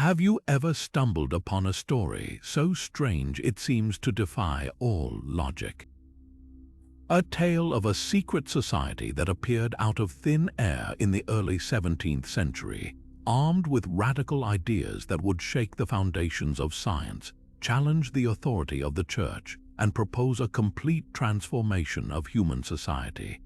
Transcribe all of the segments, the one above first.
Have you ever stumbled upon a story so strange it seems to defy all logic? A tale of a secret society that appeared out of thin air in the early 17th century, armed with radical ideas that would shake the foundations of science, challenge the authority of the church, and propose a complete transformation of human society.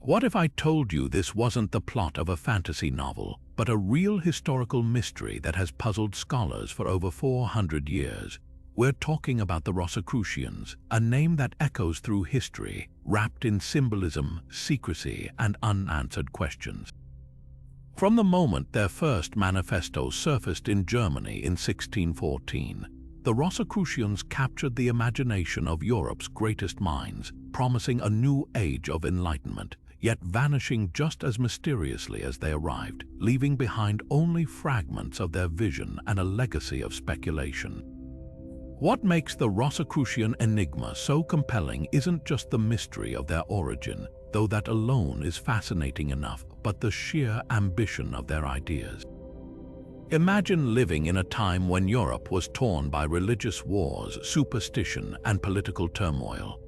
What if I told you this wasn't the plot of a fantasy novel, but a real historical mystery that has puzzled scholars for over 400 years? We're talking about the Rosicrucians, a name that echoes through history, wrapped in symbolism, secrecy, and unanswered questions. From the moment their first manifesto surfaced in Germany in 1614, the Rosicrucians captured the imagination of Europe's greatest minds, promising a new age of enlightenment, yet vanishing just as mysteriously as they arrived, leaving behind only fragments of their vision and a legacy of speculation. What makes the Rosicrucian enigma so compelling isn't just the mystery of their origin, though that alone is fascinating enough, but the sheer ambition of their ideas. Imagine living in a time when Europe was torn by religious wars, superstition, and political turmoil.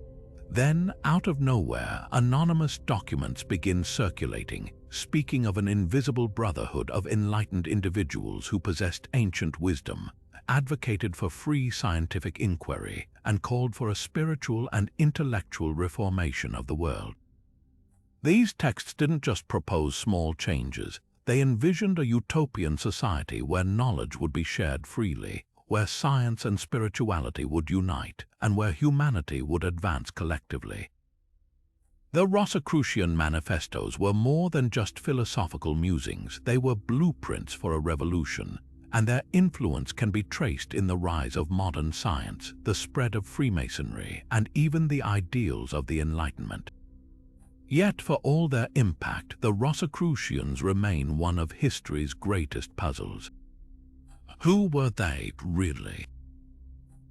Then, out of nowhere, anonymous documents begin circulating, speaking of an invisible brotherhood of enlightened individuals who possessed ancient wisdom, advocated for free scientific inquiry, and called for a spiritual and intellectual reformation of the world. These texts didn't just propose small changes, they envisioned a utopian society where knowledge would be shared freely, where science and spirituality would unite, and where humanity would advance collectively. The Rosicrucian manifestos were more than just philosophical musings, they were blueprints for a revolution, and their influence can be traced in the rise of modern science, the spread of Freemasonry, and even the ideals of the Enlightenment. Yet for all their impact, the Rosicrucians remain one of history's greatest puzzles. Who were they, really?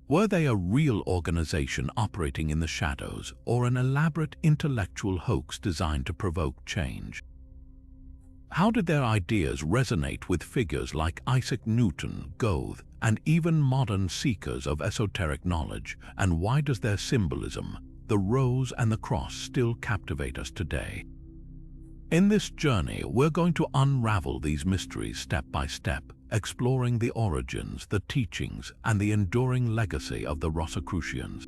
Were they a real organization operating in the shadows, or an elaborate intellectual hoax designed to provoke change? How did their ideas resonate with figures like Isaac Newton, Goethe, and even modern seekers of esoteric knowledge, and why does their symbolism, the rose and the cross, still captivate us today? In this journey, we're going to unravel these mysteries step by step, exploring the origins, the teachings, and the enduring legacy of the Rosicrucians.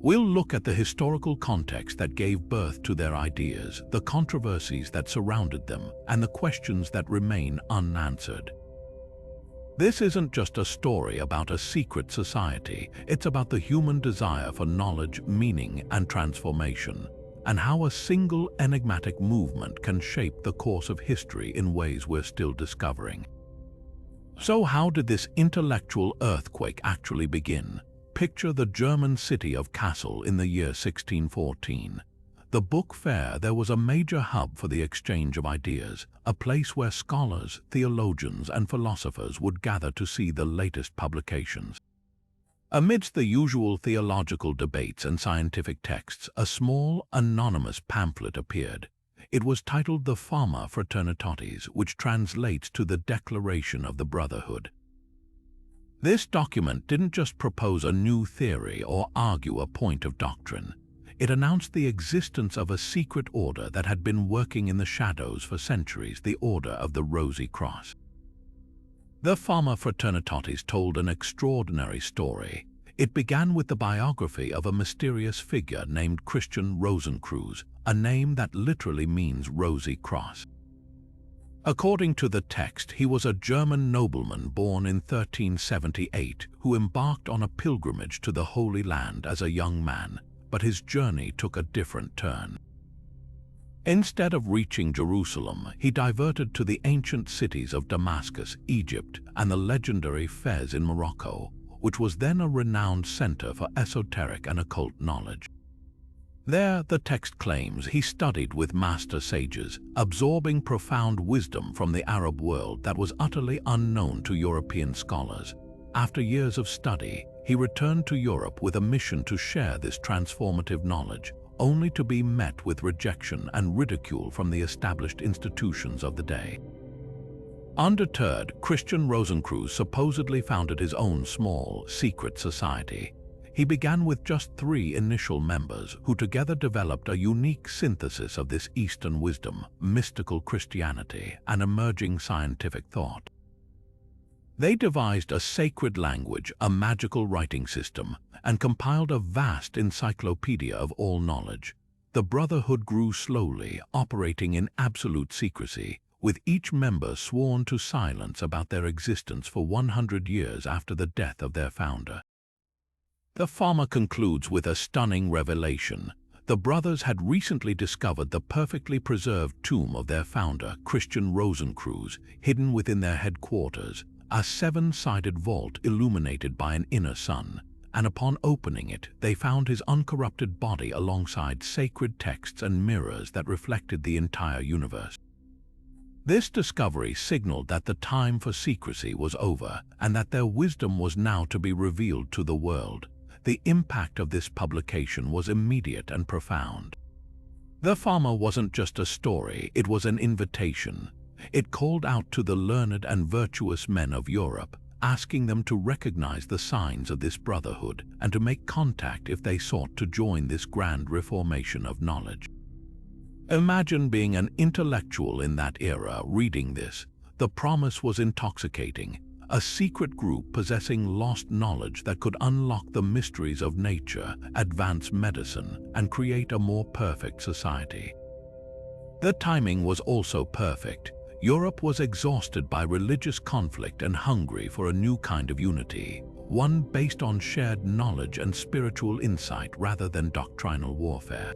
We'll look at the historical context that gave birth to their ideas, the controversies that surrounded them, and the questions that remain unanswered. This isn't just a story about a secret society, it's about the human desire for knowledge, meaning, and transformation, and how a single enigmatic movement can shape the course of history in ways we're still discovering. So how did this intellectual earthquake actually begin? Picture the German city of Kassel in the year 1614. The book fair there was a major hub for the exchange of ideas, a place where scholars, theologians, and philosophers would gather to see the latest publications. Amidst the usual theological debates and scientific texts, a small, anonymous pamphlet appeared. It was titled the Fama Fraternitatis, which translates to the Declaration of the Brotherhood. This document didn't just propose a new theory or argue a point of doctrine. It announced the existence of a secret order that had been working in the shadows for centuries, the Order of the Rosy Cross. The Fama Fraternitatis told an extraordinary story. It began with the biography of a mysterious figure named Christian Rosenkreuz, a name that literally means rosy cross. According to the text, he was a German nobleman born in 1378 who embarked on a pilgrimage to the Holy Land as a young man, but his journey took a different turn. Instead of reaching Jerusalem, he diverted to the ancient cities of Damascus, Egypt, and the legendary Fez in Morocco, which was then a renowned center for esoteric and occult knowledge. There, the text claims, he studied with master sages, absorbing profound wisdom from the Arab world that was utterly unknown to European scholars. After years of study, he returned to Europe with a mission to share this transformative knowledge, only to be met with rejection and ridicule from the established institutions of the day. Undeterred, Christian Rosenkreuz supposedly founded his own small, secret society. He began with just 3 initial members who together developed a unique synthesis of this Eastern wisdom, mystical Christianity, and emerging scientific thought. They devised a sacred language, a magical writing system, and compiled a vast encyclopedia of all knowledge. The brotherhood grew slowly, operating in absolute secrecy, with each member sworn to silence about their existence for 100 years after the death of their founder. The farmer concludes with a stunning revelation. The brothers had recently discovered the perfectly preserved tomb of their founder, Christian Rosenkreuz, hidden within their headquarters, a 7-sided vault illuminated by an inner sun, and upon opening it, they found his uncorrupted body alongside sacred texts and mirrors that reflected the entire universe. This discovery signaled that the time for secrecy was over and that their wisdom was now to be revealed to the world. The impact of this publication was immediate and profound. The farmer wasn't just a story, it was an invitation. It called out to the learned and virtuous men of Europe, asking them to recognize the signs of this brotherhood and to make contact if they sought to join this grand reformation of knowledge. Imagine being an intellectual in that era reading this. The promise was intoxicating. A secret group possessing lost knowledge that could unlock the mysteries of nature, advance medicine, and create a more perfect society. The timing was also perfect. Europe was exhausted by religious conflict and hungry for a new kind of unity, one based on shared knowledge and spiritual insight rather than doctrinal warfare.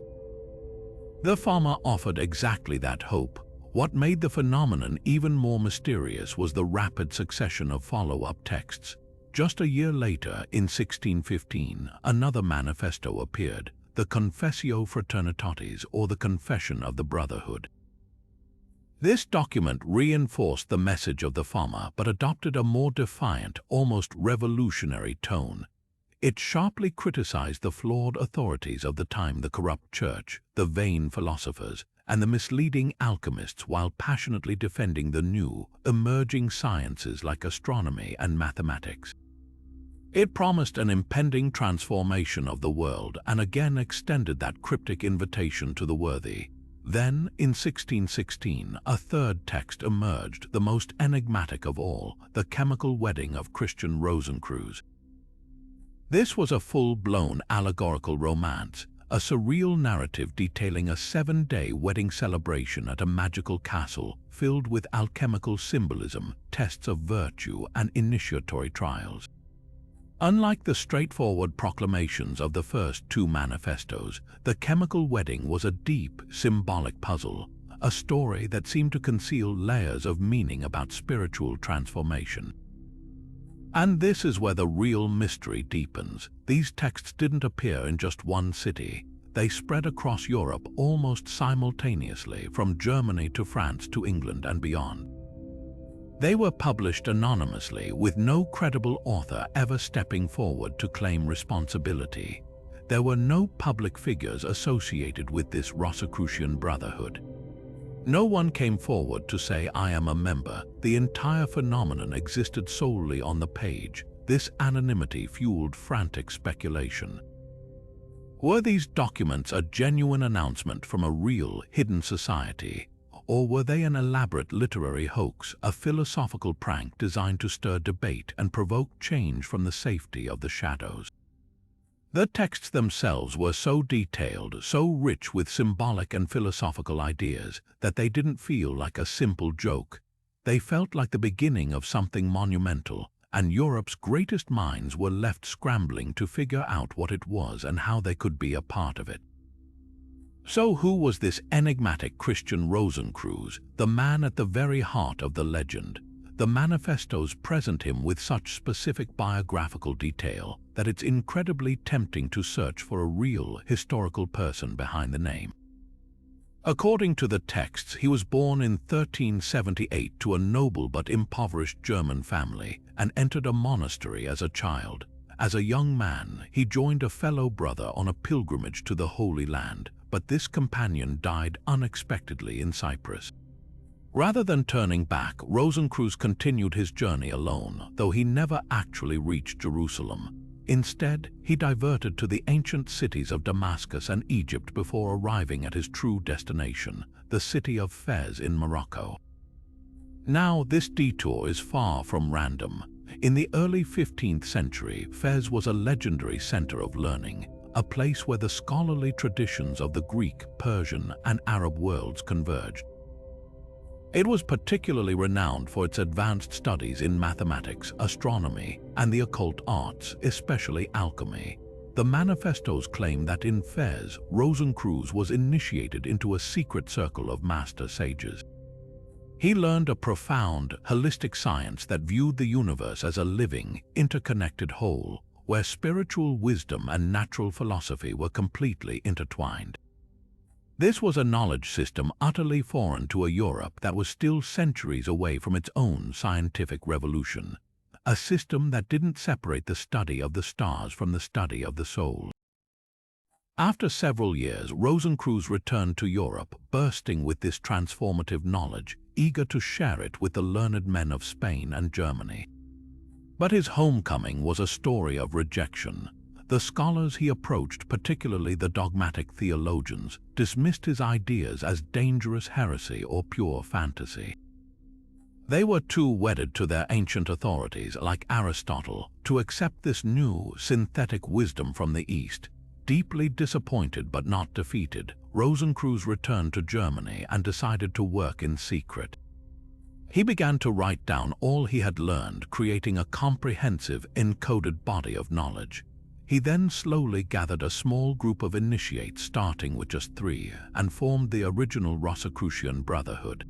The farmer offered exactly that hope. What made the phenomenon even more mysterious was the rapid succession of follow-up texts. Just a year later, in 1615, another manifesto appeared, the Confessio Fraternitatis, or the Confession of the Brotherhood. This document reinforced the message of the farmer but adopted a more defiant, almost revolutionary tone. It sharply criticized the flawed authorities of the time, the corrupt church, the vain philosophers, and the misleading alchemists, while passionately defending the new, emerging sciences like astronomy and mathematics. It promised an impending transformation of the world and again extended that cryptic invitation to the worthy. Then, in 1616, a third text emerged, the most enigmatic of all, the chemical wedding of Christian Rosenkreuz. This was a full-blown allegorical romance, a surreal narrative detailing a 7-day wedding celebration at a magical castle filled with alchemical symbolism, tests of virtue, and initiatory trials. Unlike the straightforward proclamations of the first 2 manifestos, the chemical wedding was a deep, symbolic puzzle, a story that seemed to conceal layers of meaning about spiritual transformation. And this is where the real mystery deepens. These texts didn't appear in just one city. They spread across Europe almost simultaneously, from Germany to France to England and beyond. They were published anonymously, with no credible author ever stepping forward to claim responsibility. There were no public figures associated with this Rosicrucian brotherhood. No one came forward to say, "I am a member." The entire phenomenon existed solely on the page. This anonymity fueled frantic speculation. Were these documents a genuine announcement from a real, hidden society? Or were they an elaborate literary hoax, a philosophical prank designed to stir debate and provoke change from the safety of the shadows? The texts themselves were so detailed, so rich with symbolic and philosophical ideas, that they didn't feel like a simple joke. They felt like the beginning of something monumental, and Europe's greatest minds were left scrambling to figure out what it was and how they could be a part of it. So who was this enigmatic Christian Rosenkreuz, the man at the very heart of the legend? The manifestos present him with such specific biographical detail that it's incredibly tempting to search for a real, historical person behind the name. According to the texts, he was born in 1378 to a noble but impoverished German family and entered a monastery as a child. As a young man, he joined a fellow brother on a pilgrimage to the Holy Land, but this companion died unexpectedly in Cyprus. Rather than turning back, Rosencreuz continued his journey alone, though he never actually reached Jerusalem. Instead, he diverted to the ancient cities of Damascus and Egypt before arriving at his true destination, the city of Fez in Morocco. Now, this detour is far from random. In the early 15th century, Fez was a legendary center of learning, a place where the scholarly traditions of the Greek, Persian, and Arab worlds converged. It was particularly renowned for its advanced studies in mathematics, astronomy, and the occult arts, especially alchemy. The manifestos claim that in Fez, Rosencreuz was initiated into a secret circle of master sages. He learned a profound, holistic science that viewed the universe as a living, interconnected whole, where spiritual wisdom and natural philosophy were completely intertwined. This was a knowledge system utterly foreign to a Europe that was still centuries away from its own scientific revolution, a system that didn't separate the study of the stars from the study of the soul. After several years, Rosencreuz returned to Europe, bursting with this transformative knowledge, eager to share it with the learned men of Spain and Germany. But his homecoming was a story of rejection. The scholars he approached, particularly the dogmatic theologians, dismissed his ideas as dangerous heresy or pure fantasy. They were too wedded to their ancient authorities, like Aristotle, to accept this new, synthetic wisdom from the East. Deeply disappointed but not defeated, Rosencreuz returned to Germany and decided to work in secret. He began to write down all he had learned, creating a comprehensive, encoded body of knowledge. He then slowly gathered a small group of initiates, starting with just 3, and formed the original Rosicrucian brotherhood.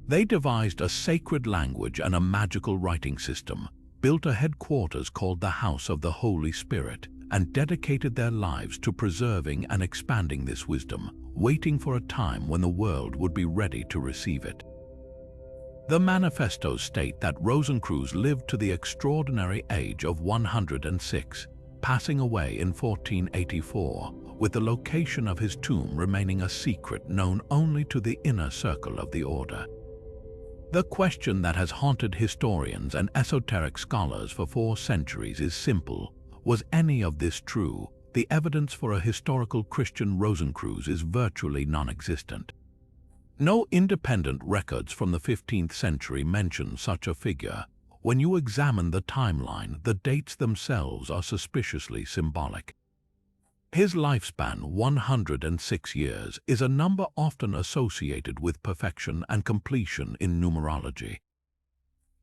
They devised a sacred language and a magical writing system, built a headquarters called the House of the Holy Spirit, and dedicated their lives to preserving and expanding this wisdom, waiting for a time when the world would be ready to receive it. The manifestos state that Rosencreuz lived to the extraordinary age of 106, passing away in 1484, with the location of his tomb remaining a secret known only to the inner circle of the order. The question that has haunted historians and esoteric scholars for 4 centuries is simple: was any of this true? The evidence for a historical Christian Rosencreuz is virtually non-existent. No independent records from the 15th century mention such a figure. When you examine the timeline, the dates themselves are suspiciously symbolic. His lifespan, 106 years, is a number often associated with perfection and completion in numerology.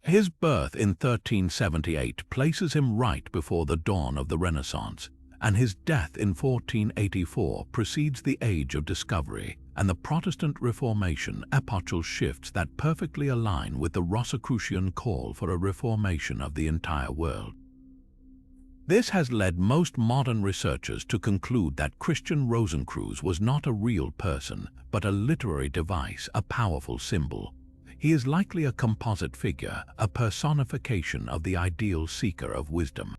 His birth in 1378 places him right before the dawn of the Renaissance, and his death in 1484 precedes the Age of Discovery and the Protestant Reformation, epochal shifts that perfectly align with the Rosicrucian call for a reformation of the entire world. This has led most modern researchers to conclude that Christian Rosenkreuz was not a real person, but a literary device, a powerful symbol. He is likely a composite figure, a personification of the ideal seeker of wisdom.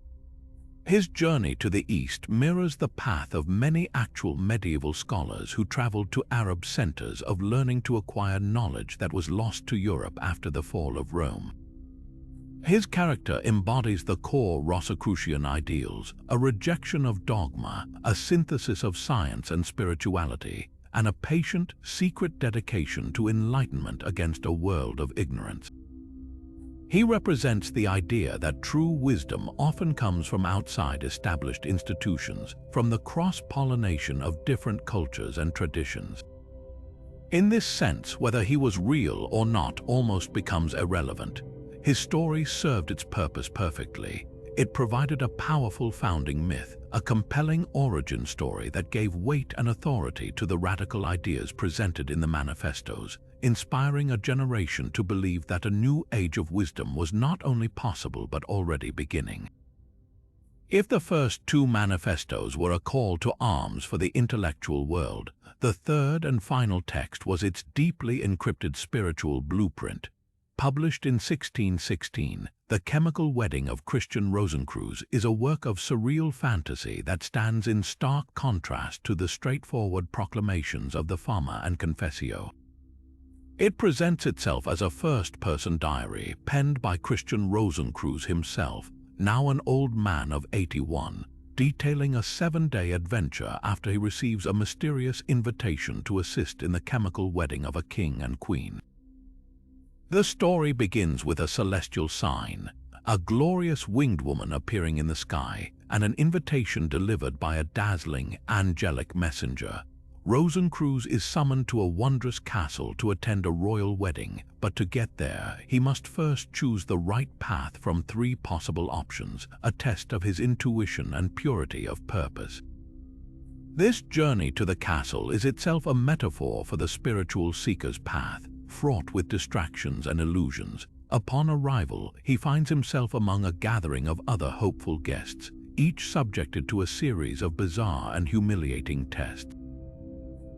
His journey to the East mirrors the path of many actual medieval scholars who traveled to Arab centers of learning to acquire knowledge that was lost to Europe after the fall of Rome. His character embodies the core Rosicrucian ideals, a rejection of dogma, a synthesis of science and spirituality, and a patient, secret dedication to enlightenment against a world of ignorance. He represents the idea that true wisdom often comes from outside established institutions, from the cross-pollination of different cultures and traditions. In this sense, whether he was real or not almost becomes irrelevant. His story served its purpose perfectly. It provided a powerful founding myth, a compelling origin story that gave weight and authority to the radical ideas presented in the manifestos, inspiring a generation to believe that a new age of wisdom was not only possible but already beginning. If the first 2 manifestos were a call to arms for the intellectual world, the third and final text was its deeply encrypted spiritual blueprint. Published in 1616, The Chemical Wedding of Christian Rosenkreuz is a work of surreal fantasy that stands in stark contrast to the straightforward proclamations of the Fama and Confessio. It presents itself as a first-person diary penned by Christian Rosenkreuz himself, now an old man of 81, detailing a 7-day adventure after he receives a mysterious invitation to assist in the chemical wedding of a king and queen. The story begins with a celestial sign, a glorious winged woman appearing in the sky, and an invitation delivered by a dazzling, angelic messenger. Rosencreuz is summoned to a wondrous castle to attend a royal wedding, but to get there, he must first choose the right path from 3 possible options, a test of his intuition and purity of purpose. This journey to the castle is itself a metaphor for the spiritual seeker's path, fraught with distractions and illusions. Upon arrival, he finds himself among a gathering of other hopeful guests, each subjected to a series of bizarre and humiliating tests.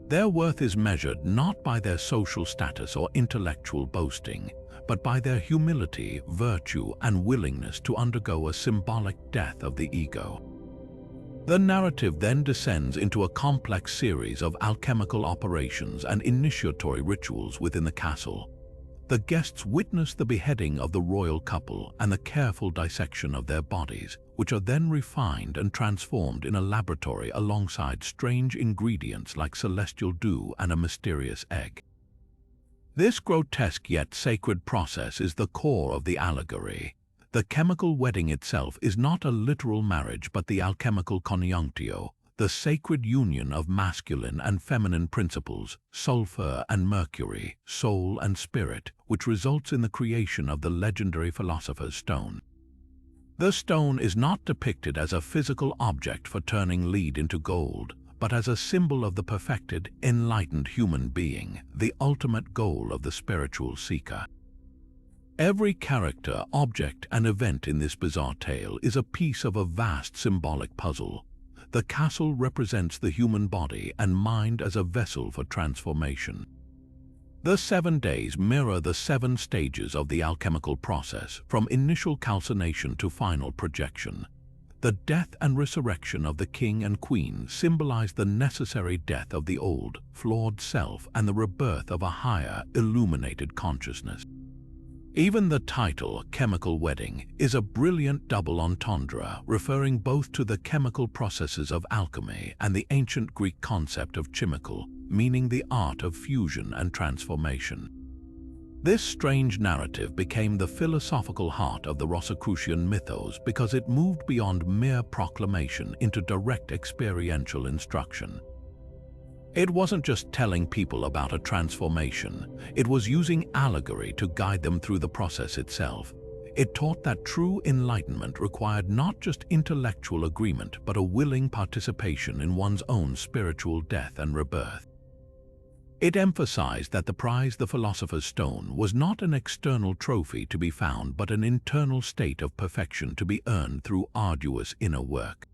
Their worth is measured not by their social status or intellectual boasting, but by their humility, virtue, and willingness to undergo a symbolic death of the ego. The narrative then descends into a complex series of alchemical operations and initiatory rituals within the castle. The guests witness the beheading of the royal couple and the careful dissection of their bodies, which are then refined and transformed in a laboratory alongside strange ingredients like celestial dew and a mysterious egg. This grotesque yet sacred process is the core of the allegory. The chemical wedding itself is not a literal marriage but the alchemical conjunctio, the sacred union of masculine and feminine principles, sulfur and mercury, soul and spirit, which results in the creation of the legendary philosopher's stone. The stone is not depicted as a physical object for turning lead into gold, but as a symbol of the perfected, enlightened human being, the ultimate goal of the spiritual seeker. Every character, object, and event in this bizarre tale is a piece of a vast symbolic puzzle. The castle represents the human body and mind as a vessel for transformation. The 7 days mirror the 7 stages of the alchemical process, from initial calcination to final projection. The death and resurrection of the king and queen symbolize the necessary death of the old, flawed self and the rebirth of a higher, illuminated consciousness. Even the title, Chemical Wedding, is a brilliant double entendre, referring both to the chemical processes of alchemy and the ancient Greek concept of chimical, meaning the art of fusion and transformation. This strange narrative became the philosophical heart of the Rosicrucian mythos because it moved beyond mere proclamation into direct experiential instruction. It wasn't just telling people about a transformation, it was using allegory to guide them through the process itself. It taught that true enlightenment required not just intellectual agreement but a willing participation in one's own spiritual death and rebirth. It emphasized that the prize, the philosopher's stone, was not an external trophy to be found but an internal state of perfection to be earned through arduous inner work.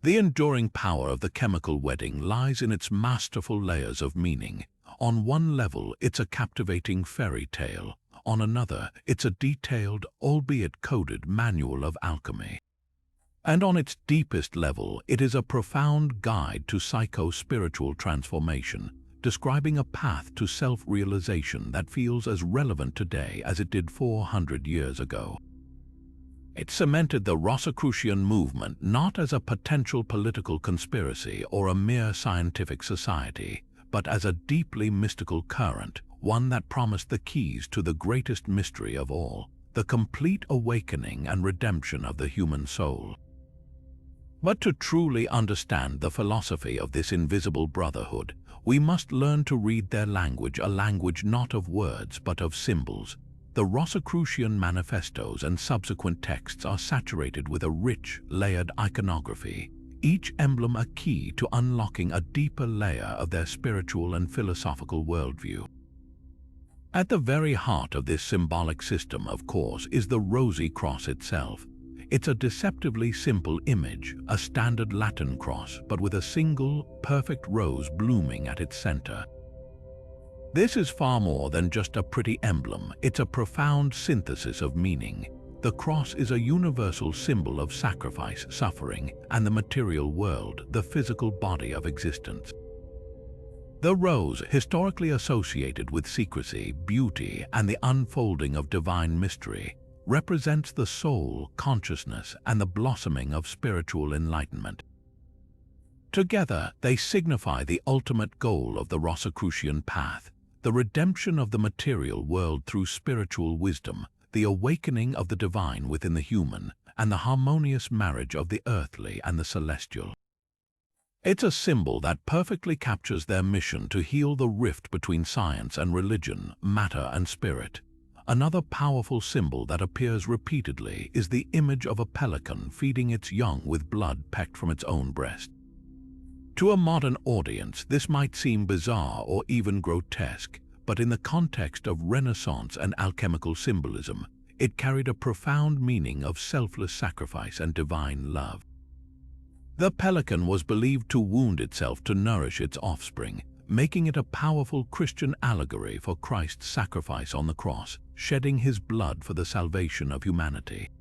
The enduring power of the chemical wedding lies in its masterful layers of meaning. On one level, it's a captivating fairy tale. On another, it's a detailed, albeit coded, manual of alchemy. And on its deepest level, it is a profound guide to psycho-spiritual transformation, describing a path to self-realization that feels as relevant today as it did 400 years ago. It cemented the Rosicrucian movement not as a potential political conspiracy or a mere scientific society, but as a deeply mystical current, one that promised the keys to the greatest mystery of all, the complete awakening and redemption of the human soul. But to truly understand the philosophy of this invisible brotherhood, we must learn to read their language, a language not of words but of symbols. The Rosicrucian manifestos and subsequent texts are saturated with a rich, layered iconography, each emblem a key to unlocking a deeper layer of their spiritual and philosophical worldview. At the very heart of this symbolic system, of course, is the rosy cross itself. It's a deceptively simple image, a standard Latin cross, but with a single, perfect rose blooming at its center. This is far more than just a pretty emblem, it's a profound synthesis of meaning. The cross is a universal symbol of sacrifice, suffering, and the material world, the physical body of existence. The rose, historically associated with secrecy, beauty, and the unfolding of divine mystery, represents the soul, consciousness, and the blossoming of spiritual enlightenment. Together, they signify the ultimate goal of the Rosicrucian path, the redemption of the material world through spiritual wisdom, the awakening of the divine within the human, and the harmonious marriage of the earthly and the celestial. It's a symbol that perfectly captures their mission to heal the rift between science and religion, matter and spirit. Another powerful symbol that appears repeatedly is the image of a pelican feeding its young with blood pecked from its own breast. To a modern audience, this might seem bizarre or even grotesque, but in the context of Renaissance and alchemical symbolism, it carried a profound meaning of selfless sacrifice and divine love. The pelican was believed to wound itself to nourish its offspring, making it a powerful Christian allegory for Christ's sacrifice on the cross, shedding his blood for the salvation of humanity.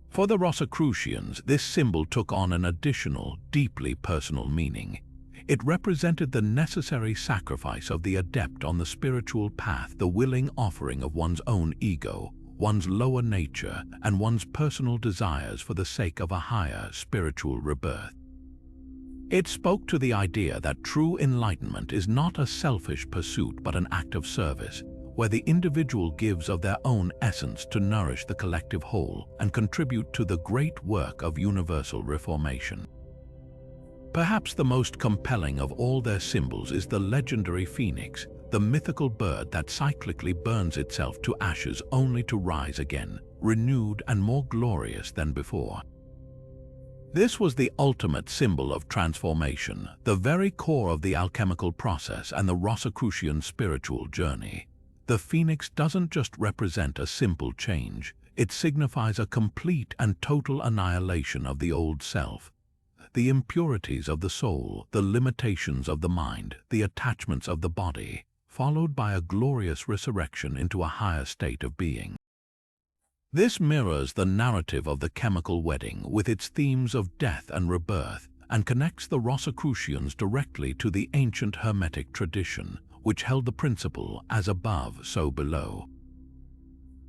For the Rosicrucians, this symbol took on an additional, deeply personal meaning. It represented the necessary sacrifice of the adept on the spiritual path, the willing offering of one's own ego, one's lower nature, and one's personal desires for the sake of a higher spiritual rebirth. It spoke to the idea that true enlightenment is not a selfish pursuit but an act of service, where the individual gives of their own essence to nourish the collective whole and contribute to the great work of universal reformation. Perhaps the most compelling of all their symbols is the legendary phoenix, the mythical bird that cyclically burns itself to ashes only to rise again, renewed and more glorious than before. This was the ultimate symbol of transformation, the very core of the alchemical process and the Rosicrucian spiritual journey. The phoenix doesn't just represent a simple change, it signifies a complete and total annihilation of the old self. The impurities of the soul, the limitations of the mind, the attachments of the body, followed by a glorious resurrection into a higher state of being. This mirrors the narrative of the chemical wedding with its themes of death and rebirth, and connects the Rosicrucians directly to the ancient Hermetic tradition, which held the principle as above, so below.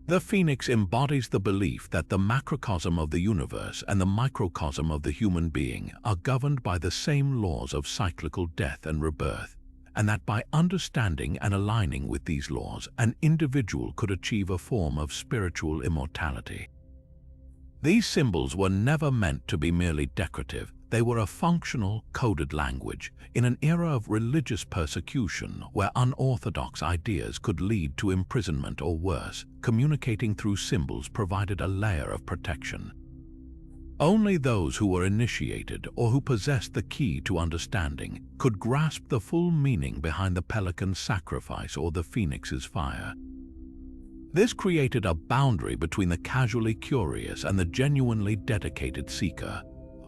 The phoenix embodies the belief that the macrocosm of the universe and the microcosm of the human being are governed by the same laws of cyclical death and rebirth, and that by understanding and aligning with these laws, an individual could achieve a form of spiritual immortality. These symbols were never meant to be merely decorative. They were a functional, coded language in an era of religious persecution where unorthodox ideas could lead to imprisonment or worse. Communicating through symbols provided a layer of protection. Only those who were initiated or who possessed the key to understanding could grasp the full meaning behind the pelican's sacrifice or the phoenix's fire. This created a boundary between the casually curious and the genuinely dedicated seeker.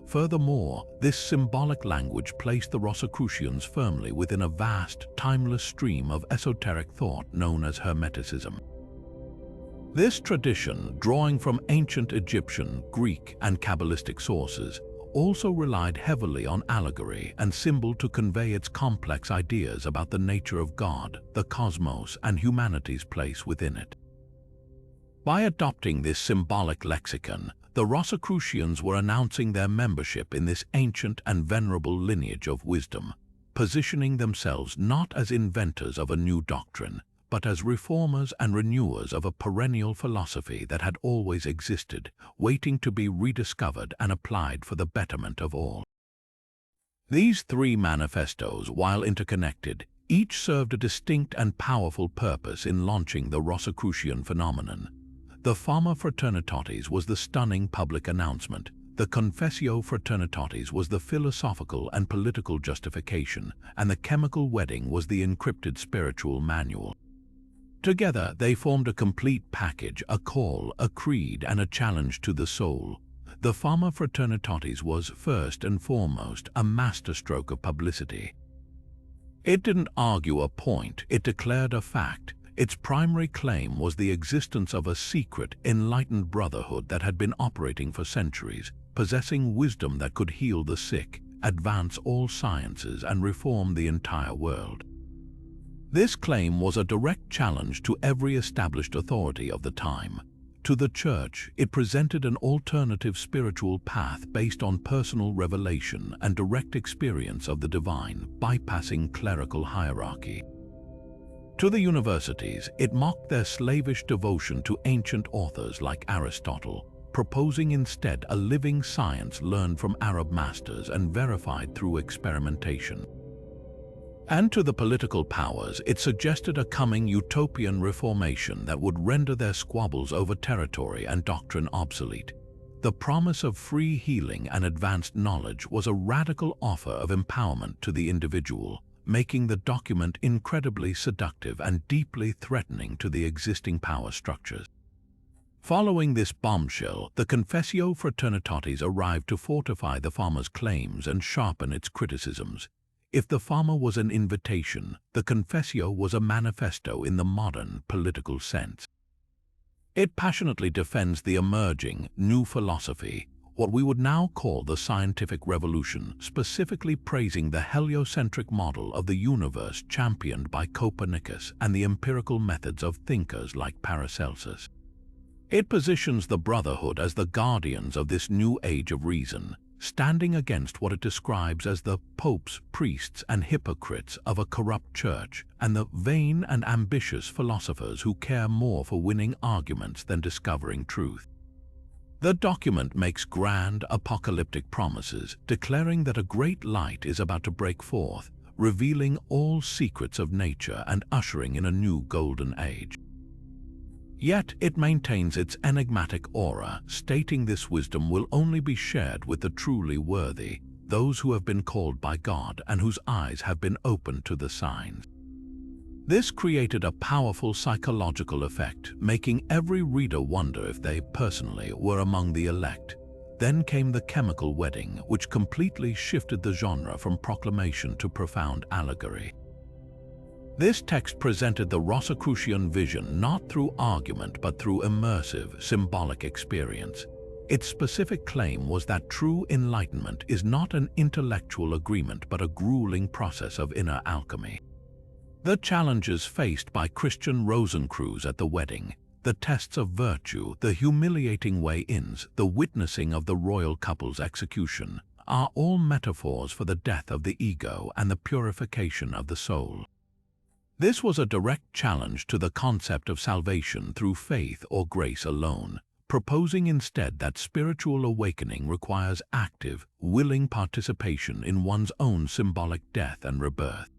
Furthermore, this symbolic language placed the Rosicrucians firmly within a vast, timeless stream of esoteric thought known as Hermeticism. This tradition, drawing from ancient Egyptian, Greek, and Kabbalistic sources, also relied heavily on allegory and symbol to convey its complex ideas about the nature of God, the cosmos, and humanity's place within it. By adopting this symbolic lexicon, the Rosicrucians were announcing their membership in this ancient and venerable lineage of wisdom, positioning themselves not as inventors of a new doctrine, but as reformers and renewers of a perennial philosophy that had always existed, waiting to be rediscovered and applied for the betterment of all. These three manifestos, while interconnected, each served a distinct and powerful purpose in launching the Rosicrucian phenomenon. The Fama Fraternitatis was the stunning public announcement, the Confessio Fraternitatis was the philosophical and political justification, and the chemical wedding was the encrypted spiritual manual. Together, they formed a complete package, a call, a creed, and a challenge to the soul. The Fama Fraternitatis was, first and foremost, a masterstroke of publicity. It didn't argue a point, it declared a fact. Its primary claim was the existence of a secret, enlightened brotherhood that had been operating for centuries, possessing wisdom that could heal the sick advance all sciences, and reform the entire world. This claim was a direct challenge to every established authority of the time. To the Church, it presented an alternative spiritual path based on personal revelation and direct experience of the divine, bypassing clerical hierarchy. To the universities, it mocked their slavish devotion to ancient authors like Aristotle, proposing instead a living science learned from Arab masters and verified through experimentation. And to the political powers, it suggested a coming utopian reformation that would render their squabbles over territory and doctrine obsolete. The promise of free healing and advanced knowledge was a radical offer of empowerment to the individual, making the document incredibly seductive and deeply threatening to the existing power structures. Following this bombshell, the Confessio Fraternitatis arrived to fortify the Farmer's claims and sharpen its criticisms. If the Farmer was an invitation, the Confessio was a manifesto in the modern political sense. It passionately defends the emerging new philosophy, what we would now call the scientific revolution, specifically praising the heliocentric model of the universe championed by Copernicus and the empirical methods of thinkers like Paracelsus. It positions the Brotherhood as the guardians of this new age of reason, standing against what it describes as the popes, priests, and hypocrites of a corrupt church, and the vain and ambitious philosophers who care more for winning arguments than discovering truth. The document makes grand, apocalyptic promises, declaring that a great light is about to break forth, revealing all secrets of nature and ushering in a new golden age. Yet it maintains its enigmatic aura, stating this wisdom will only be shared with the truly worthy, those who have been called by God and whose eyes have been opened to the signs. This created a powerful psychological effect, making every reader wonder if they personally were among the elect. Then came the chemical wedding, which completely shifted the genre from proclamation to profound allegory. This text presented the Rosicrucian vision not through argument but through immersive, symbolic experience. Its specific claim was that true enlightenment is not an intellectual agreement but a grueling process of inner alchemy. The challenges faced by Christian Rosenkreuz at the wedding, the tests of virtue, the humiliating way-ins, the witnessing of the royal couple's execution, are all metaphors for the death of the ego and the purification of the soul. This was a direct challenge to the concept of salvation through faith or grace alone, proposing instead that spiritual awakening requires active, willing participation in one's own symbolic death and rebirth.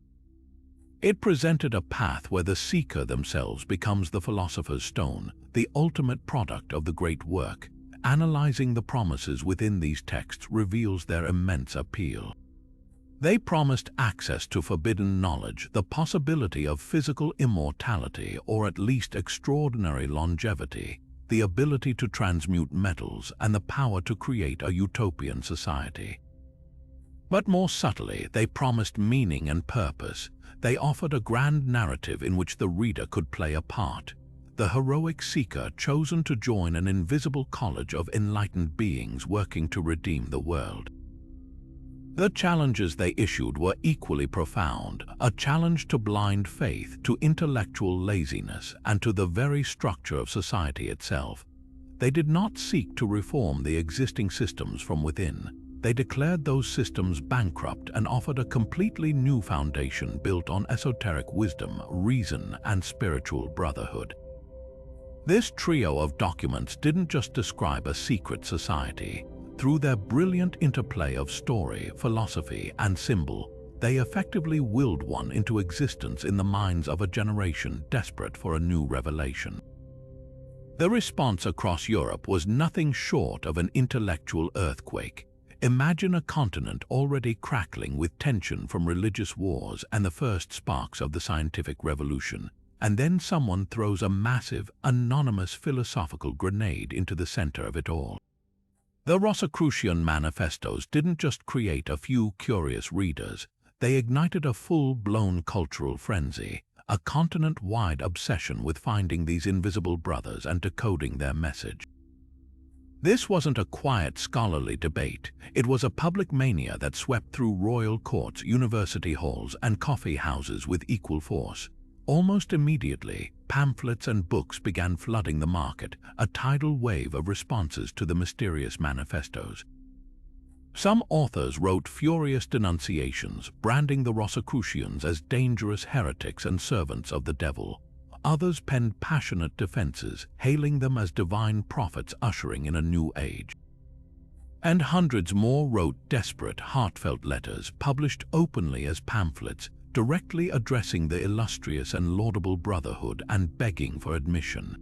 It presented a path where the seeker themselves becomes the philosopher's stone, the ultimate product of the great work. Analyzing the promises within these texts reveals their immense appeal. They promised access to forbidden knowledge, the possibility of physical immortality or at least extraordinary longevity, the ability to transmute metals, and the power to create a utopian society. But more subtly, they promised meaning and purpose. They offered a grand narrative in which the reader could play a part, the heroic seeker chosen to join an invisible college of enlightened beings working to redeem the world. The challenges they issued were equally profound, a challenge to blind faith, to intellectual laziness, and to the very structure of society itself. They did not seek to reform the existing systems from within. They declared those systems bankrupt and offered a completely new foundation built on esoteric wisdom, reason, and spiritual brotherhood. This trio of documents didn't just describe a secret society. Through their brilliant interplay of story, philosophy, and symbol, they effectively willed one into existence in the minds of a generation desperate for a new revelation. The response across Europe was nothing short of an intellectual earthquake. Imagine a continent already crackling with tension from religious wars and the first sparks of the scientific revolution, and then someone throws a massive, anonymous philosophical grenade into the center of it all. The Rosicrucian manifestos didn't just create a few curious readers, they ignited a full-blown cultural frenzy, a continent-wide obsession with finding these invisible brothers and decoding their message. This wasn't a quiet scholarly debate. It was a public mania that swept through royal courts, university halls, and coffee houses with equal force. Almost immediately, pamphlets and books began flooding the market, a tidal wave of responses to the mysterious manifestos. Some authors wrote furious denunciations, branding the Rosicrucians as dangerous heretics and servants of the devil. Others penned passionate defenses, hailing them as divine prophets ushering in a new age. And hundreds more wrote desperate, heartfelt letters, published openly as pamphlets, directly addressing the illustrious and laudable brotherhood and begging for admission.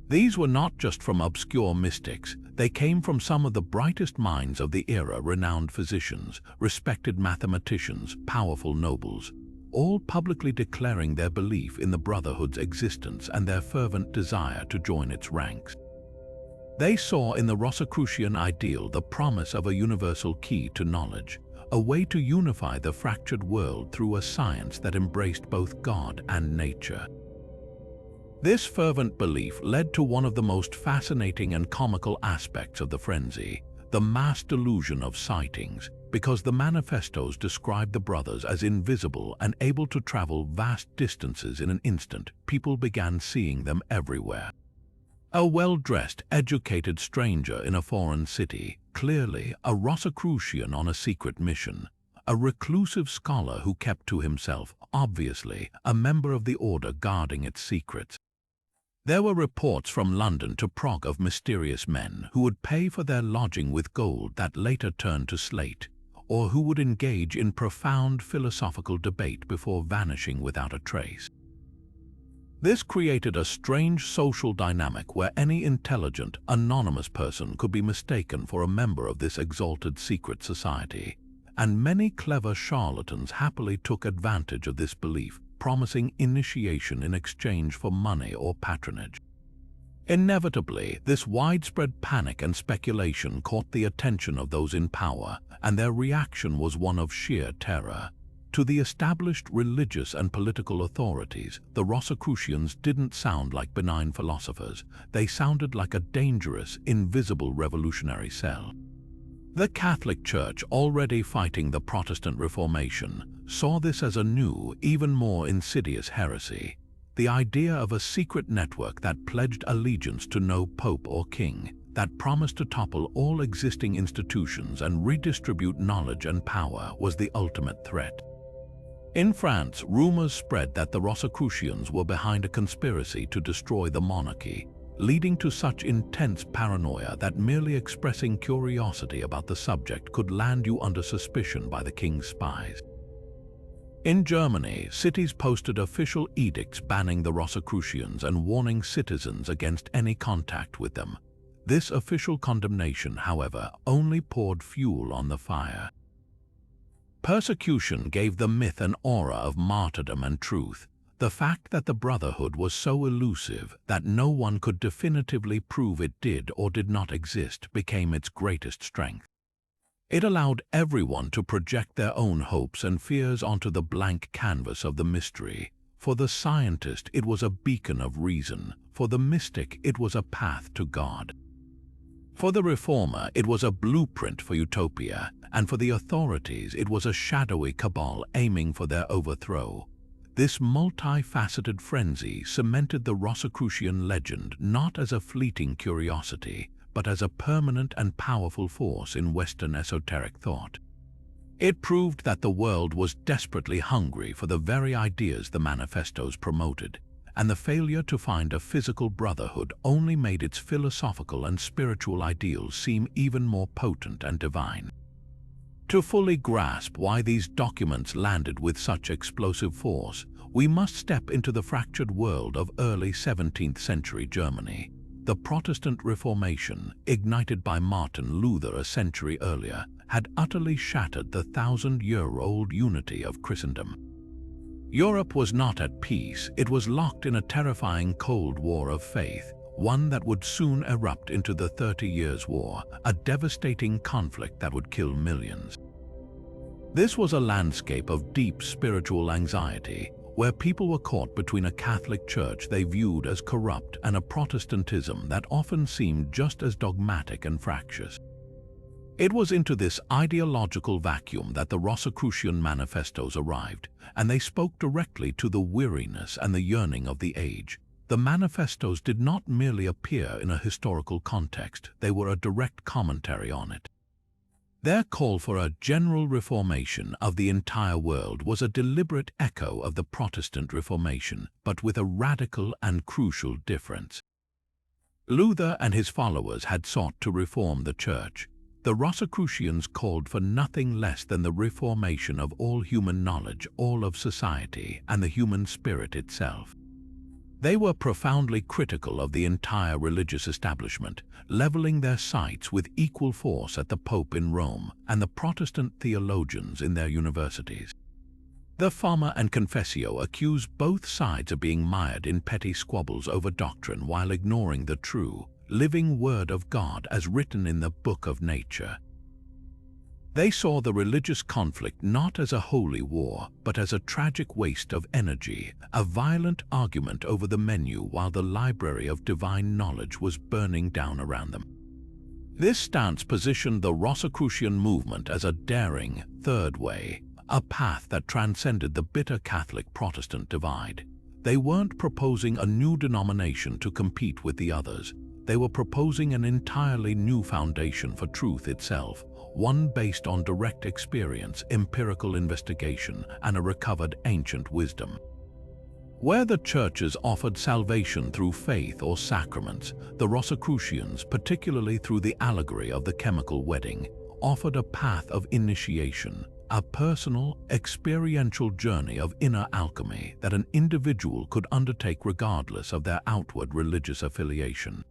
These were not just from obscure mystics, they came from some of the brightest minds of the era, renowned physicians, respected mathematicians, powerful nobles, all publicly declaring their belief in the brotherhood's existence and their fervent desire to join its ranks. They saw in the Rosicrucian ideal the promise of a universal key to knowledge, a way to unify the fractured world through a science that embraced both God and nature. This fervent belief led to one of the most fascinating and comical aspects of the frenzy, the mass delusion of sightings, because the manifestos described the brothers as invisible and able to travel vast distances in an instant. People began seeing them everywhere. A well-dressed, educated stranger in a foreign city, clearly a Rosicrucian on a secret mission, a reclusive scholar who kept to himself, obviously a member of the order guarding its secrets. There were reports from London to Prague of mysterious men who would pay for their lodging with gold that later turned to slate, or who would engage in profound philosophical debate before vanishing without a trace. This created a strange social dynamic where any intelligent, anonymous person could be mistaken for a member of this exalted secret society, and many clever charlatans happily took advantage of this belief, promising initiation in exchange for money or patronage. Inevitably, this widespread panic and speculation caught the attention of those in power, and their reaction was one of sheer terror. To the established religious and political authorities, the Rosicrucians didn't sound like benign philosophers. They sounded like a dangerous, invisible revolutionary cell. The Catholic Church, already fighting the Protestant Reformation, saw this as a new, even more insidious heresy. The idea of a secret network that pledged allegiance to no pope or king, that promised to topple all existing institutions and redistribute knowledge and power, was the ultimate threat. In France, rumors spread that the Rosicrucians were behind a conspiracy to destroy the monarchy, leading to such intense paranoia that merely expressing curiosity about the subject could land you under suspicion by the king's spies. In Germany, cities posted official edicts banning the Rosicrucians and warning citizens against any contact with them. This official condemnation, however, only poured fuel on the fire. Persecution gave the myth an aura of martyrdom and truth. The fact that the Brotherhood was so elusive that no one could definitively prove it did or did not exist became its greatest strength. It allowed everyone to project their own hopes and fears onto the blank canvas of the mystery. For the scientist, it was a beacon of reason. For the mystic, it was a path to God. For the reformer, it was a blueprint for utopia, and for the authorities, it was a shadowy cabal aiming for their overthrow. This multifaceted frenzy cemented the Rosicrucian legend not as a fleeting curiosity, but as a permanent and powerful force in Western esoteric thought. It proved that the world was desperately hungry for the very ideas the manifestos promoted, and the failure to find a physical brotherhood only made its philosophical and spiritual ideals seem even more potent and divine. To fully grasp why these documents landed with such explosive force, we must step into the fractured world of early 17th century Germany. The Protestant Reformation, ignited by Martin Luther a century earlier, had utterly shattered the 1,000-year-old unity of Christendom. Europe was not at peace. It was locked in a terrifying Cold War of faith, one that would soon erupt into the 30 Years' War, a devastating conflict that would kill millions. This was a landscape of deep spiritual anxiety, where people were caught between a Catholic Church they viewed as corrupt and a Protestantism that often seemed just as dogmatic and fractious. It was into this ideological vacuum that the Rosicrucian manifestos arrived, and they spoke directly to the weariness and the yearning of the age. The manifestos did not merely appear in a historical context, they were a direct commentary on it. Their call for a general reformation of the entire world was a deliberate echo of the Protestant Reformation, but with a radical and crucial difference. Luther and his followers had sought to reform the Church. The Rosicrucians called for nothing less than the reformation of all human knowledge, all of society, and the human spirit itself. They were profoundly critical of the entire religious establishment, leveling their sights with equal force at the Pope in Rome and the Protestant theologians in their universities. The Fama and Confessio accuse both sides of being mired in petty squabbles over doctrine while ignoring the true, living Word of God as written in the book of nature. They saw the religious conflict not as a holy war, but as a tragic waste of energy, a violent argument over the menu while the library of divine knowledge was burning down around them. This stance positioned the Rosicrucian movement as a daring, third way, a path that transcended the bitter Catholic-Protestant divide. They weren't proposing a new denomination to compete with the others. They were proposing an entirely new foundation for truth itself, one based on direct experience, empirical investigation, and a recovered ancient wisdom. Where the churches offered salvation through faith or sacraments, the Rosicrucians, particularly through the allegory of the chemical wedding, offered a path of initiation, a personal, experiential journey of inner alchemy that an individual could undertake regardless of their outward religious affiliation.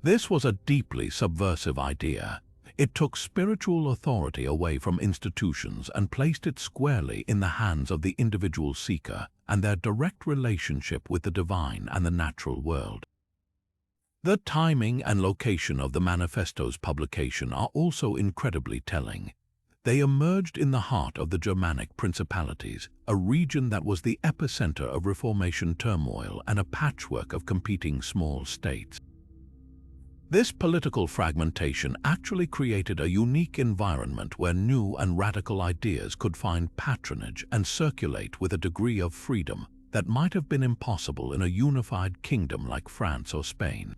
This was a deeply subversive idea. It took spiritual authority away from institutions and placed it squarely in the hands of the individual seeker and their direct relationship with the divine and the natural world. The timing and location of the manifesto's publication are also incredibly telling. They emerged in the heart of the Germanic principalities, a region that was the epicenter of Reformation turmoil and a patchwork of competing small states. This political fragmentation actually created a unique environment where new and radical ideas could find patronage and circulate with a degree of freedom that might have been impossible in a unified kingdom like France or Spain.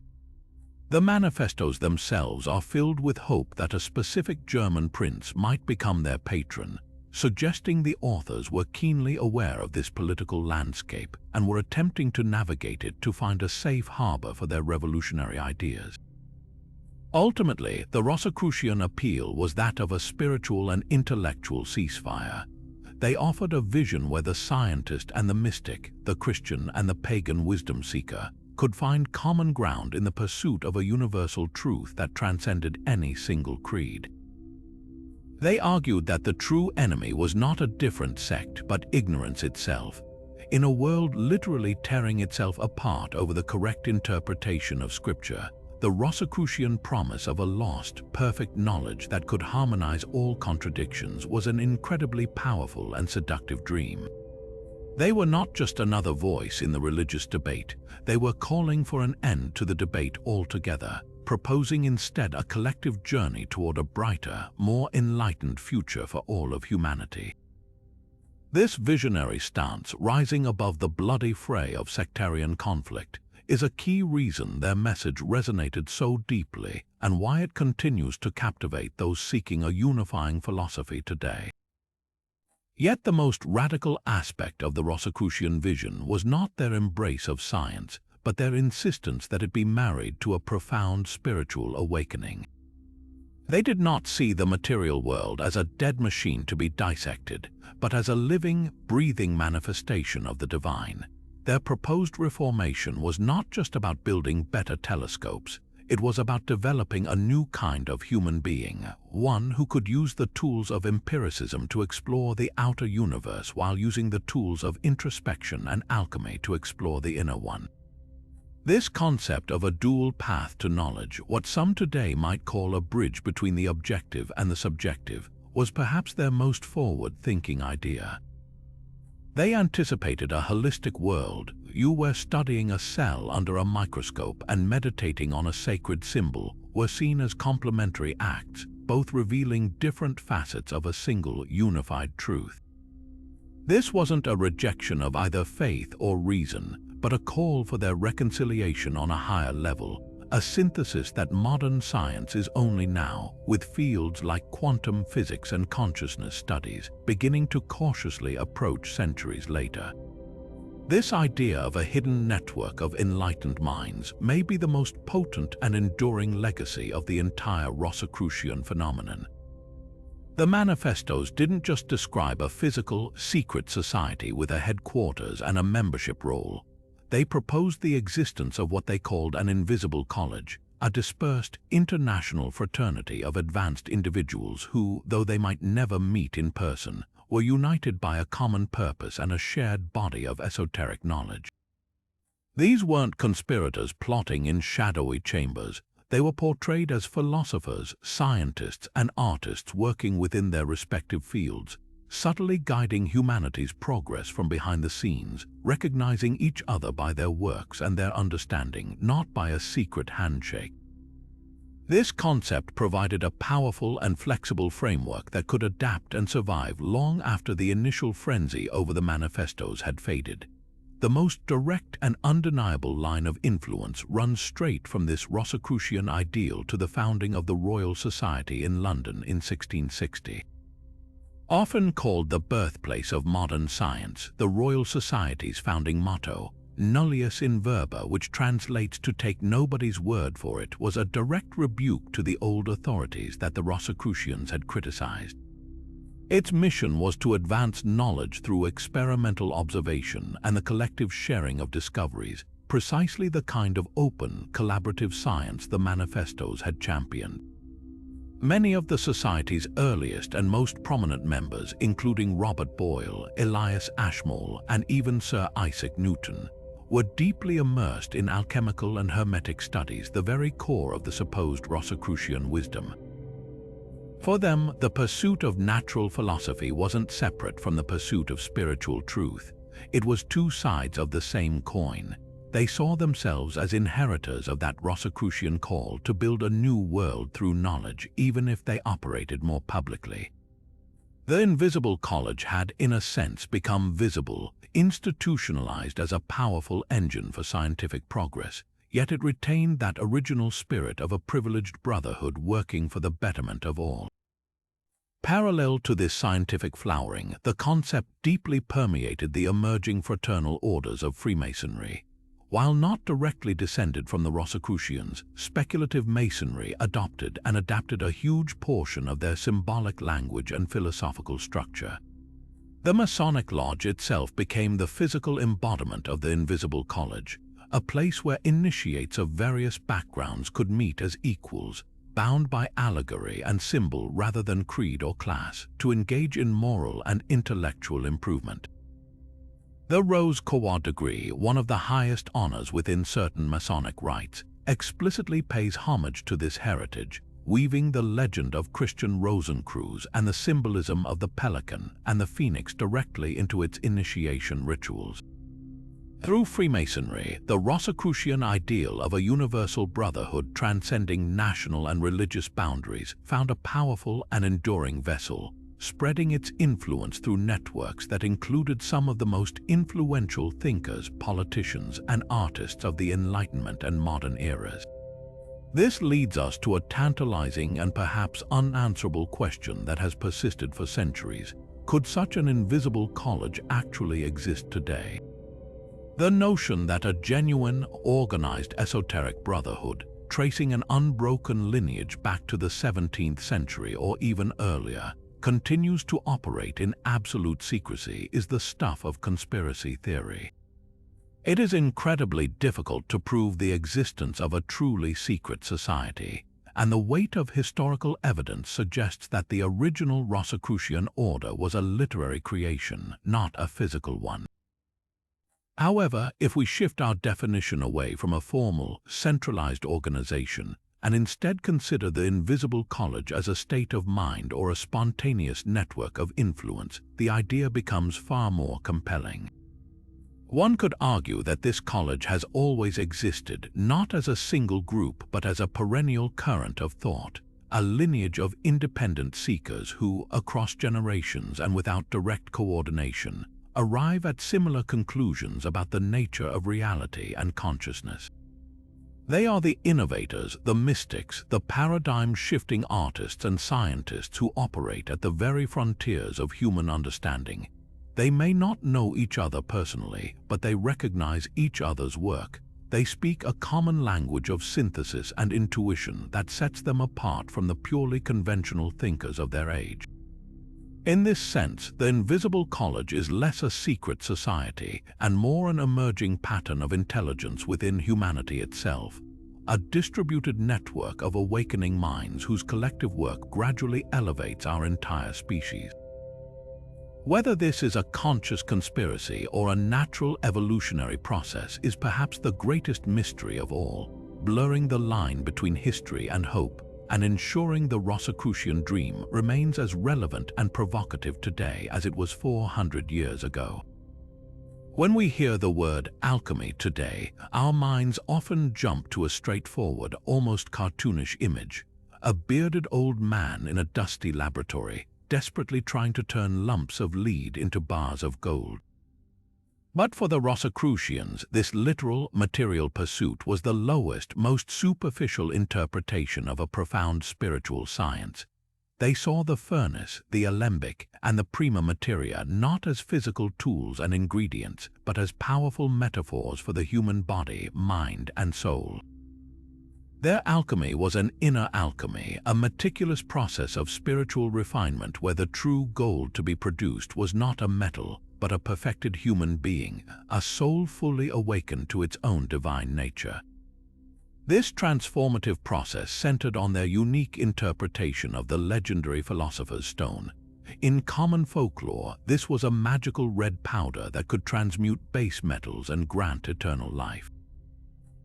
The manifestos themselves are filled with hope that a specific German prince might become their patron, suggesting the authors were keenly aware of this political landscape and were attempting to navigate it to find a safe harbor for their revolutionary ideas. Ultimately, the Rosicrucian appeal was that of a spiritual and intellectual ceasefire. They offered a vision where the scientist and the mystic, the Christian and the pagan wisdom seeker, could find common ground in the pursuit of a universal truth that transcended any single creed. They argued that the true enemy was not a different sect but ignorance itself. In a world literally tearing itself apart over the correct interpretation of Scripture, the Rosicrucian promise of a lost, perfect knowledge that could harmonize all contradictions was an incredibly powerful and seductive dream. They were not just another voice in the religious debate, they were calling for an end to the debate altogether, proposing instead a collective journey toward a brighter, more enlightened future for all of humanity. This visionary stance, rising above the bloody fray of sectarian conflict, is a key reason their message resonated so deeply and why it continues to captivate those seeking a unifying philosophy today. Yet the most radical aspect of the Rosicrucian vision was not their embrace of science, but their insistence that it be married to a profound spiritual awakening. They did not see the material world as a dead machine to be dissected, but as a living, breathing manifestation of the divine. Their proposed reformation was not just about building better telescopes, it was about developing a new kind of human being, one who could use the tools of empiricism to explore the outer universe while using the tools of introspection and alchemy to explore the inner one. This concept of a dual path to knowledge, what some today might call a bridge between the objective and the subjective, was perhaps their most forward-thinking idea. They anticipated a holistic world. You were studying a cell under a microscope and meditating on a sacred symbol were seen as complementary acts, both revealing different facets of a single unified truth. This wasn't a rejection of either faith or reason, but a call for their reconciliation on a higher level, a synthesis that modern science is only now, with fields like quantum physics and consciousness studies, beginning to cautiously approach centuries later. This idea of a hidden network of enlightened minds may be the most potent and enduring legacy of the entire Rosicrucian phenomenon. The manifestos didn't just describe a physical, secret society with a headquarters and a membership roll. They proposed the existence of what they called an invisible college, a dispersed, international fraternity of advanced individuals who, though they might never meet in person, were united by a common purpose and a shared body of esoteric knowledge. These weren't conspirators plotting in shadowy chambers. They were portrayed as philosophers, scientists, and artists working within their respective fields, subtly guiding humanity's progress from behind the scenes, recognizing each other by their works and their understanding, not by a secret handshake. This concept provided a powerful and flexible framework that could adapt and survive long after the initial frenzy over the manifestos had faded. The most direct and undeniable line of influence runs straight from this Rosicrucian ideal to the founding of the Royal Society in London in 1660. Often called the birthplace of modern science, the Royal Society's founding motto, nullius in verba, which translates to take nobody's word for it, was a direct rebuke to the old authorities that the Rosicrucians had criticized. Its mission was to advance knowledge through experimental observation and the collective sharing of discoveries, precisely the kind of open, collaborative science the manifestos had championed. Many of the Society's earliest and most prominent members, including Robert Boyle, Elias Ashmole, and even Sir Isaac Newton, were deeply immersed in alchemical and Hermetic studies, the very core of the supposed Rosicrucian wisdom. For them, the pursuit of natural philosophy wasn't separate from the pursuit of spiritual truth. It was two sides of the same coin. They saw themselves as inheritors of that Rosicrucian call to build a new world through knowledge, even if they operated more publicly. The invisible college had, in a sense, become visible, institutionalized as a powerful engine for scientific progress, yet it retained that original spirit of a privileged brotherhood working for the betterment of all. Parallel to this scientific flowering, the concept deeply permeated the emerging fraternal orders of Freemasonry. While not directly descended from the Rosicrucians, speculative Masonry adopted and adapted a huge portion of their symbolic language and philosophical structure. The Masonic Lodge itself became the physical embodiment of the invisible college, a place where initiates of various backgrounds could meet as equals, bound by allegory and symbol rather than creed or class, to engage in moral and intellectual improvement. The Rosicrucian degree, one of the highest honors within certain Masonic rites, explicitly pays homage to this heritage, weaving the legend of Christian Rosenkreuz and the symbolism of the pelican and the phoenix directly into its initiation rituals. Through Freemasonry, the Rosicrucian ideal of a universal brotherhood transcending national and religious boundaries found a powerful and enduring vessel, spreading its influence through networks that included some of the most influential thinkers, politicians, and artists of the Enlightenment and modern eras. This leads us to a tantalizing and perhaps unanswerable question that has persisted for centuries. Could such an invisible college actually exist today? The notion that a genuine, organized esoteric brotherhood, tracing an unbroken lineage back to the 17th century or even earlier, continues to operate in absolute secrecy is the stuff of conspiracy theory. It is incredibly difficult to prove the existence of a truly secret society, and the weight of historical evidence suggests that the original Rosicrucian order was a literary creation, not a physical one. However, if we shift our definition away from a formal, centralized organization and instead consider the invisible college as a state of mind or a spontaneous network of influence, the idea becomes far more compelling. One could argue that this college has always existed, not as a single group but as a perennial current of thought, a lineage of independent seekers who, across generations and without direct coordination, arrive at similar conclusions about the nature of reality and consciousness. They are the innovators, the mystics, the paradigm-shifting artists and scientists who operate at the very frontiers of human understanding. They may not know each other personally, but they recognize each other's work. They speak a common language of synthesis and intuition that sets them apart from the purely conventional thinkers of their age. In this sense, the invisible college is less a secret society and more an emerging pattern of intelligence within humanity itself, a distributed network of awakening minds whose collective work gradually elevates our entire species. Whether this is a conscious conspiracy or a natural evolutionary process is perhaps the greatest mystery of all, blurring the line between history and hope and ensuring the Rosicrucian dream remains as relevant and provocative today as it was 400 years ago. When we hear the word alchemy today, our minds often jump to a straightforward, almost cartoonish image: a bearded old man in a dusty laboratory, desperately trying to turn lumps of lead into bars of gold. But for the Rosicrucians, this literal, material pursuit was the lowest, most superficial interpretation of a profound spiritual science. They saw the furnace, the alembic, and the prima materia not as physical tools and ingredients, but as powerful metaphors for the human body, mind, and soul. Their alchemy was an inner alchemy, a meticulous process of spiritual refinement where the true gold to be produced was not a metal, but a perfected human being, a soul fully awakened to its own divine nature. This transformative process centered on their unique interpretation of the legendary philosopher's stone. In common folklore, this was a magical red powder that could transmute base metals and grant eternal life.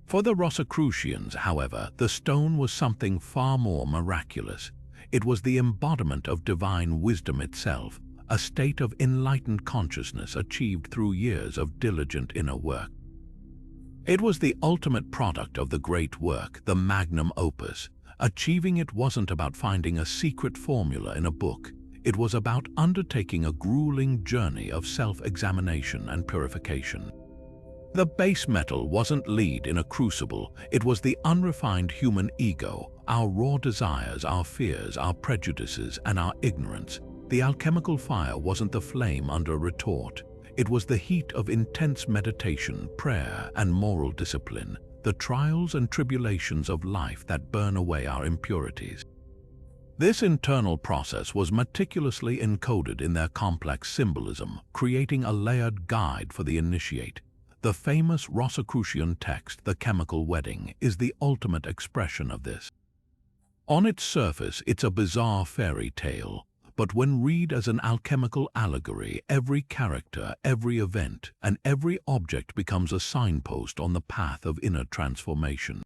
For the Rosicrucians, however, the stone was something far more miraculous. It was the embodiment of divine wisdom itself, a state of enlightened consciousness achieved through years of diligent inner work. It was the ultimate product of the great work, the magnum opus. Achieving it wasn't about finding a secret formula in a book. It was about undertaking a grueling journey of self-examination and purification. The base metal wasn't lead in a crucible, it was the unrefined human ego, our raw desires, our fears, our prejudices, and our ignorance. The alchemical fire wasn't the flame under a retort, it was the heat of intense meditation, prayer, and moral discipline, the trials and tribulations of life that burn away our impurities. This internal process was meticulously encoded in their complex symbolism, creating a layered guide for the initiate. The famous Rosicrucian text, The Chemical Wedding, is the ultimate expression of this. On its surface, it's a bizarre fairy tale, but when read as an alchemical allegory, every character, every event, and every object becomes a signpost on the path of inner transformation.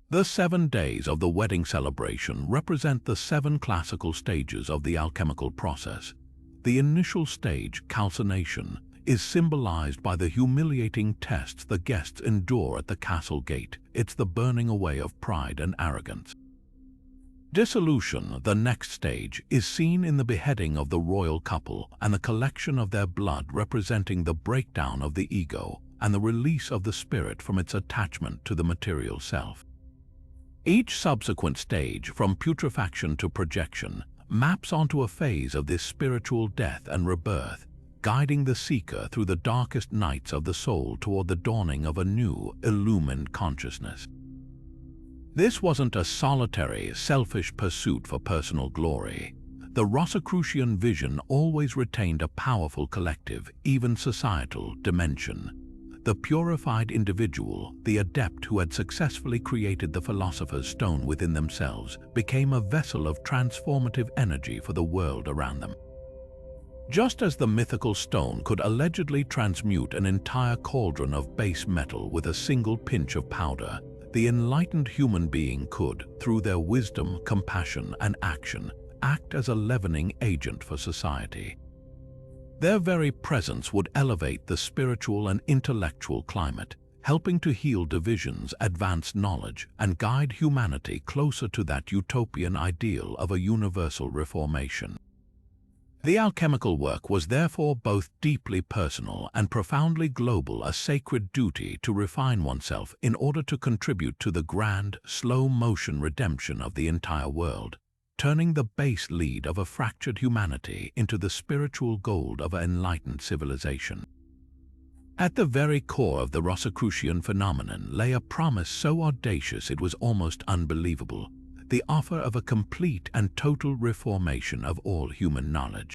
The 7 days of the wedding celebration represent the 7 classical stages of the alchemical process. The initial stage, calcination, is symbolized by the humiliating tests the guests endure at the castle gate. It's the burning away of pride and arrogance. Dissolution, the next stage, is seen in the beheading of the royal couple and the collection of their blood, representing the breakdown of the ego and the release of the spirit from its attachment to the material self. Each subsequent stage, from putrefaction to projection, maps onto a phase of this spiritual death and rebirth, guiding the seeker through the darkest nights of the soul toward the dawning of a new, illumined consciousness. This wasn't a solitary, selfish pursuit for personal glory. The Rosicrucian vision always retained a powerful collective, even societal, dimension. The purified individual, the adept who had successfully created the philosopher's stone within themselves, became a vessel of transformative energy for the world around them. Just as the mythical stone could allegedly transmute an entire cauldron of base metal with a single pinch of powder, the enlightened human being could, through their wisdom, compassion, and action, act as a leavening agent for society. Their very presence would elevate the spiritual and intellectual climate, helping to heal divisions, advance knowledge, and guide humanity closer to that utopian ideal of a universal reformation. The alchemical work was therefore both deeply personal and profoundly global, a sacred duty to refine oneself in order to contribute to the grand, slow-motion redemption of the entire world, turning the base lead of a fractured humanity into the spiritual gold of an enlightened civilization. At the very core of the Rosicrucian phenomenon lay a promise so audacious it was almost unbelievable: the offer of a complete and total reformation of all human knowledge.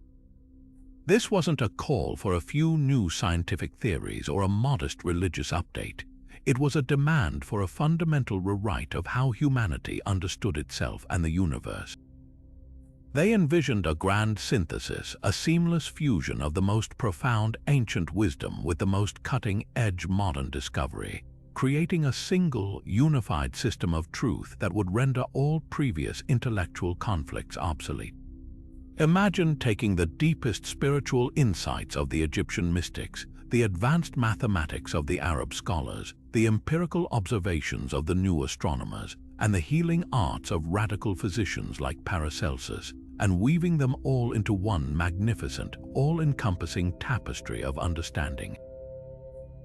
This wasn't a call for a few new scientific theories or a modest religious update. It was a demand for a fundamental rewrite of how humanity understood itself and the universe. They envisioned a grand synthesis, a seamless fusion of the most profound ancient wisdom with the most cutting-edge modern discovery, creating a single, unified system of truth that would render all previous intellectual conflicts obsolete. Imagine taking the deepest spiritual insights of the Egyptian mystics, the advanced mathematics of the Arab scholars, the empirical observations of the new astronomers, and the healing arts of radical physicians like Paracelsus, and weaving them all into one magnificent, all-encompassing tapestry of understanding.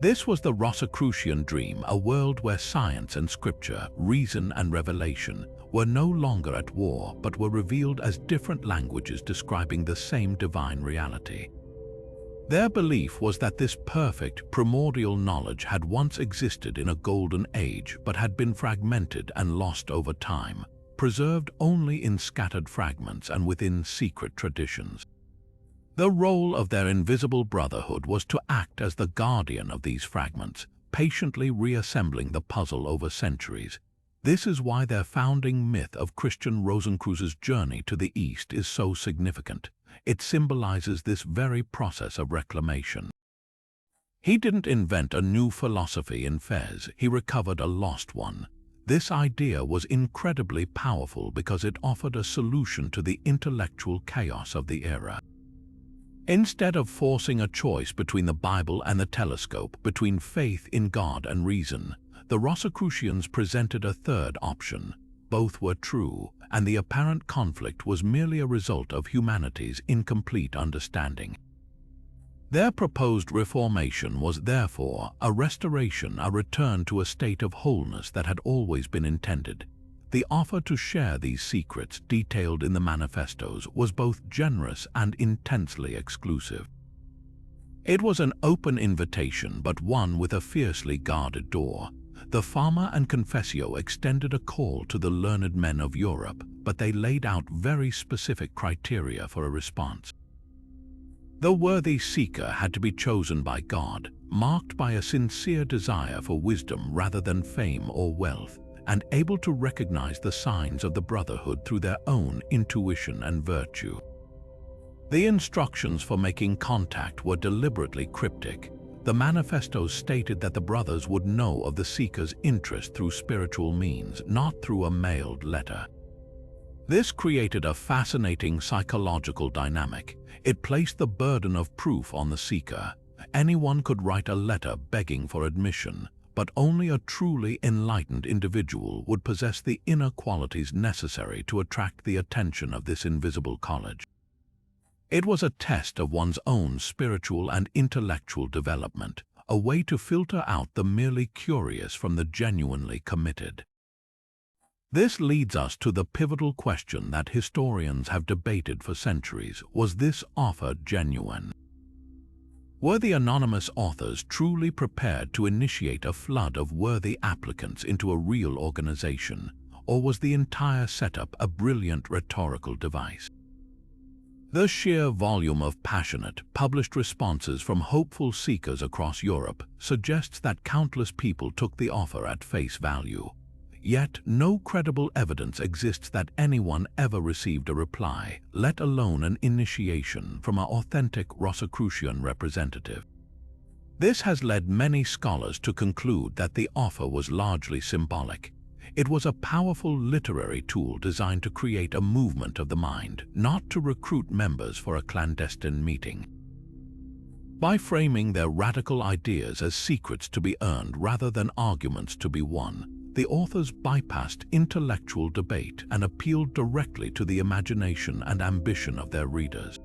This was the Rosicrucian dream, a world where science and scripture, reason and revelation, were no longer at war but were revealed as different languages describing the same divine reality. Their belief was that this perfect, primordial knowledge had once existed in a golden age but had been fragmented and lost over time, preserved only in scattered fragments and within secret traditions. The role of their invisible brotherhood was to act as the guardian of these fragments, patiently reassembling the puzzle over centuries. This is why their founding myth of Christian Rosenkreuz's journey to the East is so significant. It symbolizes this very process of reclamation. He didn't invent a new philosophy in Fez, he recovered a lost one. This idea was incredibly powerful because it offered a solution to the intellectual chaos of the era. Instead of forcing a choice between the Bible and the telescope, between faith in God and reason, the Rosicrucians presented a third option. Both were true, and the apparent conflict was merely a result of humanity's incomplete understanding. Their proposed reformation was therefore a restoration, a return to a state of wholeness that had always been intended. The offer to share these secrets, detailed in the manifestos, was both generous and intensely exclusive. It was an open invitation, but one with a fiercely guarded door. The Fama and Confessio extended a call to the learned men of Europe, but they laid out very specific criteria for a response. The worthy seeker had to be chosen by God, marked by a sincere desire for wisdom rather than fame or wealth, and able to recognize the signs of the brotherhood through their own intuition and virtue. The instructions for making contact were deliberately cryptic. The manifestos stated that the brothers would know of the seeker's interest through spiritual means, not through a mailed letter. This created a fascinating psychological dynamic. It placed the burden of proof on the seeker. Anyone could write a letter begging for admission, but only a truly enlightened individual would possess the inner qualities necessary to attract the attention of this invisible college. It was a test of one's own spiritual and intellectual development, a way to filter out the merely curious from the genuinely committed. This leads us to the pivotal question that historians have debated for centuries: was this offer genuine? Were the anonymous authors truly prepared to initiate a flood of worthy applicants into a real organization, or was the entire setup a brilliant rhetorical device? The sheer volume of passionate, published responses from hopeful seekers across Europe suggests that countless people took the offer at face value. Yet no credible evidence exists that anyone ever received a reply, let alone an initiation, from an authentic Rosicrucian representative. This has led many scholars to conclude that the offer was largely symbolic. It was a powerful literary tool designed to create a movement of the mind, not to recruit members for a clandestine meeting. By framing their radical ideas as secrets to be earned rather than arguments to be won, the authors bypassed intellectual debate and appealed directly to the imagination and ambition of their readers.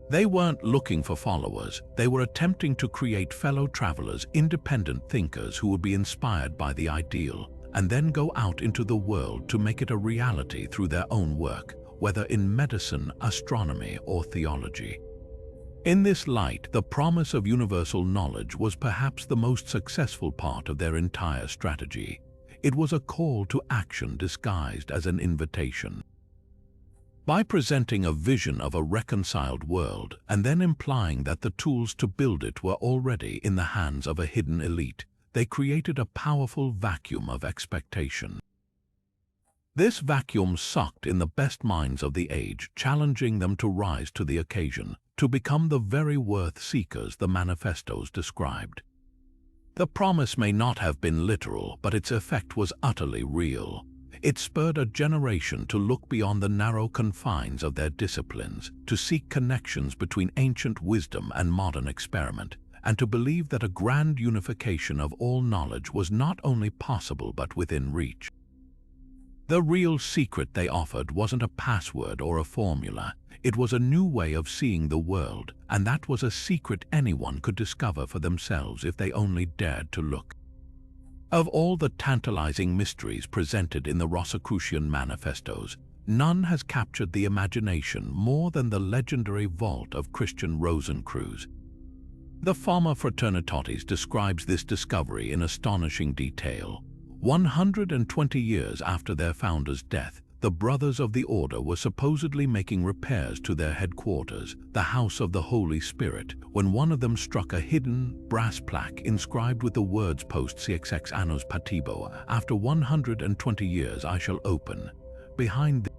They weren't looking for followers, they were attempting to create fellow travelers, independent thinkers who would be inspired by the ideal, and then go out into the world to make it a reality through their own work, whether in medicine, astronomy, or theology. In this light, the promise of universal knowledge was perhaps the most successful part of their entire strategy. It was a call to action disguised as an invitation. By presenting a vision of a reconciled world and then implying that the tools to build it were already in the hands of a hidden elite, they created a powerful vacuum of expectation. This vacuum sucked in the best minds of the age, challenging them to rise to the occasion, to become the very worth seekers the manifestos described. The promise may not have been literal, but its effect was utterly real. It spurred a generation to look beyond the narrow confines of their disciplines, to seek connections between ancient wisdom and modern experiment, and to believe that a grand unification of all knowledge was not only possible but within reach. The real secret they offered wasn't a password or a formula. It was a new way of seeing the world, and that was a secret anyone could discover for themselves if they only dared to look. Of all the tantalizing mysteries presented in the Rosicrucian manifestos, none has captured the imagination more than the legendary vault of Christian Rosenkreuz. The Fama Fraternitatis describes this discovery in astonishing detail. 120 years after their founder's death, the brothers of the order were supposedly making repairs to their headquarters, the House of the Holy Spirit, when one of them struck a hidden brass plaque inscribed with the words post CXX annos patibo, after 120 years I shall open. Behind the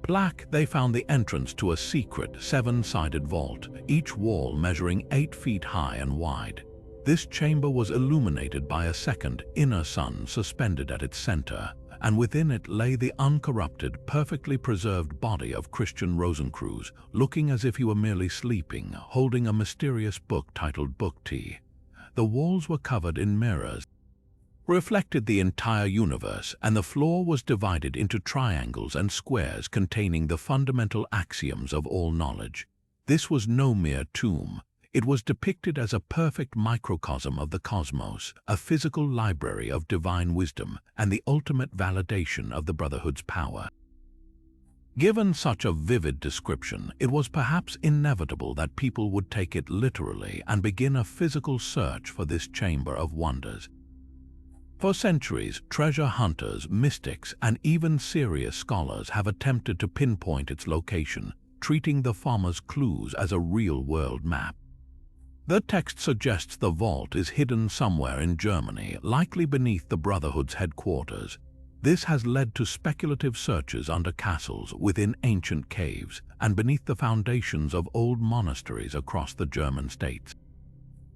plaque they found the entrance to a secret seven-sided vault, each wall measuring 8 feet high and wide. This chamber was illuminated by a second, inner sun suspended at its center, and within it lay the uncorrupted, perfectly preserved body of Christian Rosenkreuz, looking as if he were merely sleeping, holding a mysterious book titled Book T. The walls were covered in mirrors, reflected the entire universe, and the floor was divided into triangles and squares containing the fundamental axioms of all knowledge. This was no mere tomb. It was depicted as a perfect microcosm of the cosmos, a physical library of divine wisdom, and the ultimate validation of the Brotherhood's power. Given such a vivid description, it was perhaps inevitable that people would take it literally and begin a physical search for this chamber of wonders. For centuries, treasure hunters, mystics, and even serious scholars have attempted to pinpoint its location, treating the Fama's clues as a real-world map. The text suggests the vault is hidden somewhere in Germany, likely beneath the Brotherhood's headquarters. This has led to speculative searches under castles, within ancient caves, and beneath the foundations of old monasteries across the German states.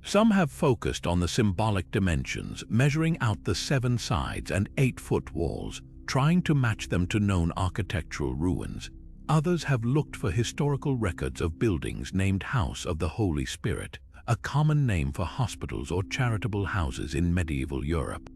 Some have focused on the symbolic dimensions, measuring out the 7 sides and 8-foot walls, trying to match them to known architectural ruins. Others have looked for historical records of buildings named House of the Holy Spirit, a common name for hospitals or charitable houses in medieval Europe.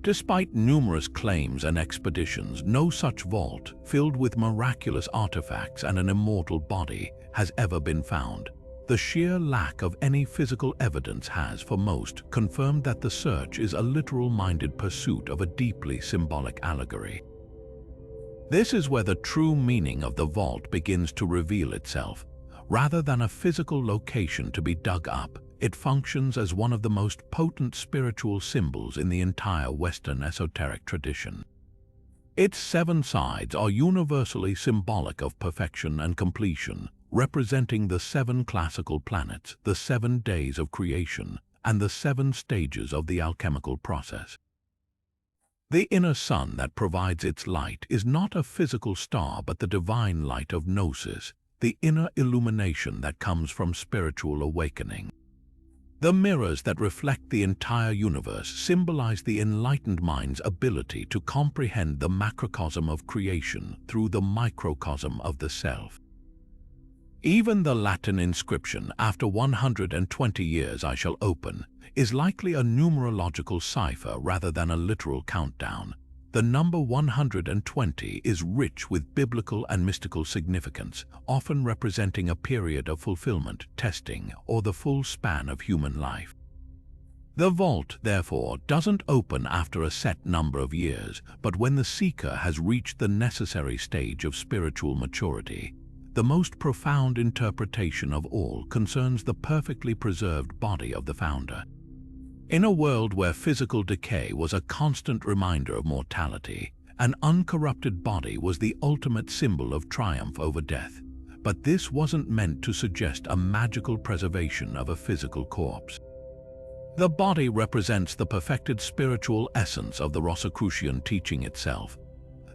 Despite numerous claims and expeditions, no such vault, filled with miraculous artifacts and an immortal body, has ever been found. The sheer lack of any physical evidence has, for most, confirmed that the search is a literal-minded pursuit of a deeply symbolic allegory. This is where the true meaning of the vault begins to reveal itself. Rather than a physical location to be dug up, it functions as one of the most potent spiritual symbols in the entire Western esoteric tradition. Its 7 sides are universally symbolic of perfection and completion, representing the 7 classical planets, the 7 days of creation, and the 7 stages of the alchemical process. The inner sun that provides its light is not a physical star but the divine light of gnosis, the inner illumination that comes from spiritual awakening. The mirrors that reflect the entire universe symbolize the enlightened mind's ability to comprehend the macrocosm of creation through the microcosm of the self. Even the Latin inscription, "After 120 years I shall open," is likely a numerological cipher rather than a literal countdown. The number 120 is rich with biblical and mystical significance, often representing a period of fulfillment, testing, or the full span of human life. The vault, therefore, doesn't open after a set number of years, but when the seeker has reached the necessary stage of spiritual maturity. The most profound interpretation of all concerns the perfectly preserved body of the founder. In a world where physical decay was a constant reminder of mortality, an uncorrupted body was the ultimate symbol of triumph over death. But this wasn't meant to suggest a magical preservation of a physical corpse. The body represents the perfected spiritual essence of the Rosicrucian teaching itself,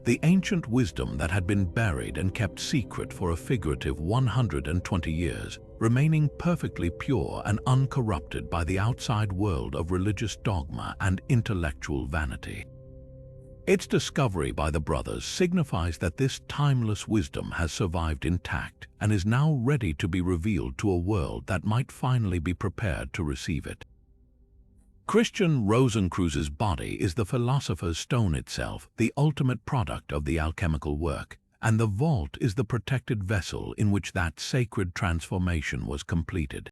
the ancient wisdom that had been buried and kept secret for a figurative 120 years, remaining perfectly pure and uncorrupted by the outside world of religious dogma and intellectual vanity. Its discovery by the brothers signifies that this timeless wisdom has survived intact and is now ready to be revealed to a world that might finally be prepared to receive it. Christian Rosenkreuz's body is the philosopher's stone itself, the ultimate product of the alchemical work, and the vault is the protected vessel in which that sacred transformation was completed.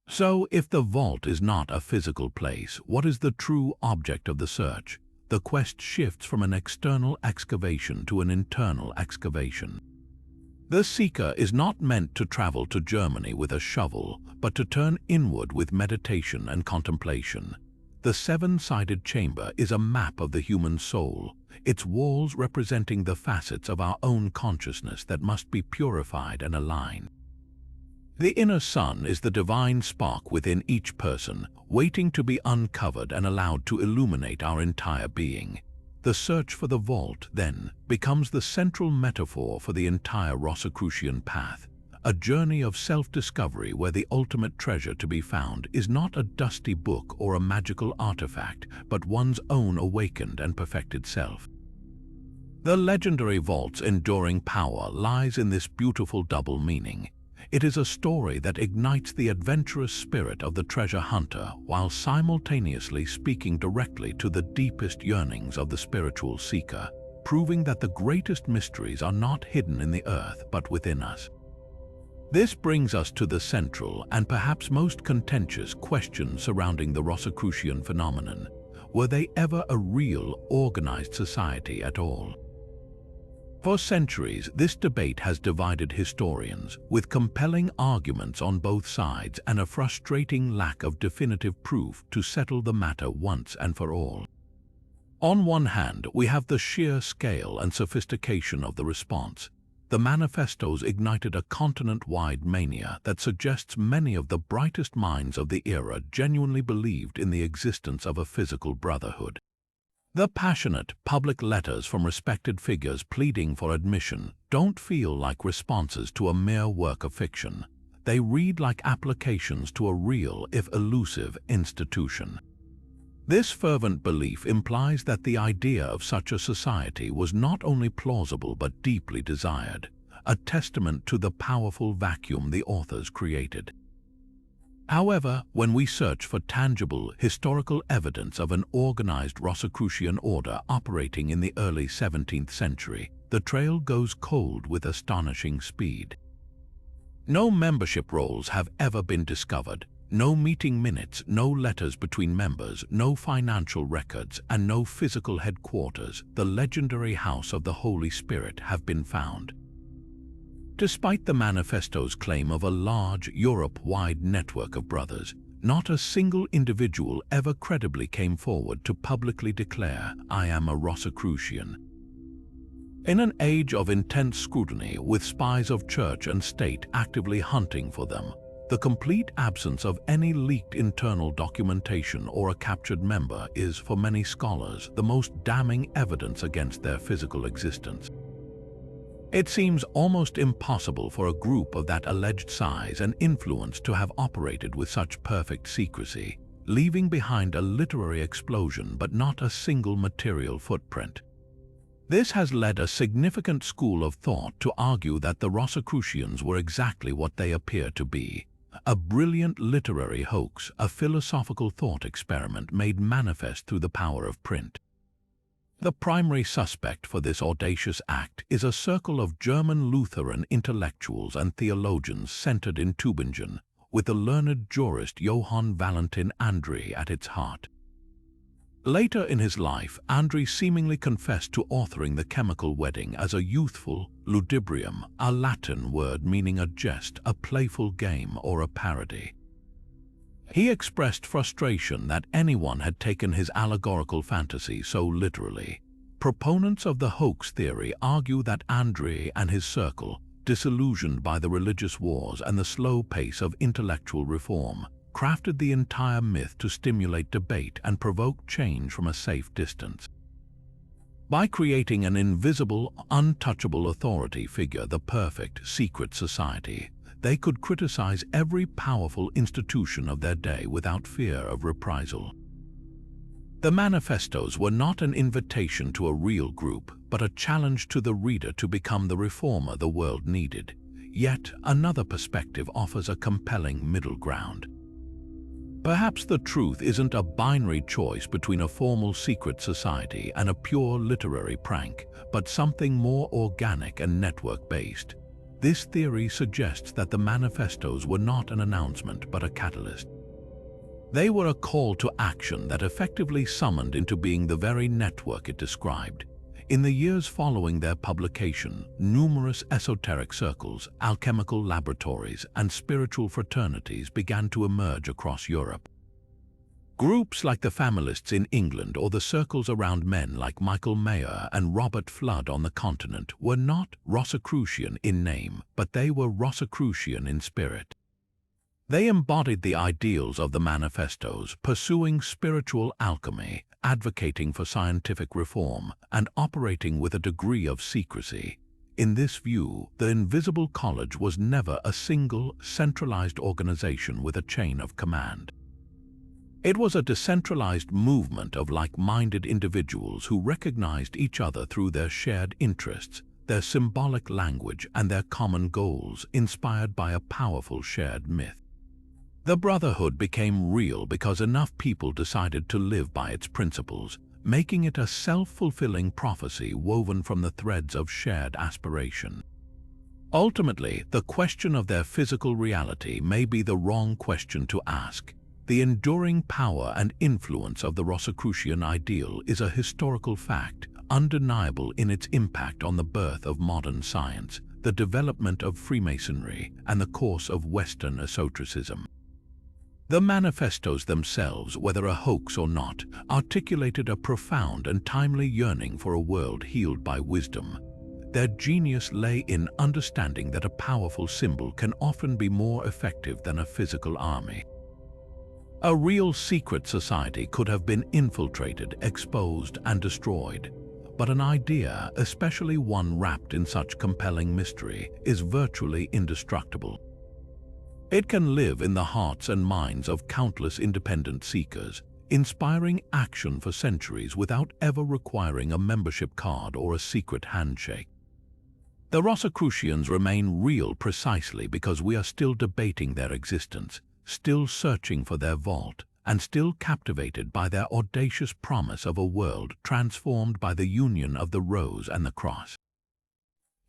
So, if the vault is not a physical place, what is the true object of the search? The quest shifts from an external excavation to an internal excavation. The seeker is not meant to travel to Germany with a shovel, but to turn inward with meditation and contemplation. The seven-sided chamber is a map of the human soul, its walls representing the facets of our own consciousness that must be purified and aligned. The inner sun is the divine spark within each person, waiting to be uncovered and allowed to illuminate our entire being. The search for the vault, then, becomes the central metaphor for the entire Rosicrucian path, a journey of self-discovery where the ultimate treasure to be found is not a dusty book or a magical artifact, but one's own awakened and perfected self. The legendary vault's enduring power lies in this beautiful double meaning. It is a story that ignites the adventurous spirit of the treasure hunter while simultaneously speaking directly to the deepest yearnings of the spiritual seeker, proving that the greatest mysteries are not hidden in the earth but within us. This brings us to the central and perhaps most contentious question surrounding the Rosicrucian phenomenon. Were they ever a real, organized society at all? For centuries, this debate has divided historians, with compelling arguments on both sides and a frustrating lack of definitive proof to settle the matter once and for all. On one hand, we have the sheer scale and sophistication of the response. The manifestos ignited a continent-wide mania that suggests many of the brightest minds of the era genuinely believed in the existence of a physical brotherhood. The passionate, public letters from respected figures pleading for admission don't feel like responses to a mere work of fiction. They read like applications to a real, if elusive, institution. This fervent belief implies that the idea of such a society was not only plausible but deeply desired, a testament to the powerful vacuum the authors created. However, when we search for tangible, historical evidence of an organized Rosicrucian order operating in the early 17th century, the trail goes cold with astonishing speed. No membership rolls have ever been discovered, no meeting minutes, no letters between members, no financial records, and no physical headquarters, the legendary House of the Holy Spirit, have been found. Despite the manifesto's claim of a large, Europe-wide network of brothers, not a single individual ever credibly came forward to publicly declare, "I am a Rosicrucian." In an age of intense scrutiny, with spies of church and state actively hunting for them, the complete absence of any leaked internal documentation or a captured member is, for many scholars, the most damning evidence against their physical existence. It seems almost impossible for a group of that alleged size and influence to have operated with such perfect secrecy, leaving behind a literary explosion but not a single material footprint. This has led a significant school of thought to argue that the Rosicrucians were exactly what they appear to be: a brilliant literary hoax, a philosophical thought experiment made manifest through the power of print. The primary suspect for this audacious act is a circle of German Lutheran intellectuals and theologians centered in Tübingen, with the learned jurist Johann Valentin André at its heart. Later in his life, André seemingly confessed to authoring the chemical wedding as a youthful ludibrium, a Latin word meaning a jest, a playful game, or a parody. He expressed frustration that anyone had taken his allegorical fantasy so literally. Proponents of the hoax theory argue that André and his circle, disillusioned by the religious wars and the slow pace of intellectual reform, crafted the entire myth to stimulate debate and provoke change from a safe distance. By creating an invisible, untouchable authority figure, the perfect secret society, they could criticize every powerful institution of their day without fear of reprisal. The manifestos were not an invitation to a real group, but a challenge to the reader to become the reformer the world needed. Yet another perspective offers a compelling middle ground. Perhaps the truth isn't a binary choice between a formal secret society and a pure literary prank, but something more organic and network-based. This theory suggests that the manifestos were not an announcement but a catalyst. They were a call to action that effectively summoned into being the very network it described. In the years following their publication, numerous esoteric circles, alchemical laboratories, and spiritual fraternities began to emerge across Europe. Groups like the Familists in England or the circles around men like Michael Mayer and Robert Flood on the continent were not Rosicrucian in name, but they were Rosicrucian in spirit. They embodied the ideals of the manifestos, pursuing spiritual alchemy, advocating for scientific reform, and operating with a degree of secrecy. In this view, the Invisible College was never a single, centralized organization with a chain of command. It was a decentralized movement of like-minded individuals who recognized each other through their shared interests, their symbolic language, and their common goals, inspired by a powerful shared myth. The Brotherhood became real because enough people decided to live by its principles, making it a self-fulfilling prophecy woven from the threads of shared aspiration. Ultimately, the question of their physical reality may be the wrong question to ask. The enduring power and influence of the Rosicrucian ideal is a historical fact, undeniable in its impact on the birth of modern science, the development of Freemasonry, and the course of Western Esotericism. The manifestos themselves, whether a hoax or not, articulated a profound and timely yearning for a world healed by wisdom. Their genius lay in understanding that a powerful symbol can often be more effective than a physical army. A real secret society could have been infiltrated, exposed, and destroyed. But an idea, especially one wrapped in such compelling mystery, is virtually indestructible. It can live in the hearts and minds of countless independent seekers, inspiring action for centuries without ever requiring a membership card or a secret handshake. The Rosicrucians remain real precisely because we are still debating their existence, still searching for their vault, and still captivated by their audacious promise of a world transformed by the union of the rose and the cross.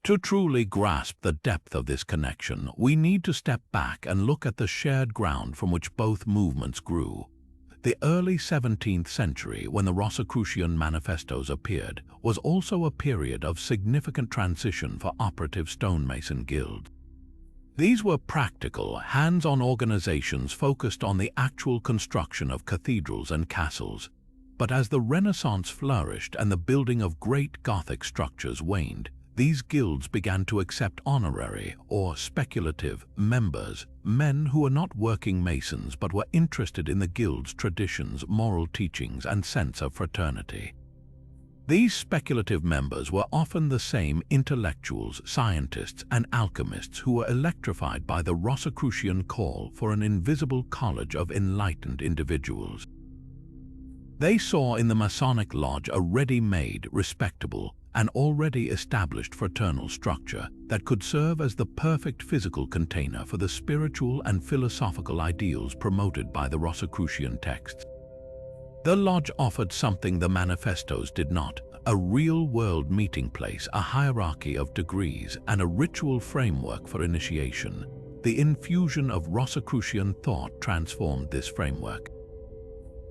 To truly grasp the depth of this connection, we need to step back and look at the shared ground from which both movements grew. The early 17th century, when the Rosicrucian manifestos appeared, was also a period of significant transition for operative stonemason guilds. These were practical, hands-on organizations focused on the actual construction of cathedrals and castles. But as the Renaissance flourished and the building of great Gothic structures waned, these guilds began to accept honorary or speculative members, men who were not working masons but were interested in the guild's traditions, moral teachings, and sense of fraternity. These speculative members were often the same intellectuals, scientists, and alchemists who were electrified by the Rosicrucian call for an invisible college of enlightened individuals. They saw in the Masonic Lodge a ready-made, respectable, and already established fraternal structure that could serve as the perfect physical container for the spiritual and philosophical ideals promoted by the Rosicrucian texts. The lodge offered something the manifestos did not: a real-world meeting place, a hierarchy of degrees, and a ritual framework for initiation. The infusion of Rosicrucian thought transformed this framework.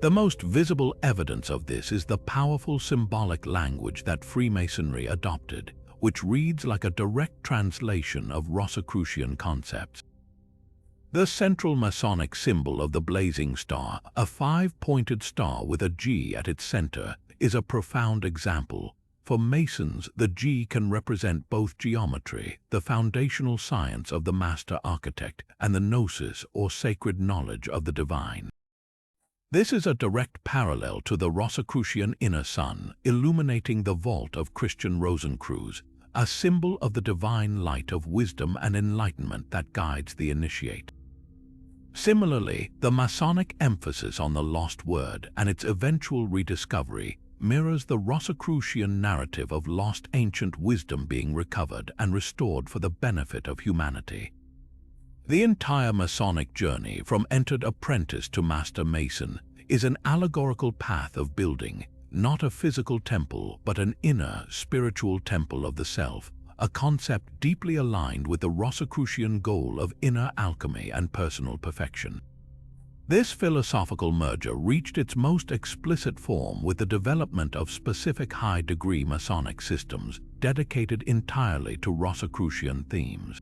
The most visible evidence of this is the powerful symbolic language that Freemasonry adopted, which reads like a direct translation of Rosicrucian concepts. The central Masonic symbol of the blazing star, a five-pointed star with a G at its center, is a profound example. For Masons, the G can represent both geometry, the foundational science of the master architect, and the gnosis, or sacred knowledge of the divine. This is a direct parallel to the Rosicrucian inner sun, illuminating the vault of Christian Rosenkreuz, a symbol of the divine light of wisdom and enlightenment that guides the initiate. Similarly, the Masonic emphasis on the lost word and its eventual rediscovery mirrors the Rosicrucian narrative of lost ancient wisdom being recovered and restored for the benefit of humanity. The entire Masonic journey, from entered apprentice to master mason, is an allegorical path of building, not a physical temple, but an inner, spiritual temple of the self, a concept deeply aligned with the Rosicrucian goal of inner alchemy and personal perfection. This philosophical merger reached its most explicit form with the development of specific high-degree Masonic systems dedicated entirely to Rosicrucian themes.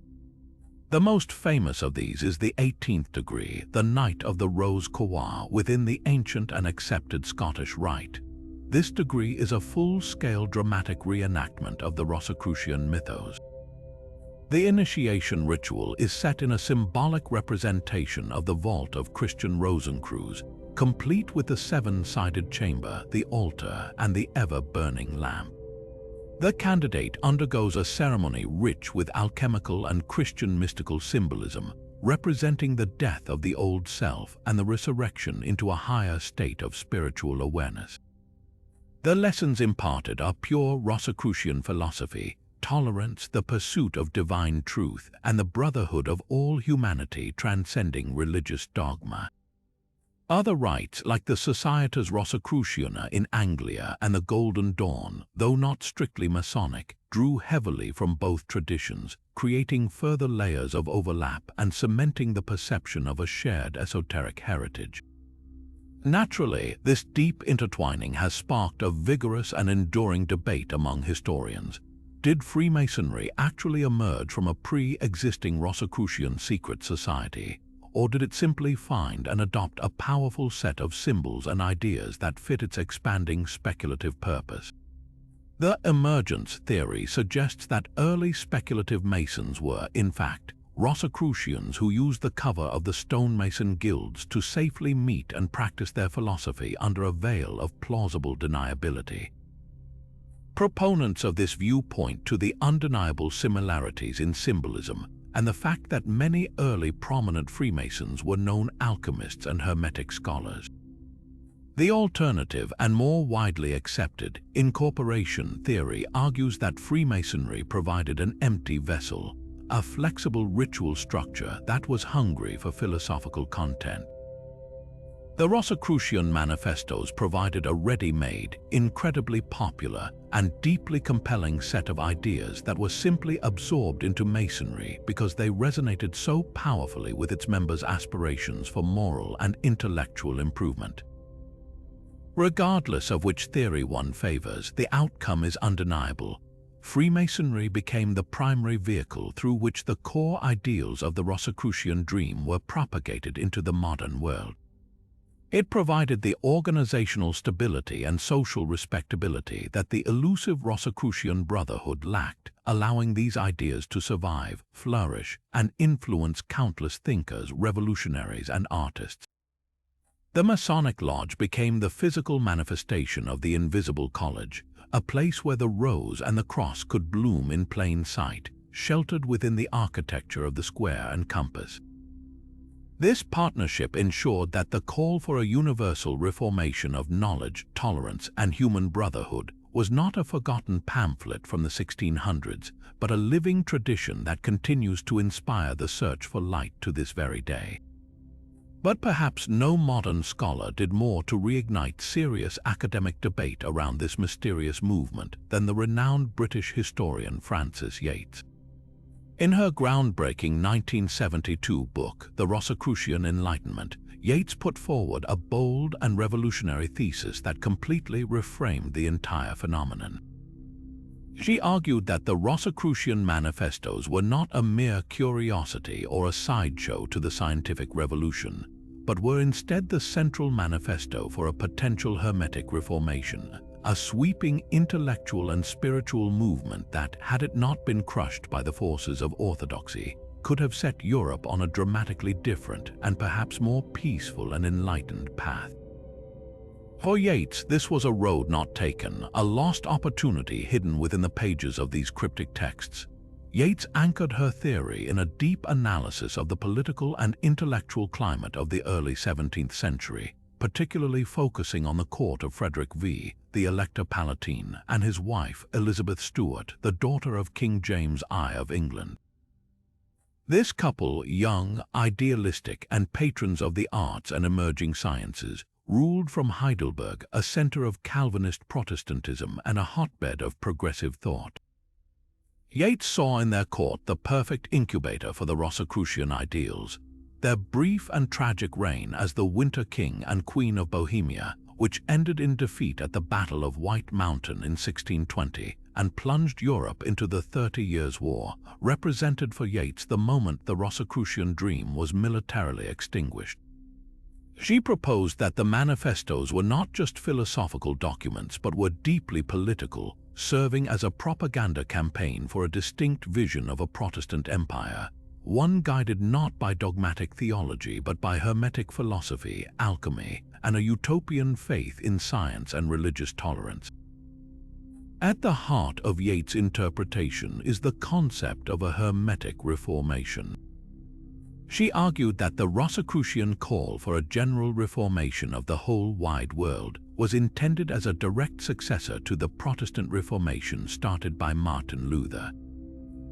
The most famous of these is the 18th degree, the Knight of the Rose Croix, within the ancient and accepted Scottish Rite. This degree is a full-scale dramatic reenactment of the Rosicrucian mythos. The initiation ritual is set in a symbolic representation of the vault of Christian Rosenkreuz, complete with the seven-sided chamber, the altar, and the ever-burning lamp. The candidate undergoes a ceremony rich with alchemical and Christian mystical symbolism, representing the death of the old self and the resurrection into a higher state of spiritual awareness. The lessons imparted are pure Rosicrucian philosophy, tolerance, the pursuit of divine truth, and the brotherhood of all humanity transcending religious dogma. Other rites, like the Societas Rosicruciana in Anglia and the Golden Dawn, though not strictly Masonic, drew heavily from both traditions, creating further layers of overlap and cementing the perception of a shared esoteric heritage. Naturally, this deep intertwining has sparked a vigorous and enduring debate among historians. Did Freemasonry actually emerge from a pre-existing Rosicrucian secret society? Or did it simply find and adopt a powerful set of symbols and ideas that fit its expanding speculative purpose? The emergence theory suggests that early speculative Masons were, in fact, Rosicrucians who used the cover of the stonemason guilds to safely meet and practice their philosophy under a veil of plausible deniability. Proponents of this view point to the undeniable similarities in symbolism and the fact that many early prominent Freemasons were known alchemists and Hermetic scholars. The alternative and more widely accepted incorporation theory argues that Freemasonry provided an empty vessel, a flexible ritual structure that was hungry for philosophical content. The Rosicrucian manifestos provided a ready-made, incredibly popular, and deeply compelling set of ideas that were simply absorbed into Masonry because they resonated so powerfully with its members' aspirations for moral and intellectual improvement. Regardless of which theory one favors, the outcome is undeniable. Freemasonry became the primary vehicle through which the core ideals of the Rosicrucian dream were propagated into the modern world. It provided the organizational stability and social respectability that the elusive Rosicrucian brotherhood lacked, allowing these ideas to survive, flourish, and influence countless thinkers, revolutionaries, and artists. The Masonic Lodge became the physical manifestation of the invisible college, a place where the rose and the cross could bloom in plain sight, sheltered within the architecture of the square and compass. This partnership ensured that the call for a universal reformation of knowledge, tolerance, and human brotherhood was not a forgotten pamphlet from the 1600s, but a living tradition that continues to inspire the search for light to this very day. But perhaps no modern scholar did more to reignite serious academic debate around this mysterious movement than the renowned British historian Frances Yates. In her groundbreaking 1972 book, The Rosicrucian Enlightenment, Yates put forward a bold and revolutionary thesis that completely reframed the entire phenomenon. She argued that the Rosicrucian manifestos were not a mere curiosity or a sideshow to the scientific revolution, but were instead the central manifesto for a potential Hermetic reformation, a sweeping intellectual and spiritual movement that, had it not been crushed by the forces of orthodoxy, could have set Europe on a dramatically different and perhaps more peaceful and enlightened path. For Yates, this was a road not taken, a lost opportunity hidden within the pages of these cryptic texts. Yates anchored her theory in a deep analysis of the political and intellectual climate of the early 17th century, particularly focusing on the court of Frederick V, the Elector Palatine, and his wife Elizabeth Stuart, the daughter of King James I of England. This couple, young, idealistic, and patrons of the arts and emerging sciences, ruled from Heidelberg, a center of Calvinist Protestantism and a hotbed of progressive thought. Yates saw in their court the perfect incubator for the Rosicrucian ideals. Their brief and tragic reign as the Winter King and Queen of Bohemia, which ended in defeat at the Battle of White Mountain in 1620 and plunged Europe into the 30 Years' War, represented for Yates the moment the Rosicrucian dream was militarily extinguished. She proposed that the manifestos were not just philosophical documents but were deeply political, serving as a propaganda campaign for a distinct vision of a Protestant empire, one guided not by dogmatic theology but by Hermetic philosophy, alchemy, and a utopian faith in science and religious tolerance. At the heart of Yates' interpretation is the concept of a Hermetic reformation. She argued that the Rosicrucian call for a general reformation of the whole wide world was intended as a direct successor to the Protestant Reformation started by Martin Luther.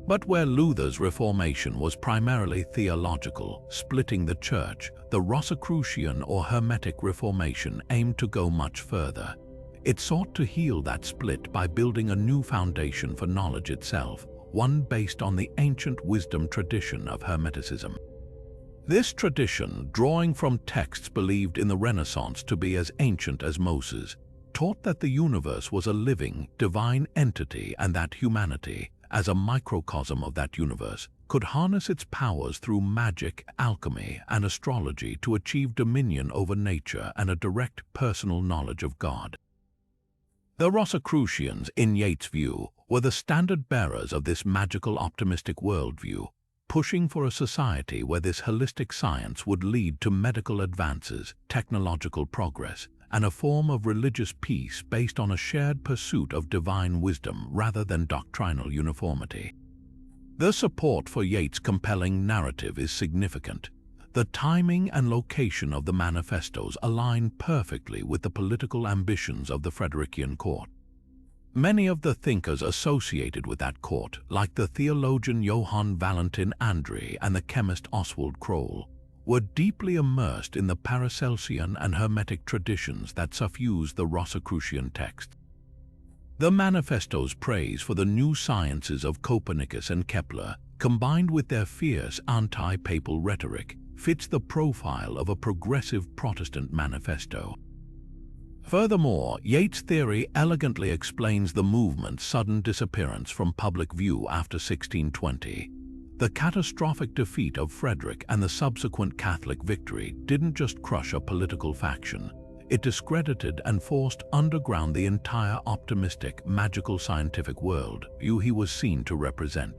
But where Luther's Reformation was primarily theological, splitting the Church, the Rosicrucian or Hermetic Reformation aimed to go much further. It sought to heal that split by building a new foundation for knowledge itself, one based on the ancient wisdom tradition of Hermeticism. This tradition, drawing from texts believed in the Renaissance to be as ancient as Moses, taught that the universe was a living, divine entity and that humanity, as a microcosm of that universe, could harness its powers through magic, alchemy, and astrology to achieve dominion over nature and a direct personal knowledge of God. The Rosicrucians, in Yates' view, were the standard-bearers of this magical optimistic worldview, pushing for a society where this holistic science would lead to medical advances, technological progress, and a form of religious peace based on a shared pursuit of divine wisdom rather than doctrinal uniformity. The support for Yates' compelling narrative is significant. The timing and location of the manifestos align perfectly with the political ambitions of the Frederikian court. Many of the thinkers associated with that court, like the theologian Johann Valentin Andreae and the chemist Oswald Kroll, were deeply immersed in the Paracelsian and Hermetic traditions that suffused the Rosicrucian text. The manifestos' praise for the new sciences of Copernicus and Kepler, combined with their fierce anti-papal rhetoric, fits the profile of a progressive Protestant manifesto. Furthermore, Yates' theory elegantly explains the movement's sudden disappearance from public view after 1620. The catastrophic defeat of Frederick and the subsequent Catholic victory didn't just crush a political faction. It discredited and forced underground the entire optimistic, magical scientific world he was seen to represent.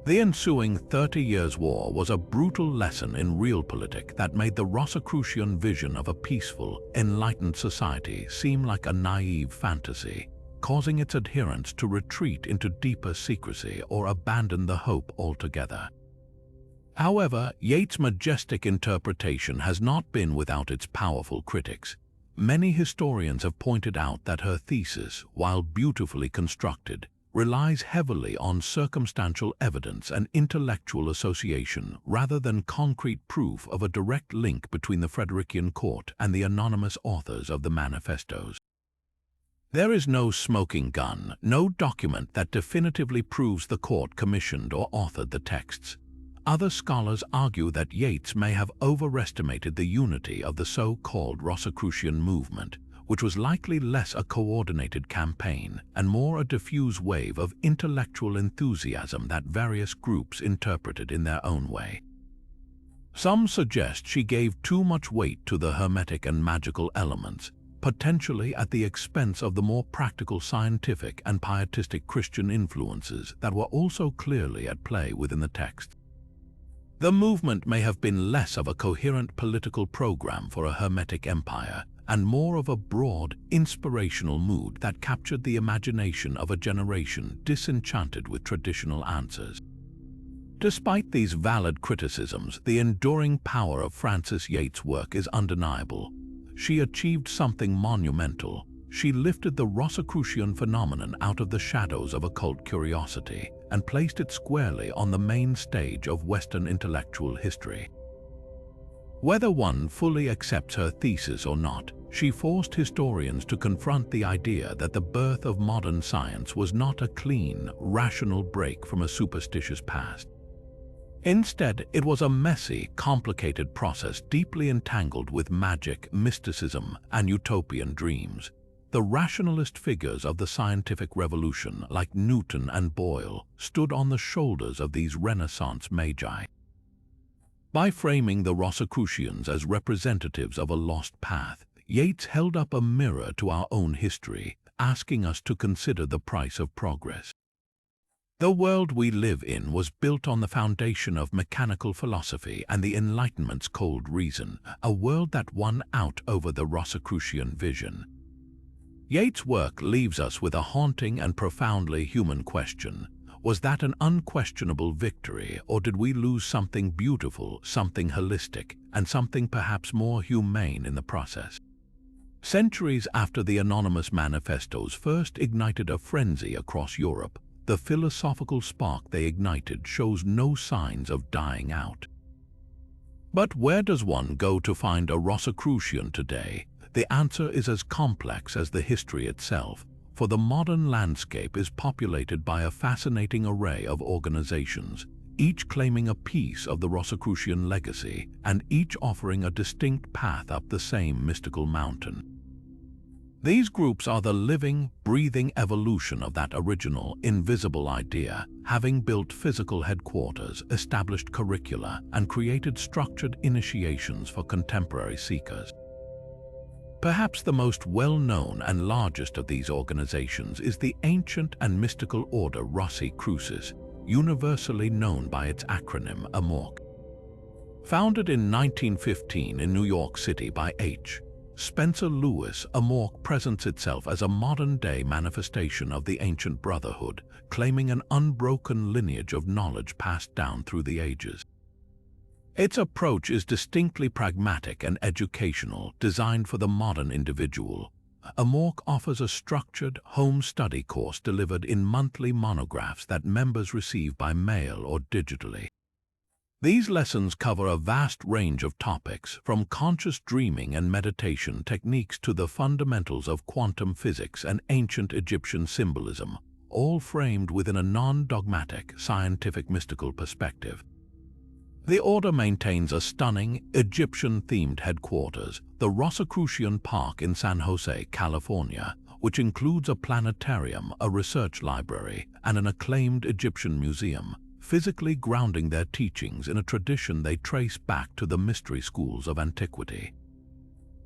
The ensuing 30 Years' War was a brutal lesson in realpolitik that made the Rosicrucian vision of a peaceful, enlightened society seem like a naive fantasy. causing its adherents to retreat into deeper secrecy or abandon the hope altogether. However, Yeats' majestic interpretation has not been without its powerful critics. Many historians have pointed out that her thesis, while beautifully constructed, relies heavily on circumstantial evidence and intellectual association rather than concrete proof of a direct link between the Frederikian court and the anonymous authors of the manifestos. There is no smoking gun, no document that definitively proves the court commissioned or authored the texts. Other scholars argue that Yeats may have overestimated the unity of the so-called Rosicrucian movement, which was likely less a coordinated campaign and more a diffuse wave of intellectual enthusiasm that various groups interpreted in their own way. Some suggest she gave too much weight to the Hermetic and magical elements, potentially at the expense of the more practical scientific and pietistic Christian influences that were also clearly at play within the text. The movement may have been less of a coherent political program for a Hermetic empire and more of a broad, inspirational mood that captured the imagination of a generation disenchanted with traditional answers. Despite these valid criticisms, the enduring power of Frances Yeats' work is undeniable. She achieved something monumental. She lifted the Rosicrucian phenomenon out of the shadows of occult curiosity and placed it squarely on the main stage of Western intellectual history. Whether one fully accepts her thesis or not, she forced historians to confront the idea that the birth of modern science was not a clean, rational break from a superstitious past. Instead, it was a messy, complicated process deeply entangled with magic, mysticism, and utopian dreams. The rationalist figures of the scientific revolution, like Newton and Boyle, stood on the shoulders of these Renaissance magi. By framing the Rosicrucians as representatives of a lost path, Yeats held up a mirror to our own history, asking us to consider the price of progress. The world we live in was built on the foundation of mechanical philosophy and the Enlightenment's cold reason, a world that won out over the Rosicrucian vision. Yeats' work leaves us with a haunting and profoundly human question. Was that an unquestionable victory, or did we lose something beautiful, something holistic, and something perhaps more humane in the process? Centuries after the anonymous manifestos first ignited a frenzy across Europe, the philosophical spark they ignited shows no signs of dying out. But where does one go to find a Rosicrucian today? The answer is as complex as the history itself, for the modern landscape is populated by a fascinating array of organizations, each claiming a piece of the Rosicrucian legacy and each offering a distinct path up the same mystical mountain. These groups are the living, breathing evolution of that original, invisible idea, having built physical headquarters, established curricula, and created structured initiations for contemporary seekers. Perhaps the most well-known and largest of these organizations is the ancient and mystical order Rosicrucians, universally known by its acronym AMORC. Founded in 1915 in New York City by H. Spencer Lewis, AMORC presents itself as a modern-day manifestation of the ancient brotherhood, claiming an unbroken lineage of knowledge passed down through the ages. Its approach is distinctly pragmatic and educational, designed for the modern individual. AMORC offers a structured, home study course delivered in monthly monographs that members receive by mail or digitally. These lessons cover a vast range of topics, from conscious dreaming and meditation techniques to the fundamentals of quantum physics and ancient Egyptian symbolism, all framed within a non-dogmatic, scientific mystical perspective. The order maintains a stunning, Egyptian-themed headquarters, the Rosicrucian Park in San Jose, California, which includes a planetarium, a research library, and an acclaimed Egyptian museum, physically grounding their teachings in a tradition they trace back to the mystery schools of antiquity.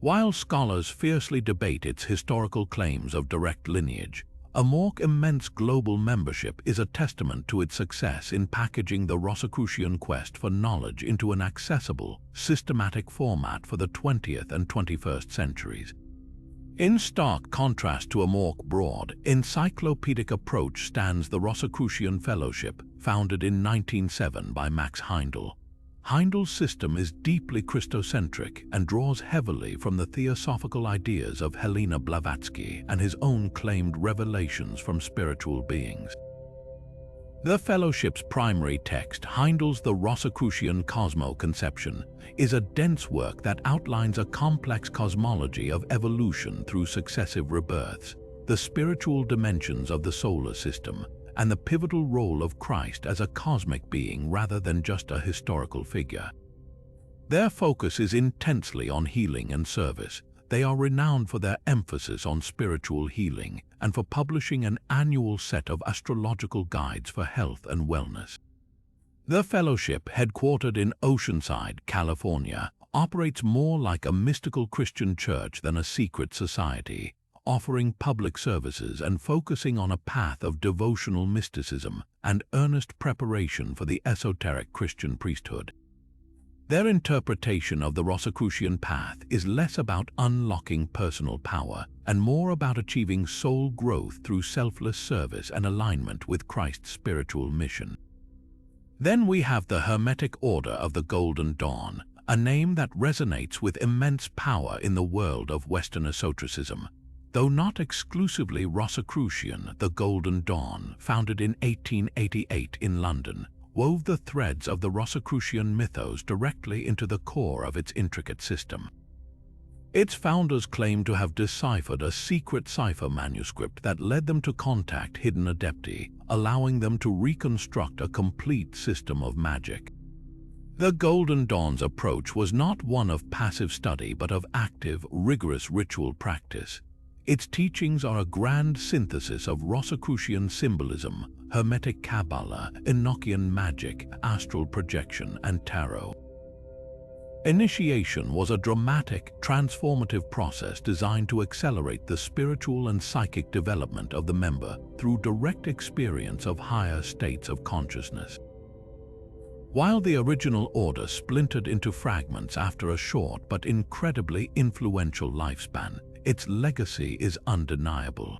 While scholars fiercely debate its historical claims of direct lineage, AMORC's immense global membership is a testament to its success in packaging the Rosicrucian quest for knowledge into an accessible, systematic format for the 20th and 21st centuries. In stark contrast to a more broad, encyclopedic approach stands the Rosicrucian Fellowship, founded in 1907 by Max Heindel. Heindel's system is deeply Christocentric and draws heavily from the theosophical ideas of Helena Blavatsky and his own claimed revelations from spiritual beings. The Fellowship's primary text, Heindel's The Rosicrucian Cosmo-Conception, is a dense work that outlines a complex cosmology of evolution through successive rebirths, the spiritual dimensions of the solar system, and the pivotal role of Christ as a cosmic being rather than just a historical figure. Their focus is intensely on healing and service. They are renowned for their emphasis on spiritual healing and for publishing an annual set of astrological guides for health and wellness. The Fellowship, headquartered in Oceanside, California, operates more like a mystical Christian church than a secret society, offering public services and focusing on a path of devotional mysticism and earnest preparation for the esoteric Christian priesthood. Their interpretation of the Rosicrucian path is less about unlocking personal power and more about achieving soul growth through selfless service and alignment with Christ's spiritual mission. Then we have the Hermetic Order of the Golden Dawn, a name that resonates with immense power in the world of Western Esotericism. Though not exclusively Rosicrucian, the Golden Dawn, founded in 1888 in London, wove the threads of the Rosicrucian mythos directly into the core of its intricate system. Its founders claim to have deciphered a secret cipher manuscript that led them to contact hidden adepti, allowing them to reconstruct a complete system of magic. The Golden Dawn's approach was not one of passive study but of active, rigorous ritual practice. Its teachings are a grand synthesis of Rosicrucian symbolism, Hermetic Kabbalah, Enochian magic, astral projection, and tarot. Initiation was a dramatic, transformative process designed to accelerate the spiritual and psychic development of the member through direct experience of higher states of consciousness. While the original order splintered into fragments after a short but incredibly influential lifespan, its legacy is undeniable.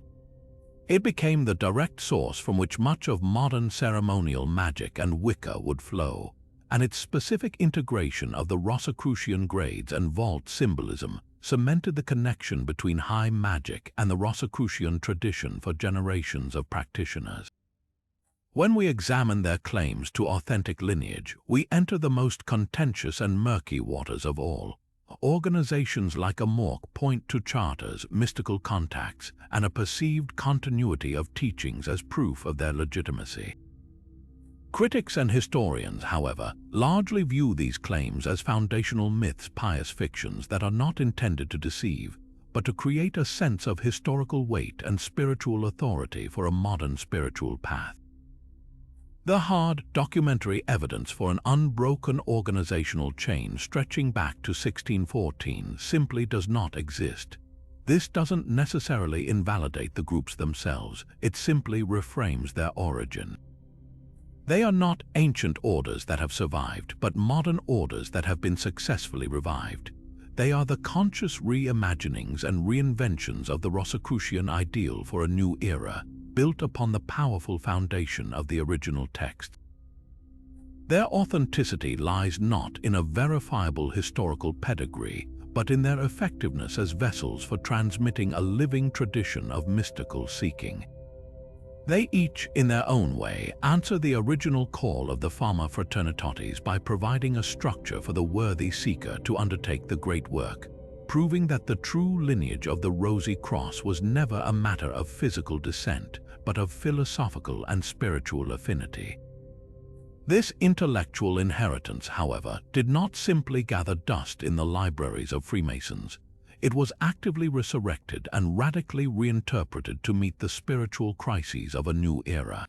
It became the direct source from which much of modern ceremonial magic and Wicca would flow, and its specific integration of the Rosicrucian grades and vault symbolism cemented the connection between high magic and the Rosicrucian tradition for generations of practitioners. When we examine their claims to authentic lineage, we enter the most contentious and murky waters of all. Organizations like Amorc point to charters, mystical contacts, and a perceived continuity of teachings as proof of their legitimacy. Critics and historians, however, largely view these claims as foundational myths, pious fictions that are not intended to deceive, but to create a sense of historical weight and spiritual authority for a modern spiritual path. The hard, documentary evidence for an unbroken organizational chain stretching back to 1614 simply does not exist. This doesn't necessarily invalidate the groups themselves, it simply reframes their origin. They are not ancient orders that have survived, but modern orders that have been successfully revived. They are the conscious reimaginings and reinventions of the Rosicrucian ideal for a new era, built upon the powerful foundation of the original text. Their authenticity lies not in a verifiable historical pedigree, but in their effectiveness as vessels for transmitting a living tradition of mystical seeking. They each, in their own way, answer the original call of the Fama Fraternitatis by providing a structure for the worthy seeker to undertake the great work, proving that the true lineage of the Rosy Cross was never a matter of physical descent, but of philosophical and spiritual affinity. This intellectual inheritance, however, did not simply gather dust in the libraries of Freemasons. It was actively resurrected and radically reinterpreted to meet the spiritual crises of a new era.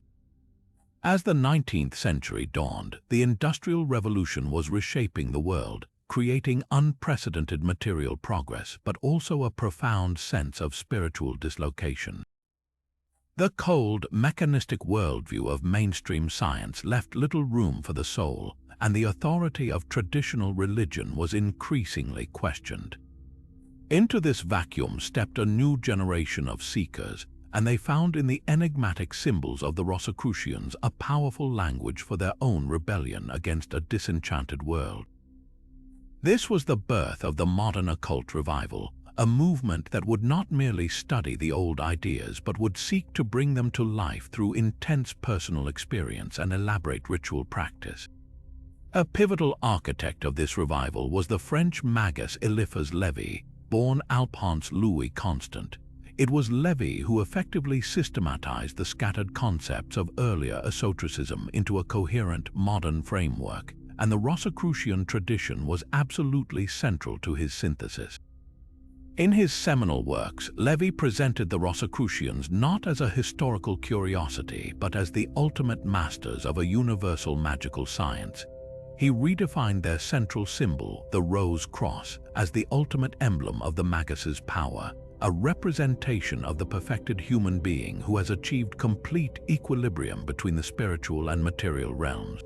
As the 19th century dawned, the Industrial Revolution was reshaping the world, creating unprecedented material progress, but also a profound sense of spiritual dislocation. The cold, mechanistic worldview of mainstream science left little room for the soul, and the authority of traditional religion was increasingly questioned. Into this vacuum stepped a new generation of seekers, and they found in the enigmatic symbols of the Rosicrucians a powerful language for their own rebellion against a disenchanted world. This was the birth of the modern occult revival, a movement that would not merely study the old ideas but would seek to bring them to life through intense personal experience and elaborate ritual practice. A pivotal architect of this revival was the French magus Eliphas Lévy, born Alphonse Louis Constant. It was Lévy who effectively systematized the scattered concepts of earlier Esotericism into a coherent modern framework, and the Rosicrucian tradition was absolutely central to his synthesis. In his seminal works, Lévy presented the Rosicrucians not as a historical curiosity but as the ultimate masters of a universal magical science. He redefined their central symbol, the rose cross, as the ultimate emblem of the magus's power, a representation of the perfected human being who has achieved complete equilibrium between the spiritual and material realms.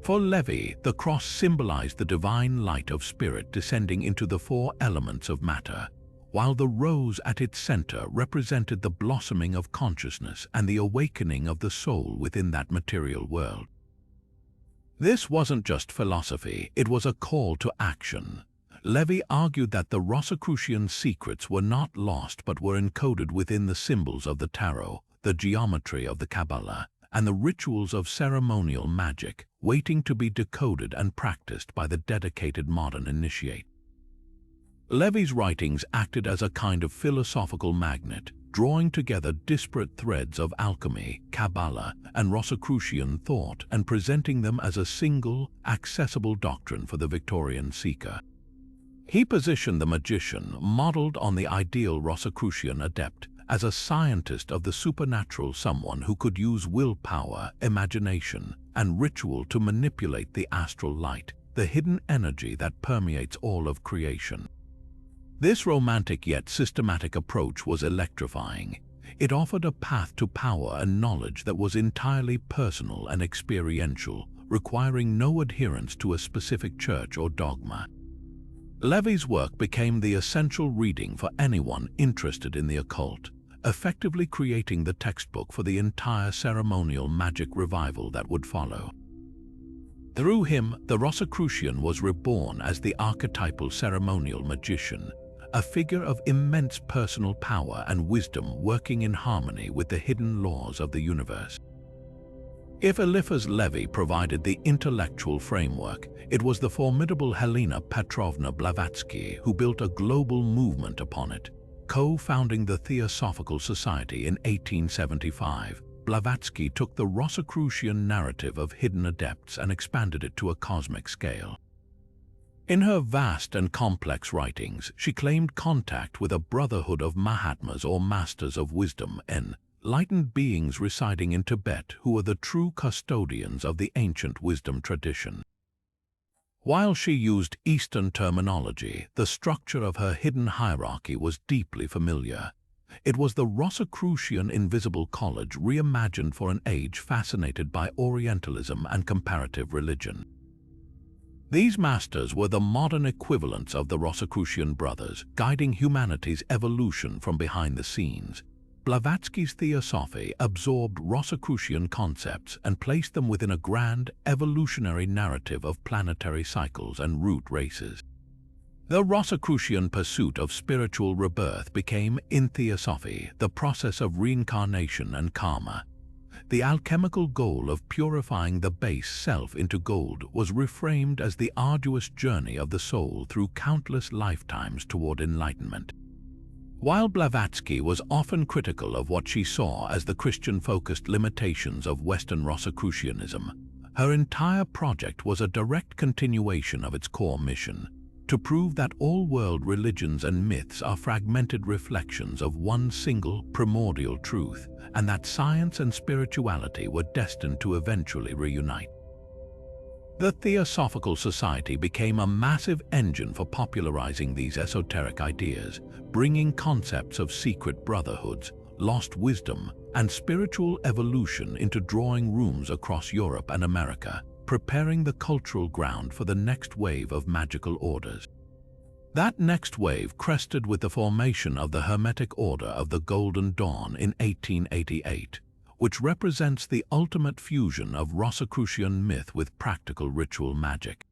For Lévy, the cross symbolized the divine light of spirit descending into the four elements of matter, while the rose at its center represented the blossoming of consciousness and the awakening of the soul within that material world. This wasn't just philosophy, it was a call to action. Lévy argued that the Rosicrucian secrets were not lost but were encoded within the symbols of the tarot, the geometry of the Kabbalah, and the rituals of ceremonial magic, waiting to be decoded and practiced by the dedicated modern initiate. Lévy's writings acted as a kind of philosophical magnet, drawing together disparate threads of alchemy, Kabbalah, and Rosicrucian thought and presenting them as a single, accessible doctrine for the Victorian seeker. He positioned the magician, modeled on the ideal Rosicrucian adept, as a scientist of the supernatural, someone who could use willpower, imagination, and ritual to manipulate the astral light, the hidden energy that permeates all of creation. This romantic yet systematic approach was electrifying. It offered a path to power and knowledge that was entirely personal and experiential, requiring no adherence to a specific church or dogma. Lévy's work became the essential reading for anyone interested in the occult, effectively creating the textbook for the entire ceremonial magic revival that would follow. Through him, the Rosicrucian was reborn as the archetypal ceremonial magician, a figure of immense personal power and wisdom working in harmony with the hidden laws of the universe. If Eliphas Lévy provided the intellectual framework, it was the formidable Helena Petrovna Blavatsky who built a global movement upon it. Co-founding the Theosophical Society in 1875, Blavatsky took the Rosicrucian narrative of hidden adepts and expanded it to a cosmic scale. In her vast and complex writings, she claimed contact with a brotherhood of Mahatmas or masters of wisdom, enlightened beings residing in Tibet who were the true custodians of the ancient wisdom tradition. While she used Eastern terminology, the structure of her hidden hierarchy was deeply familiar. It was the Rosicrucian Invisible College reimagined for an age fascinated by Orientalism and comparative religion. These masters were the modern equivalents of the Rosicrucian brothers, guiding humanity's evolution from behind the scenes. Blavatsky's theosophy absorbed Rosicrucian concepts and placed them within a grand, evolutionary narrative of planetary cycles and root races. The Rosicrucian pursuit of spiritual rebirth became, in theosophy, the process of reincarnation and karma. The alchemical goal of purifying the base self into gold was reframed as the arduous journey of the soul through countless lifetimes toward enlightenment. While Blavatsky was often critical of what she saw as the Christian-focused limitations of Western Rosicrucianism, her entire project was a direct continuation of its core mission, to prove that all world religions and myths are fragmented reflections of one single primordial truth, and that science and spirituality were destined to eventually reunite. The Theosophical Society became a massive engine for popularizing these esoteric ideas, bringing concepts of secret brotherhoods, lost wisdom, and spiritual evolution into drawing rooms across Europe and America, preparing the cultural ground for the next wave of magical orders. That next wave crested with the formation of the Hermetic Order of the Golden Dawn in 1888, which represents the ultimate fusion of Rosicrucian myth with practical ritual magic.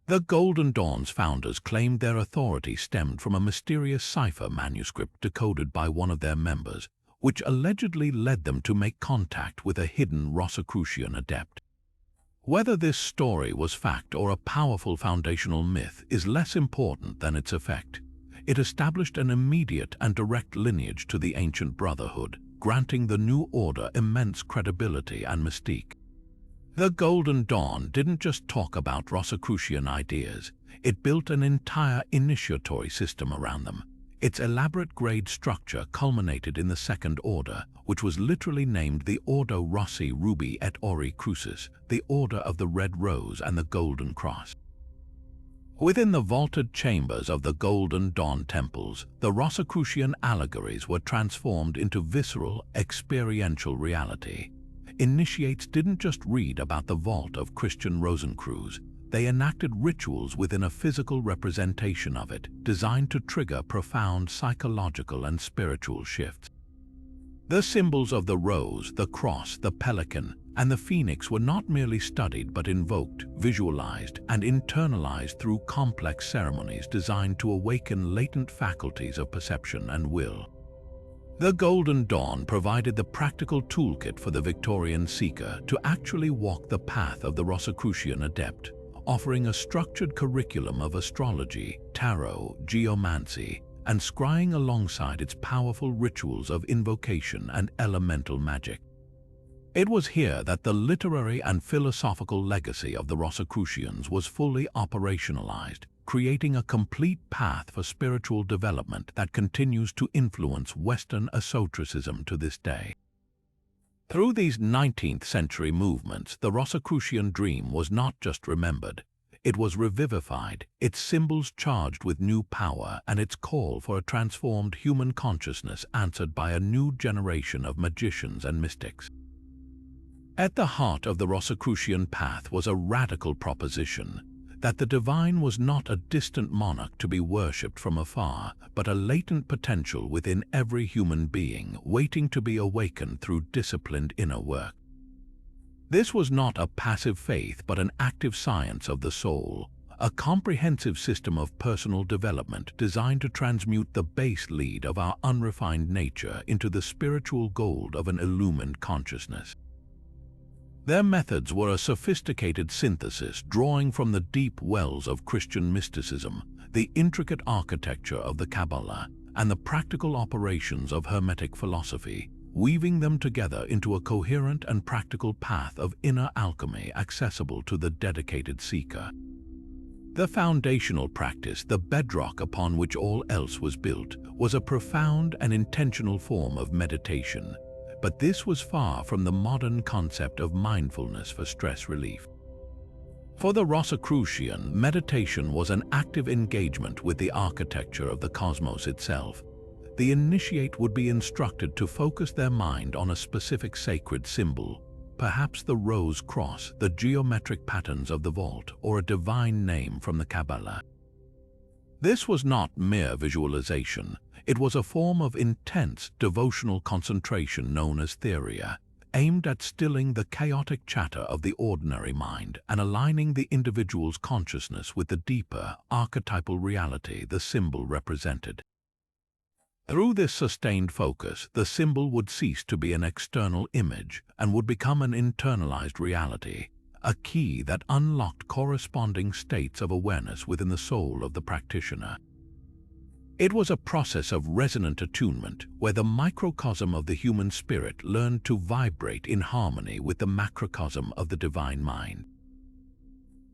The Golden Dawn's founders claimed their authority stemmed from a mysterious cipher manuscript decoded by one of their members, which allegedly led them to make contact with a hidden Rosicrucian adept. Whether this story was fact or a powerful foundational myth is less important than its effect. It established an immediate and direct lineage to the ancient brotherhood, granting the new order immense credibility and mystique. The Golden Dawn didn't just talk about Rosicrucian ideas, it built an entire initiatory system around them. Its elaborate grade structure culminated in the Second Order, which was literally named the Ordo Rossi Rubi et Ori Crucis, the Order of the Red Rose and the Golden Cross. Within the vaulted chambers of the Golden Dawn temples, the Rosicrucian allegories were transformed into visceral, experiential reality. Initiates didn't just read about the vault of Christian Rosenkreuz, they enacted rituals within a physical representation of it, designed to trigger profound psychological and spiritual shifts. The symbols of the rose, the cross, the pelican, and the phoenix were not merely studied but invoked, visualized, and internalized through complex ceremonies designed to awaken latent faculties of perception and will. The Golden Dawn provided the practical toolkit for the Victorian seeker to actually walk the path of the Rosicrucian adept, offering a structured curriculum of astrology, tarot, geomancy, and scrying alongside its powerful rituals of invocation and elemental magic. It was here that the literary and philosophical legacy of the Rosicrucians was fully operationalized, creating a complete path for spiritual development that continues to influence Western esotericism to this day. Through these 19th-century movements, the Rosicrucian dream was not just remembered, it was revivified, its symbols charged with new power, and its call for a transformed human consciousness answered by a new generation of magicians and mystics. At the heart of the Rosicrucian path was a radical proposition that the divine was not a distant monarch to be worshipped from afar, but a latent potential within every human being, waiting to be awakened through disciplined inner work. This was not a passive faith but an active science of the soul, a comprehensive system of personal development designed to transmute the base lead of our unrefined nature into the spiritual gold of an illumined consciousness. Their methods were a sophisticated synthesis drawing from the deep wells of Christian mysticism, the intricate architecture of the Kabbalah, and the practical operations of Hermetic philosophy, weaving them together into a coherent and practical path of inner alchemy accessible to the dedicated seeker. The foundational practice, the bedrock upon which all else was built, was a profound and intentional form of meditation. But this was far from the modern concept of mindfulness for stress relief. For the Rosicrucian, meditation was an active engagement with the architecture of the cosmos itself. The initiate would be instructed to focus their mind on a specific sacred symbol, perhaps the rose cross, the geometric patterns of the vault, or a divine name from the Kabbalah. This was not mere visualization. It was a form of intense devotional concentration known as theoria, aimed at stilling the chaotic chatter of the ordinary mind and aligning the individual's consciousness with the deeper, archetypal reality the symbol represented. Through this sustained focus, the symbol would cease to be an external image and would become an internalized reality, a key that unlocked corresponding states of awareness within the soul of the practitioner. It was a process of resonant attunement where the microcosm of the human spirit learned to vibrate in harmony with the macrocosm of the divine mind.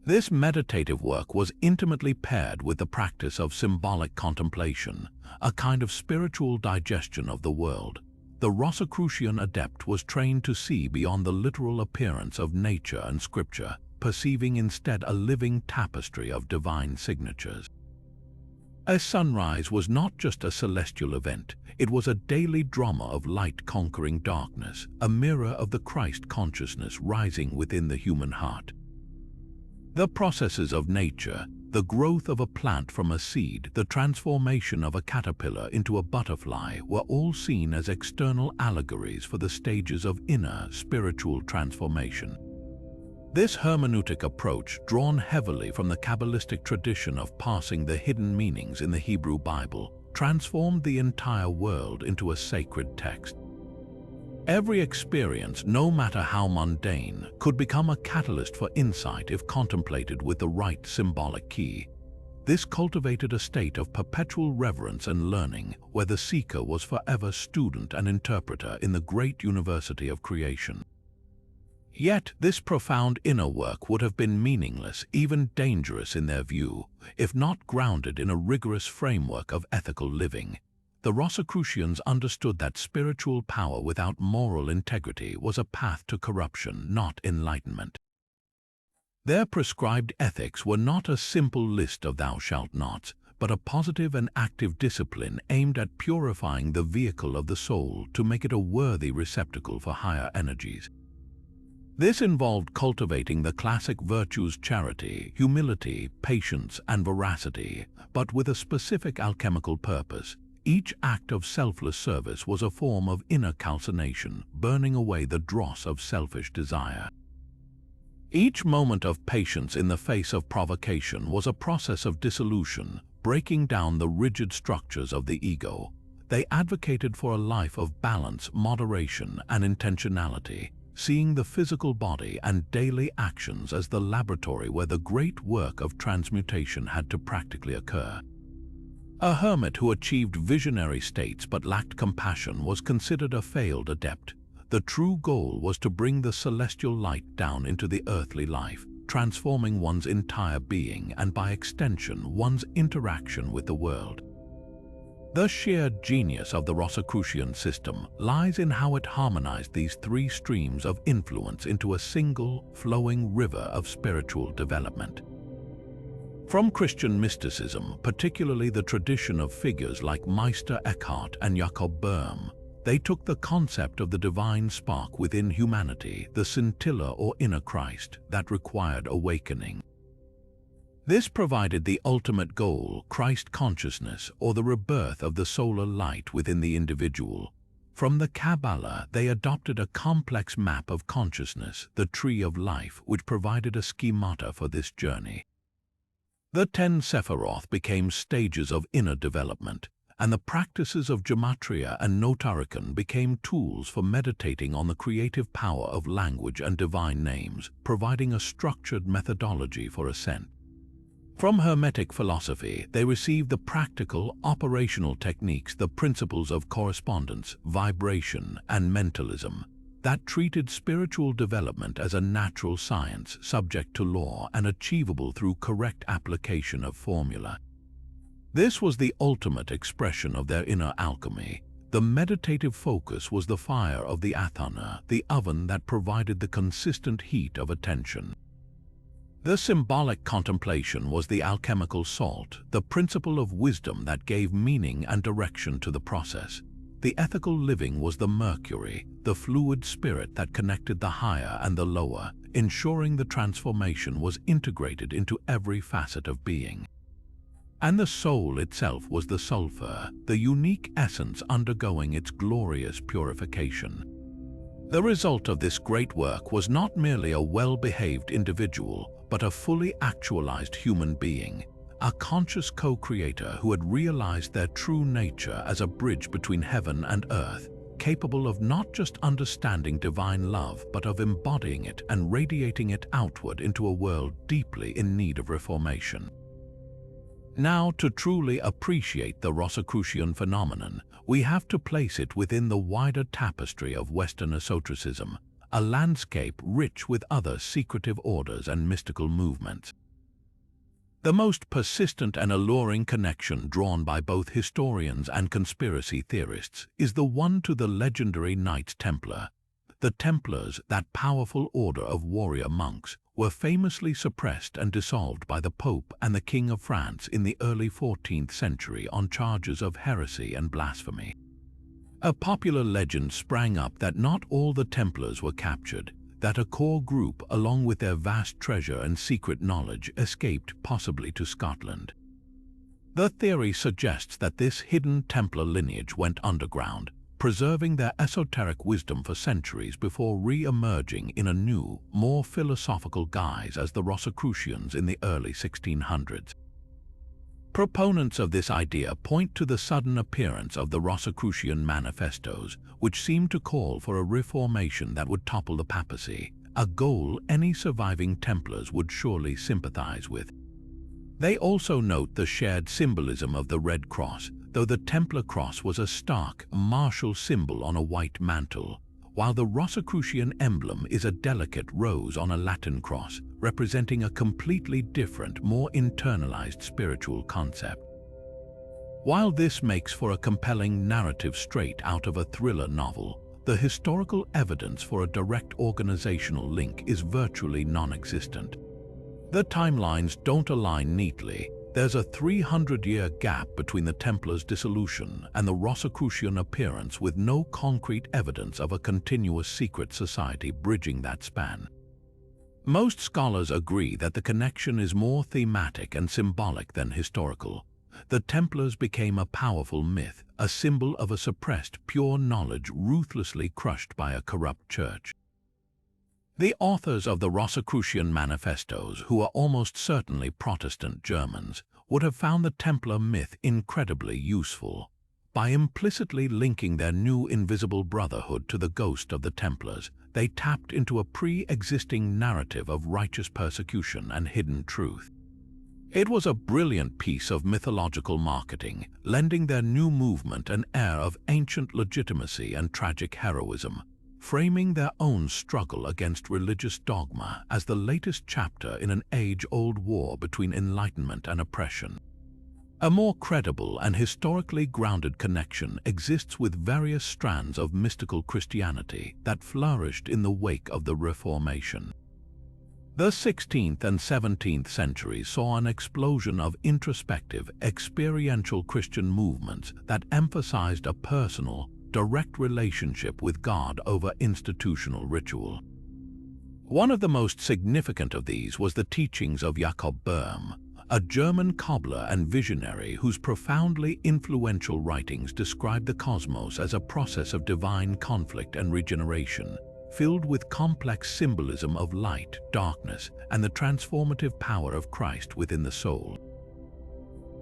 This meditative work was intimately paired with the practice of symbolic contemplation, a kind of spiritual digestion of the world. The Rosicrucian adept was trained to see beyond the literal appearance of nature and scripture, perceiving instead a living tapestry of divine signatures. A sunrise was not just a celestial event, it was a daily drama of light conquering darkness, a mirror of the Christ consciousness rising within the human heart. The processes of nature, the growth of a plant from a seed, the transformation of a caterpillar into a butterfly, were all seen as external allegories for the stages of inner spiritual transformation. This hermeneutic approach, drawn heavily from the Kabbalistic tradition of parsing the hidden meanings in the Hebrew Bible, transformed the entire world into a sacred text. Every experience, no matter how mundane, could become a catalyst for insight if contemplated with the right symbolic key. This cultivated a state of perpetual reverence and learning, where the seeker was forever student and interpreter in the great university of creation. Yet this profound inner work would have been meaningless, even dangerous in their view, if not grounded in a rigorous framework of ethical living. The Rosicrucians understood that spiritual power without moral integrity was a path to corruption, not enlightenment. Their prescribed ethics were not a simple list of thou shalt nots, but a positive and active discipline aimed at purifying the vehicle of the soul to make it a worthy receptacle for higher energies. This involved cultivating the classic virtues charity, humility, patience, and veracity, but with a specific alchemical purpose. Each act of selfless service was a form of inner calcination, burning away the dross of selfish desire. Each moment of patience in the face of provocation was a process of dissolution, breaking down the rigid structures of the ego. They advocated for a life of balance, moderation, and intentionality, seeing the physical body and daily actions as the laboratory where the great work of transmutation had to practically occur. A hermit who achieved visionary states but lacked compassion was considered a failed adept. The true goal was to bring the celestial light down into the earthly life, transforming one's entire being and, by extension, one's interaction with the world. The sheer genius of the Rosicrucian system lies in how it harmonized these three streams of influence into a single, flowing river of spiritual development. From Christian mysticism, particularly the tradition of figures like Meister Eckhart and Jakob Böhm, they took the concept of the divine spark within humanity, the scintilla or inner Christ, that required awakening. This provided the ultimate goal, Christ consciousness, or the rebirth of the solar light within the individual. From the Kabbalah, they adopted a complex map of consciousness, the tree of life, which provided a schemata for this journey. The 10 Sephiroth became stages of inner development, and the practices of gematria and notarikon became tools for meditating on the creative power of language and divine names, providing a structured methodology for ascent. From Hermetic philosophy, they received the practical, operational techniques, the principles of correspondence, vibration, and mentalism, that treated spiritual development as a natural science subject to law and achievable through correct application of formula. This was the ultimate expression of their inner alchemy. The meditative focus was the fire of the athana, the oven that provided the consistent heat of attention. The symbolic contemplation was the alchemical salt, the principle of wisdom that gave meaning and direction to the process. The ethical living was the mercury, the fluid spirit that connected the higher and the lower, ensuring the transformation was integrated into every facet of being. And the soul itself was the sulfur, the unique essence undergoing its glorious purification. The result of this great work was not merely a well-behaved individual, but a fully actualized human being, a conscious co-creator who had realized their true nature as a bridge between heaven and earth, capable of not just understanding divine love, but of embodying it and radiating it outward into a world deeply in need of reformation. Now, to truly appreciate the Rosicrucian phenomenon, we have to place it within the wider tapestry of Western Esotericism, a landscape rich with other secretive orders and mystical movements. The most persistent and alluring connection drawn by both historians and conspiracy theorists is the one to the legendary Knights Templar. The Templars, that powerful order of warrior monks, were famously suppressed and dissolved by the Pope and the King of France in the early 14th century on charges of heresy and blasphemy. A popular legend sprang up that not all the Templars were captured. that a core group, along with their vast treasure and secret knowledge, escaped, possibly to Scotland. The theory suggests that this hidden Templar lineage went underground, preserving their esoteric wisdom for centuries before re-emerging in a new, more philosophical guise as the Rosicrucians in the early 1600s. Proponents of this idea point to the sudden appearance of the Rosicrucian manifestos, which seem to call for a reformation that would topple the papacy, a goal any surviving Templars would surely sympathize with. They also note the shared symbolism of the Red Cross, though the Templar cross was a stark, martial symbol on a white mantle, while the Rosicrucian emblem is a delicate rose on a Latin cross, representing a completely different, more internalized spiritual concept. While this makes for a compelling narrative straight out of a thriller novel, the historical evidence for a direct organizational link is virtually non-existent. The timelines don't align neatly. There's a 300-year gap between the Templars' dissolution and the Rosicrucian appearance, with no concrete evidence of a continuous secret society bridging that span. Most scholars agree that the connection is more thematic and symbolic than historical. The Templars became a powerful myth, a symbol of a suppressed, pure knowledge ruthlessly crushed by a corrupt church. The authors of the Rosicrucian manifestos, who are almost certainly Protestant Germans, would have found the Templar myth incredibly useful. By implicitly linking their new invisible brotherhood to the ghost of the Templars, they tapped into a pre-existing narrative of righteous persecution and hidden truth. It was a brilliant piece of mythological marketing, lending their new movement an air of ancient legitimacy and tragic heroism, framing their own struggle against religious dogma as the latest chapter in an age-old war between enlightenment and oppression. A more credible and historically grounded connection exists with various strands of mystical Christianity that flourished in the wake of the Reformation. The 16th and 17th centuries saw an explosion of introspective, experiential Christian movements that emphasized a personal, direct relationship with God over institutional ritual. One of the most significant of these was the teachings of Jakob Böhm, a German cobbler and visionary whose profoundly influential writings describe the cosmos as a process of divine conflict and regeneration, filled with complex symbolism of light, darkness, and the transformative power of Christ within the soul.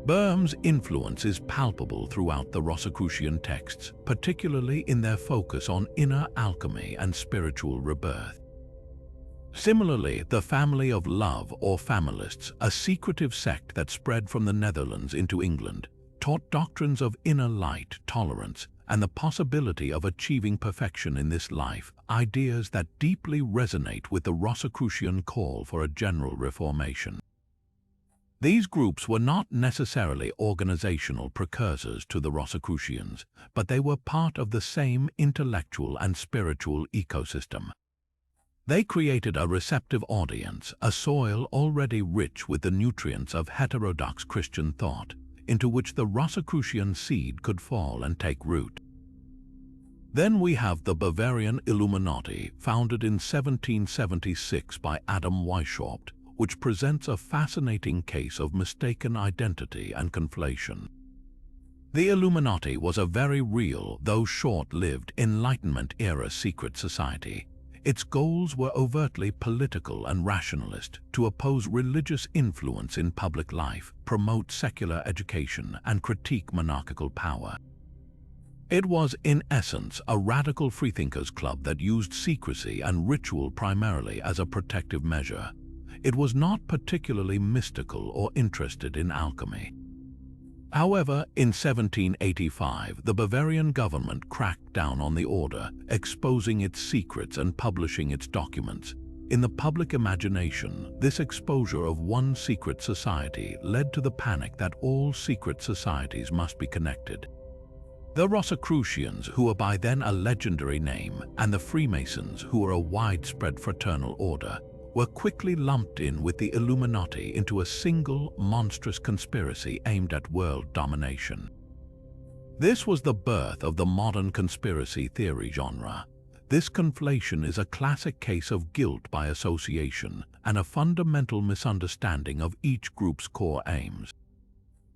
Böhm's influence is palpable throughout the Rosicrucian texts, particularly in their focus on inner alchemy and spiritual rebirth. Similarly, the Family of Love, or Familists, a secretive sect that spread from the Netherlands into England, taught doctrines of inner light, tolerance, and the possibility of achieving perfection in this life, ideas that deeply resonate with the Rosicrucian call for a general reformation. These groups were not necessarily organizational precursors to the Rosicrucians, but they were part of the same intellectual and spiritual ecosystem. They created a receptive audience, a soil already rich with the nutrients of heterodox Christian thought, into which the Rosicrucian seed could fall and take root. Then we have the Bavarian Illuminati, founded in 1776 by Adam Weishaupt, which presents a fascinating case of mistaken identity and conflation. The Illuminati was a very real, though short-lived, Enlightenment-era secret society. Its goals were overtly political and rationalist, to oppose religious influence in public life, promote secular education, and critique monarchical power. It was, in essence, a radical freethinkers club that used secrecy and ritual primarily as a protective measure. It was not particularly mystical or interested in alchemy. However, in 1785, the Bavarian government cracked down on the order, exposing its secrets and publishing its documents. In the public imagination, this exposure of one secret society led to the panic that all secret societies must be connected. The Rosicrucians, who were by then a legendary name, and the Freemasons, who were a widespread fraternal order, were quickly lumped in with the Illuminati into a single, monstrous conspiracy aimed at world domination. This was the birth of the modern conspiracy theory genre. This conflation is a classic case of guilt by association and a fundamental misunderstanding of each group's core aims.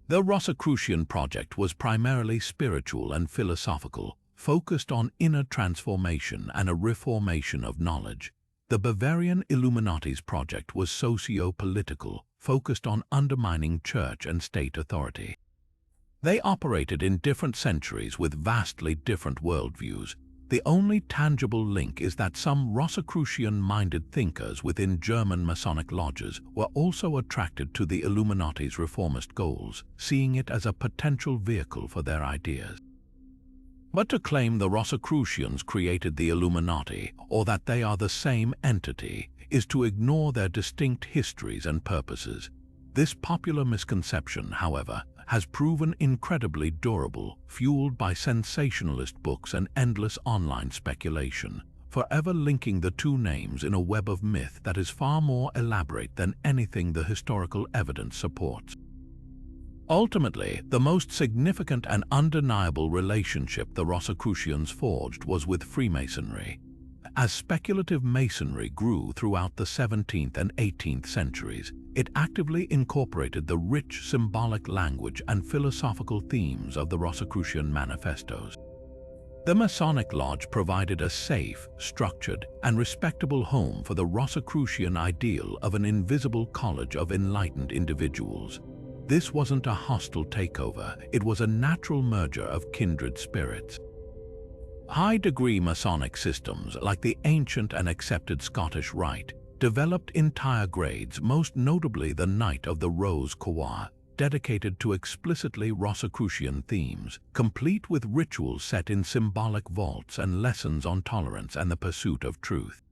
The Rosicrucian project was primarily spiritual and philosophical, focused on inner transformation and a reformation of knowledge. The Bavarian Illuminati's project was socio-political, focused on undermining church and state authority. They operated in different centuries with vastly different worldviews. The only tangible link is that some Rosicrucian-minded thinkers within German Masonic lodges were also attracted to the Illuminati's reformist goals, seeing it as a potential vehicle for their ideas. But to claim the Rosicrucians created the Illuminati, or that they are the same entity, is to ignore their distinct histories and purposes. This popular misconception, however, has proven incredibly durable, fueled by sensationalist books and endless online speculation, forever linking the two names in a web of myth that is far more elaborate than anything the historical evidence supports. Ultimately, the most significant and undeniable relationship the Rosicrucians forged was with Freemasonry. As speculative masonry grew throughout the 17th and 18th centuries, it actively incorporated the rich symbolic language and philosophical themes of the Rosicrucian manifestos. The Masonic Lodge provided a safe, structured, and respectable home for the Rosicrucian ideal of an invisible college of enlightened individuals. This wasn't a hostile takeover, it was a natural merger of kindred spirits. High-degree Masonic systems, like the ancient and accepted Scottish Rite, developed entire grades, most notably the Knight of the Rose Croix, dedicated to explicitly Rosicrucian themes, complete with rituals set in symbolic vaults and lessons on tolerance and the pursuit of truth.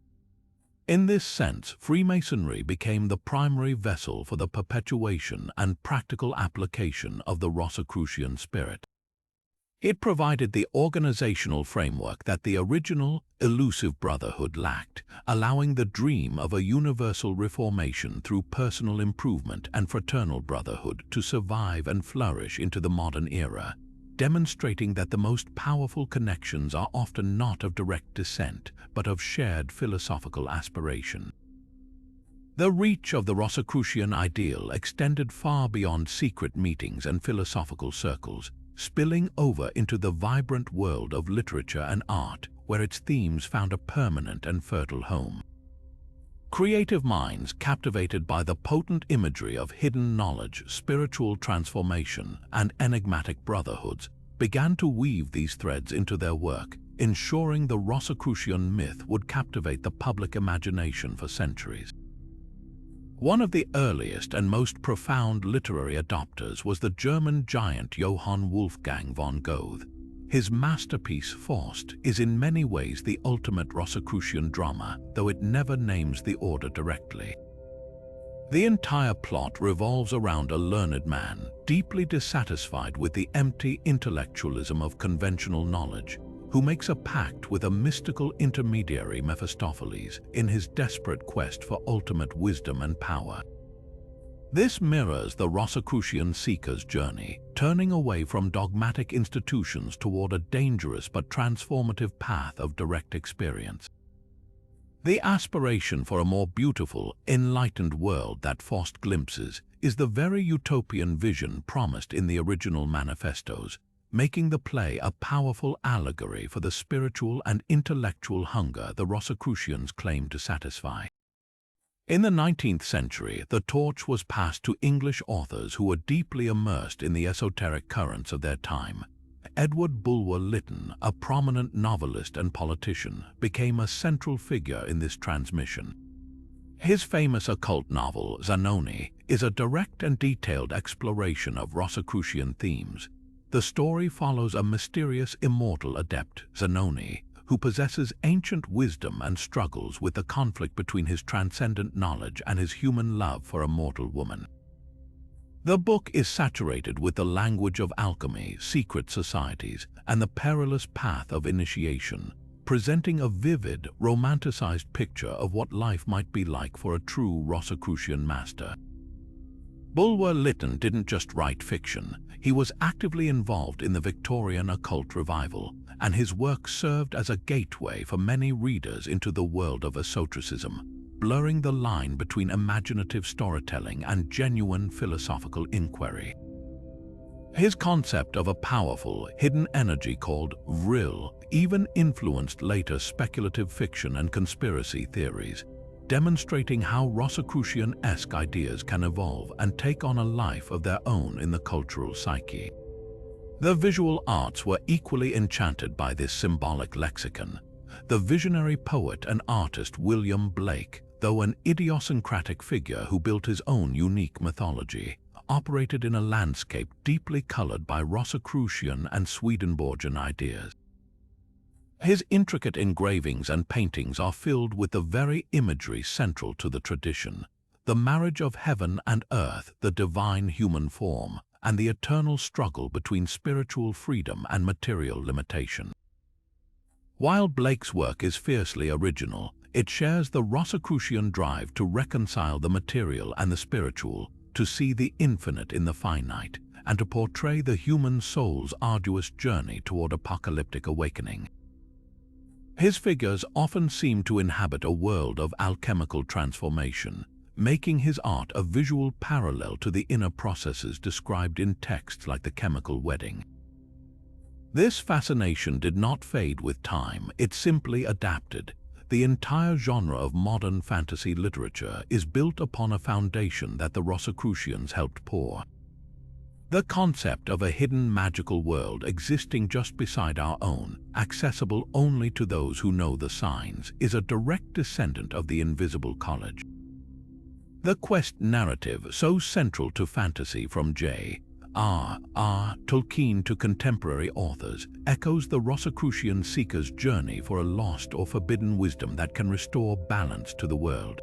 In this sense, Freemasonry became the primary vessel for the perpetuation and practical application of the Rosicrucian spirit. It provided the organizational framework that the original, elusive brotherhood lacked, allowing the dream of a universal reformation through personal improvement and fraternal brotherhood to survive and flourish into the modern era, demonstrating that the most powerful connections are often not of direct descent, but of shared philosophical aspiration. The reach of the Rosicrucian ideal extended far beyond secret meetings and philosophical circles, spilling over into the vibrant world of literature and art, where its themes found a permanent and fertile home. Creative minds captivated by the potent imagery of hidden knowledge, spiritual transformation, and enigmatic brotherhoods began to weave these threads into their work, ensuring the Rosicrucian myth would captivate the public imagination for centuries. One of the earliest and most profound literary adopters was the German giant Johann Wolfgang von Goethe. His masterpiece Faust is in many ways the ultimate Rosicrucian drama, though it never names the order directly. The entire plot revolves around a learned man, deeply dissatisfied with the empty intellectualism of conventional knowledge, who makes a pact with a mystical intermediary Mephistopheles in his desperate quest for ultimate wisdom and power. This mirrors the Rosicrucian seeker's journey, turning away from dogmatic institutions toward a dangerous but transformative path of direct experience. The aspiration for a more beautiful, enlightened world that Faust glimpses is the very utopian vision promised in the original manifestos, making the play a powerful allegory for the spiritual and intellectual hunger the Rosicrucians claim to satisfy. In the 19th century, the torch was passed to English authors who were deeply immersed in the esoteric currents of their time. Edward Bulwer Lytton, a prominent novelist and politician, became a central figure in this transmission. His famous occult novel, Zanoni, is a direct and detailed exploration of Rosicrucian themes. The story follows a mysterious immortal adept, Zanoni, who possesses ancient wisdom and struggles with the conflict between his transcendent knowledge and his human love for a mortal woman. The book is saturated with the language of alchemy, secret societies, and the perilous path of initiation, presenting a vivid, romanticized picture of what life might be like for a true Rosicrucian master. Bulwer Lytton didn't just write fiction, he was actively involved in the Victorian occult revival, and his work served as a gateway for many readers into the world of Esotericism, blurring the line between imaginative storytelling and genuine philosophical inquiry. His concept of a powerful, hidden energy called vril even influenced later speculative fiction and conspiracy theories, demonstrating how Rosicrucian-esque ideas can evolve and take on a life of their own in the cultural psyche. The visual arts were equally enchanted by this symbolic lexicon. The visionary poet and artist William Blake, though an idiosyncratic figure who built his own unique mythology, operated in a landscape deeply colored by Rosicrucian and Swedenborgian ideas. His intricate engravings and paintings are filled with the very imagery central to the tradition: the marriage of heaven and earth, the divine human form, and the eternal struggle between spiritual freedom and material limitation. While Blake's work is fiercely original, it shares the Rosicrucian drive to reconcile the material and the spiritual, to see the infinite in the finite, and to portray the human soul's arduous journey toward apocalyptic awakening. His figures often seem to inhabit a world of alchemical transformation, making his art a visual parallel to the inner processes described in texts like The Chemical Wedding. This fascination did not fade with time, it simply adapted. The entire genre of modern fantasy literature is built upon a foundation that the Rosicrucians helped pour. The concept of a hidden magical world existing just beside our own, accessible only to those who know the signs, is a direct descendant of the Invisible College. The quest narrative, so central to fantasy from J.R.R. Tolkien to contemporary authors, echoes the Rosicrucian seeker's journey for a lost or forbidden wisdom that can restore balance to the world.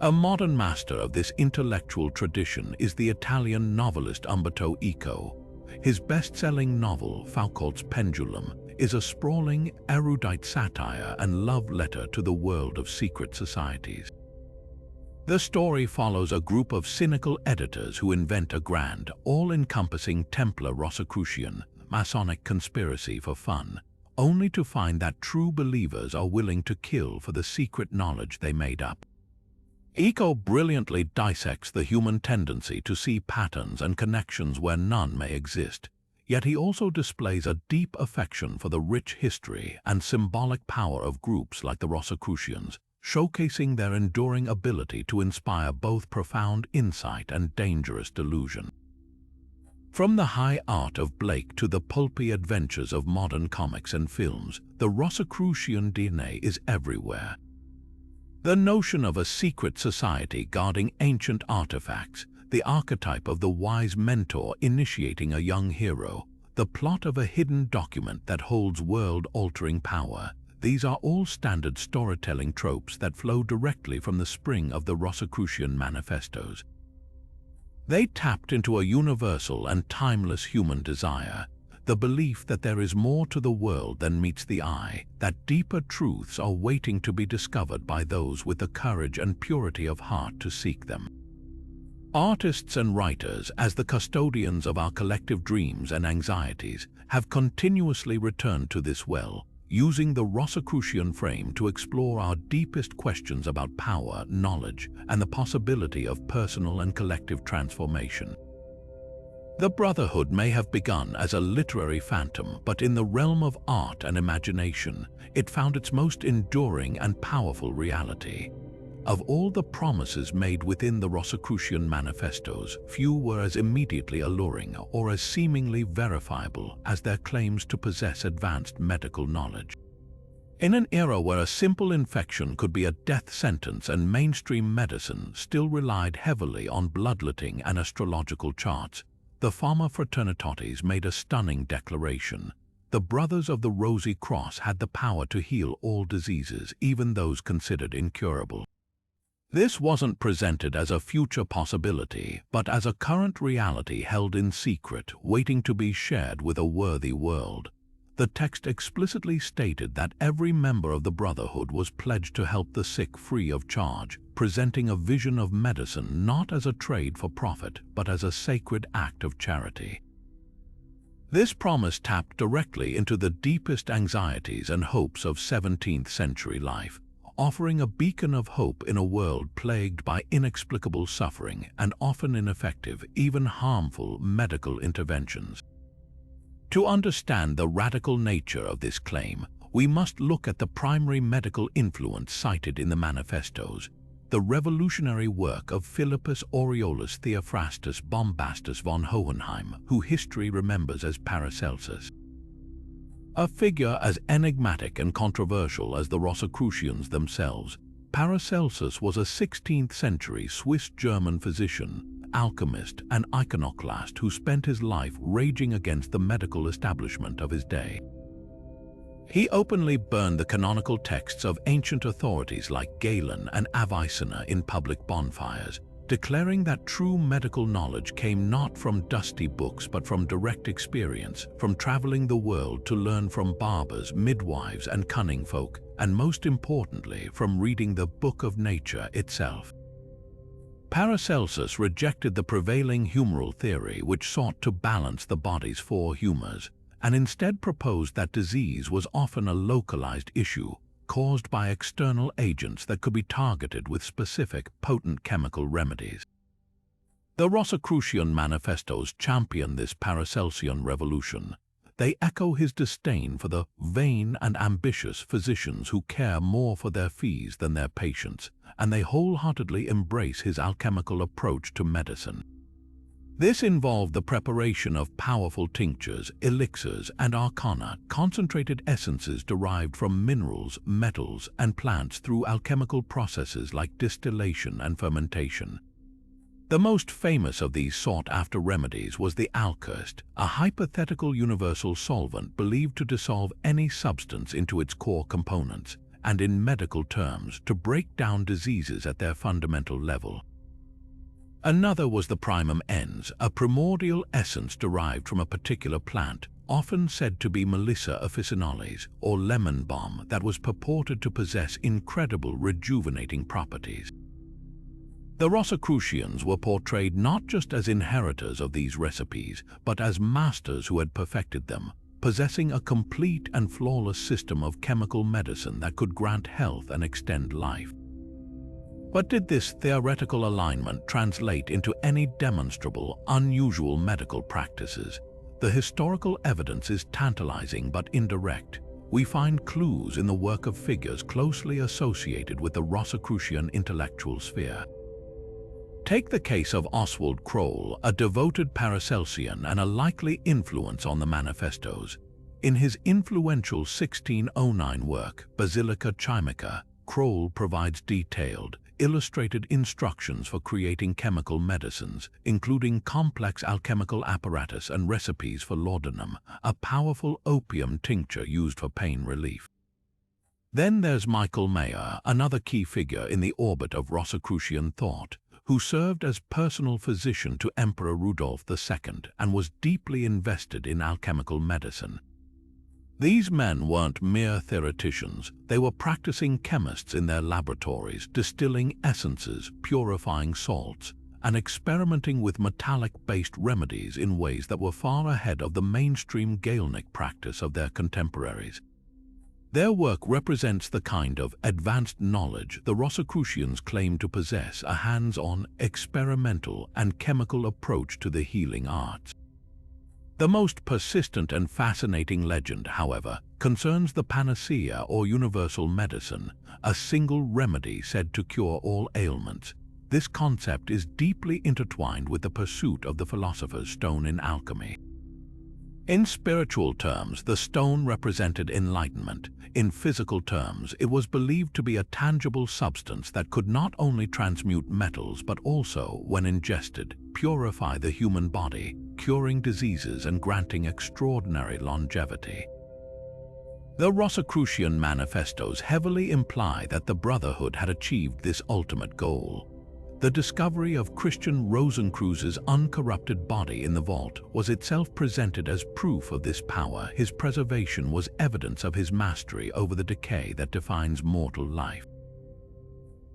A modern master of this intellectual tradition is the Italian novelist Umberto Eco. His best-selling novel, Foucault's Pendulum, is a sprawling, erudite satire and love letter to the world of secret societies. The story follows a group of cynical editors who invent a grand, all-encompassing Templar Rosicrucian, Masonic conspiracy for fun, only to find that true believers are willing to kill for the secret knowledge they made up. Eco brilliantly dissects the human tendency to see patterns and connections where none may exist, yet he also displays a deep affection for the rich history and symbolic power of groups like the Rosicrucians, showcasing their enduring ability to inspire both profound insight and dangerous delusion. From the high art of Blake to the pulpy adventures of modern comics and films, the Rosicrucian DNA is everywhere. The notion of a secret society guarding ancient artifacts, the archetype of the wise mentor initiating a young hero, the plot of a hidden document that holds world-altering power, these are all standard storytelling tropes that flow directly from the spring of the Rosicrucian manifestos. They tapped into a universal and timeless human desire, the belief that there is more to the world than meets the eye, that deeper truths are waiting to be discovered by those with the courage and purity of heart to seek them. Artists and writers, as the custodians of our collective dreams and anxieties, have continuously returned to this well, using the Rosicrucian frame to explore our deepest questions about power, knowledge, and the possibility of personal and collective transformation. The Brotherhood may have begun as a literary phantom, but in the realm of art and imagination, it found its most enduring and powerful reality. Of all the promises made within the Rosicrucian manifestos, few were as immediately alluring or as seemingly verifiable as their claims to possess advanced medical knowledge. In an era where a simple infection could be a death sentence and mainstream medicine still relied heavily on bloodletting and astrological charts, the Fama Fraternitates made a stunning declaration. The Brothers of the Rosy Cross had the power to heal all diseases, even those considered incurable. This wasn't presented as a future possibility, but as a current reality held in secret, waiting to be shared with a worthy world. the text explicitly stated that every member of the Brotherhood was pledged to help the sick free of charge, presenting a vision of medicine not as a trade for profit, but as a sacred act of charity. This promise tapped directly into the deepest anxieties and hopes of 17th-century life, offering a beacon of hope in a world plagued by inexplicable suffering and often ineffective, even harmful, medical interventions. To understand the radical nature of this claim, we must look at the primary medical influence cited in the manifestos, the revolutionary work of Philippus Aureolus Theophrastus Bombastus von Hohenheim, who history remembers as Paracelsus. A figure as enigmatic and controversial as the Rosicrucians themselves, Paracelsus was a 16th-century Swiss-German physician, alchemist, and iconoclast who spent his life raging against the medical establishment of his day. He openly burned the canonical texts of ancient authorities like Galen and Avicenna in public bonfires, declaring that true medical knowledge came not from dusty books but from direct experience, from traveling the world to learn from barbers, midwives, and cunning folk, and most importantly, from reading the book of nature itself. Paracelsus rejected the prevailing humoral theory which sought to balance the body's four humors, and instead proposed that disease was often a localized issue, caused by external agents that could be targeted with specific, potent chemical remedies. The Rosicrucian manifestos champion this Paracelsian revolution. They echo his disdain for the vain and ambitious physicians who care more for their fees than their patients, and they wholeheartedly embrace his alchemical approach to medicine. This involved the preparation of powerful tinctures, elixirs, and arcana, concentrated essences derived from minerals, metals, and plants through alchemical processes like distillation and fermentation. The most famous of these sought-after remedies was the alkust, a hypothetical universal solvent believed to dissolve any substance into its core components, and in medical terms, to break down diseases at their fundamental level. Another was the primum ens, a primordial essence derived from a particular plant, often said to be Melissa officinalis, or lemon balm, that was purported to possess incredible rejuvenating properties. The Rosicrucians were portrayed not just as inheritors of these recipes, but as masters who had perfected them, possessing a complete and flawless system of chemical medicine that could grant health and extend life. But did this theoretical alignment translate into any demonstrable, unusual medical practices? The historical evidence is tantalizing but indirect. We find clues in the work of figures closely associated with the Rosicrucian intellectual sphere. Take the case of Oswald Kroll, a devoted Paracelsian and a likely influence on the manifestos. In his influential 1609 work, Basilica Chymica, Kroll provides detailed, illustrated instructions for creating chemical medicines, including complex alchemical apparatus and recipes for laudanum, a powerful opium tincture used for pain relief. Then there's Michael Mayer, another key figure in the orbit of Rosicrucian thought, who served as personal physician to Emperor Rudolf II and was deeply invested in alchemical medicine. These men weren't mere theoreticians, they were practicing chemists in their laboratories, distilling essences, purifying salts, and experimenting with metallic-based remedies in ways that were far ahead of the mainstream Galenic practice of their contemporaries. Their work represents the kind of advanced knowledge the Rosicrucians claim to possess, a hands-on, experimental, and chemical approach to the healing arts. The most persistent and fascinating legend, however, concerns the panacea or universal medicine, a single remedy said to cure all ailments. This concept is deeply intertwined with the pursuit of the philosopher's stone in alchemy. In spiritual terms, the stone represented enlightenment. In physical terms, it was believed to be a tangible substance that could not only transmute metals but also, when ingested, purify the human body, curing diseases and granting extraordinary longevity. The Rosicrucian manifestos heavily imply that the Brotherhood had achieved this ultimate goal. The discovery of Christian Rosenkreuz's uncorrupted body in the vault was itself presented as proof of this power. His preservation was evidence of his mastery over the decay that defines mortal life.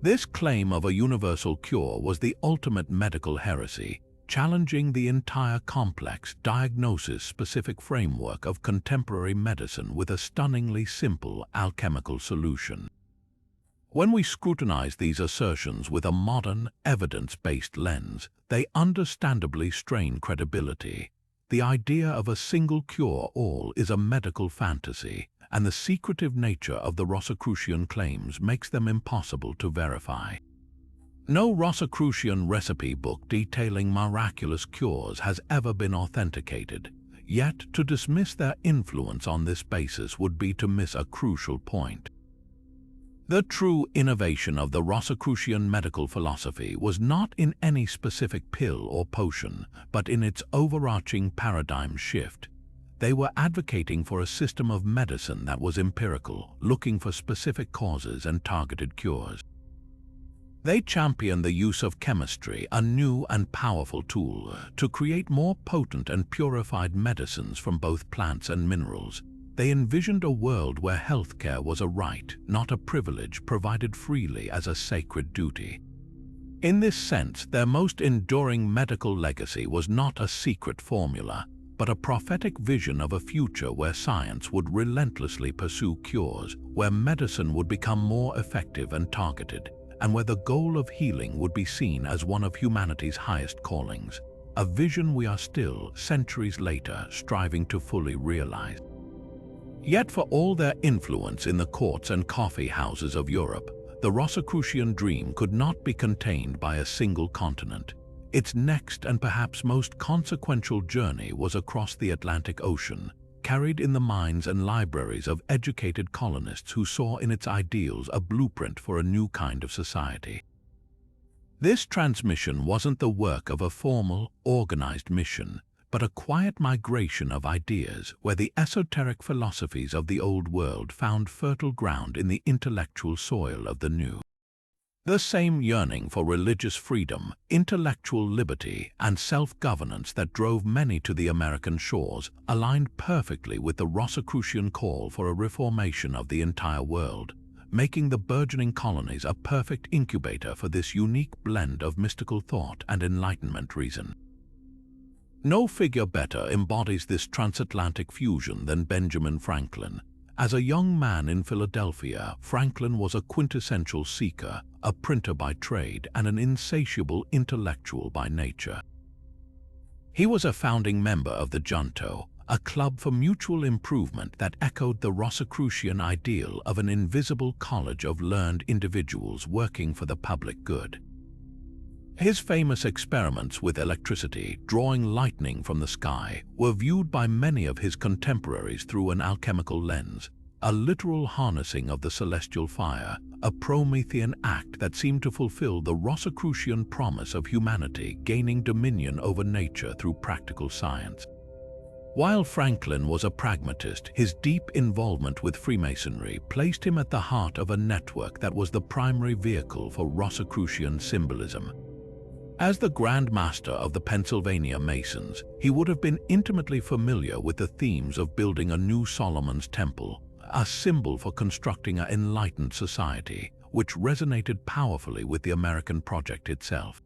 This claim of a universal cure was the ultimate medical heresy, challenging the entire complex, diagnosis-specific framework of contemporary medicine with a stunningly simple alchemical solution. When we scrutinize these assertions with a modern, evidence-based lens, they understandably strain credibility. The idea of a single cure-all is a medical fantasy, and the secretive nature of the Rosicrucian claims makes them impossible to verify. No Rosicrucian recipe book detailing miraculous cures has ever been authenticated, yet to dismiss their influence on this basis would be to miss a crucial point. The true innovation of the Rosicrucian medical philosophy was not in any specific pill or potion, but in its overarching paradigm shift. They were advocating for a system of medicine that was empirical, looking for specific causes and targeted cures. They championed the use of chemistry, a new and powerful tool, to create more potent and purified medicines from both plants and minerals. They envisioned a world where healthcare was a right, not a privilege provided freely as a sacred duty. In this sense, their most enduring medical legacy was not a secret formula, but a prophetic vision of a future where science would relentlessly pursue cures, where medicine would become more effective and targeted, and where the goal of healing would be seen as one of humanity's highest callings, a vision we are still, centuries later, striving to fully realize. Yet for all their influence in the courts and coffee houses of Europe, the Rosicrucian dream could not be contained by a single continent. Its next and perhaps most consequential journey was across the Atlantic Ocean, carried in the minds and libraries of educated colonists who saw in its ideals a blueprint for a new kind of society. This transmission wasn't the work of a formal, organized mission, but a quiet migration of ideas where the esoteric philosophies of the old world found fertile ground in the intellectual soil of the new. The same yearning for religious freedom, intellectual liberty, and self-governance that drove many to the American shores aligned perfectly with the Rosicrucian call for a reformation of the entire world, making the burgeoning colonies a perfect incubator for this unique blend of mystical thought and Enlightenment reason. No figure better embodies this transatlantic fusion than Benjamin Franklin. As a young man in Philadelphia, Franklin was a quintessential seeker, a printer by trade, and an insatiable intellectual by nature. He was a founding member of the Junto, a club for mutual improvement that echoed the Rosicrucian ideal of an invisible college of learned individuals working for the public good. His famous experiments with electricity, drawing lightning from the sky, were viewed by many of his contemporaries through an alchemical lens, a literal harnessing of the celestial fire, a Promethean act that seemed to fulfill the Rosicrucian promise of humanity gaining dominion over nature through practical science. While Franklin was a pragmatist, his deep involvement with Freemasonry placed him at the heart of a network that was the primary vehicle for Rosicrucian symbolism. As the Grand Master of the Pennsylvania Masons, he would have been intimately familiar with the themes of building a new Solomon's Temple, a symbol for constructing an enlightened society, which resonated powerfully with the American project itself.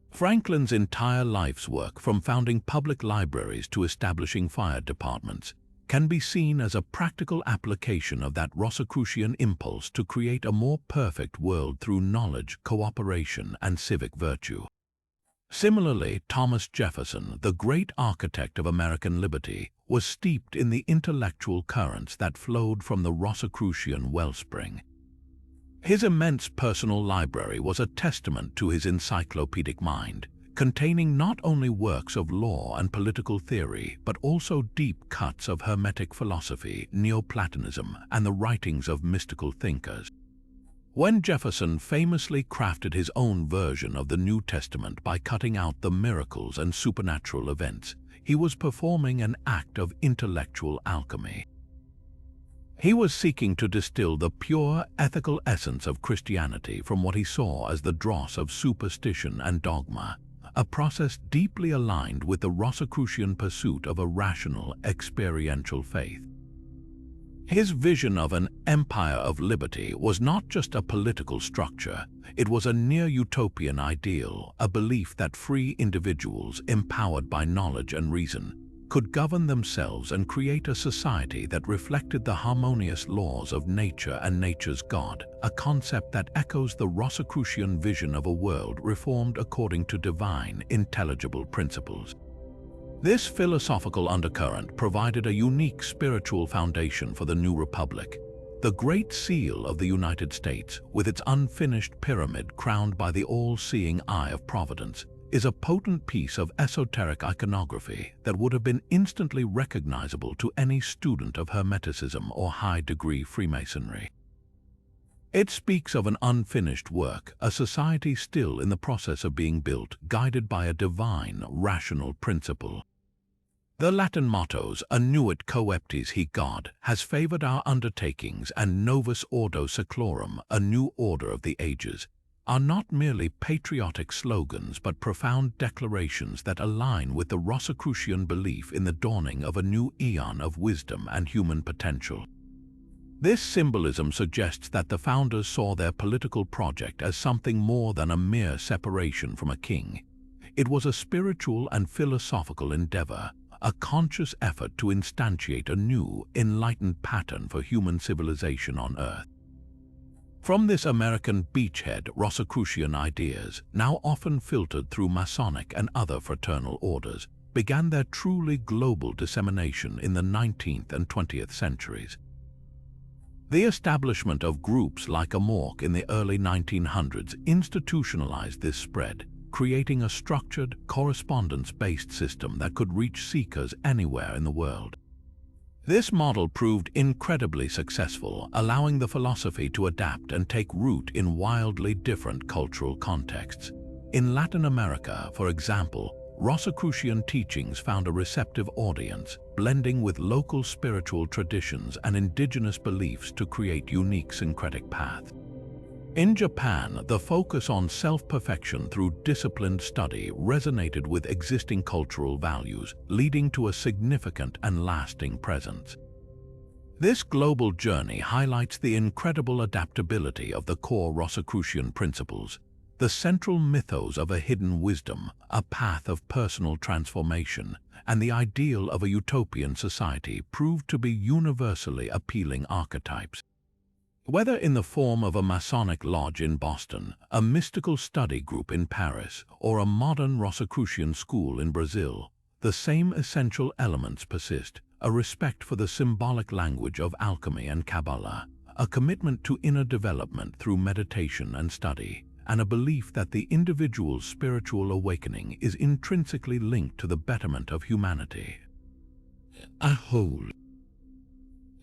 Franklin's entire life's work, from founding public libraries to establishing fire departments, can be seen as a practical application of that Rosicrucian impulse to create a more perfect world through knowledge, cooperation, and civic virtue. Similarly, Thomas Jefferson, the great architect of American liberty, was steeped in the intellectual currents that flowed from the Rosicrucian wellspring. His immense personal library was a testament to his encyclopedic mind, containing not only works of law and political theory, but also deep cuts of Hermetic philosophy, Neoplatonism, and the writings of mystical thinkers. When Jefferson famously crafted his own version of the New Testament by cutting out the miracles and supernatural events, he was performing an act of intellectual alchemy. He was seeking to distill the pure, ethical essence of Christianity from what he saw as the dross of superstition and dogma, a process deeply aligned with the Rosicrucian pursuit of a rational, experiential faith. His vision of an empire of liberty was not just a political structure, it was a near-utopian ideal, a belief that free individuals, empowered by knowledge and reason, could govern themselves and create a society that reflected the harmonious laws of nature and nature's God, a concept that echoes the Rosicrucian vision of a world reformed according to divine, intelligible principles. This philosophical undercurrent provided a unique spiritual foundation for the new republic. The Great Seal of the United States, with its unfinished pyramid crowned by the all-seeing eye of Providence, is a potent piece of esoteric iconography that would have been instantly recognizable to any student of Hermeticism or high-degree Freemasonry. It speaks of an unfinished work, a society still in the process of being built, guided by a divine, rational principle. The Latin mottos, "Annuit coeptis he God," has favored our undertakings, and "Novus Ordo Seclorum," a new order of the ages, are not merely patriotic slogans but profound declarations that align with the Rosicrucian belief in the dawning of a new eon of wisdom and human potential. This symbolism suggests that the founders saw their political project as something more than a mere separation from a king. It was a spiritual and philosophical endeavor, a conscious effort to instantiate a new, enlightened pattern for human civilization on Earth. From this American beachhead, Rosicrucian ideas, now often filtered through Masonic and other fraternal orders, began their truly global dissemination in the 19th and 20th centuries. The establishment of groups like Amorc in the early 1900s institutionalized this spread, creating a structured, correspondence-based system that could reach seekers anywhere in the world. This model proved incredibly successful, allowing the philosophy to adapt and take root in wildly different cultural contexts. In Latin America, for example, Rosicrucian teachings found a receptive audience, blending with local spiritual traditions and indigenous beliefs to create unique syncretic paths. In Japan, the focus on self-perfection through disciplined study resonated with existing cultural values, leading to a significant and lasting presence. This global journey highlights the incredible adaptability of the core Rosicrucian principles. The central mythos of a hidden wisdom, a path of personal transformation, and the ideal of a utopian society proved to be universally appealing archetypes. Whether in the form of a Masonic lodge in Boston, a mystical study group in Paris, or a modern Rosicrucian school in Brazil, the same essential elements persist: a respect for the symbolic language of alchemy and Kabbalah, a commitment to inner development through meditation and study, and a belief that the individual's spiritual awakening is intrinsically linked to the betterment of humanity as a whole.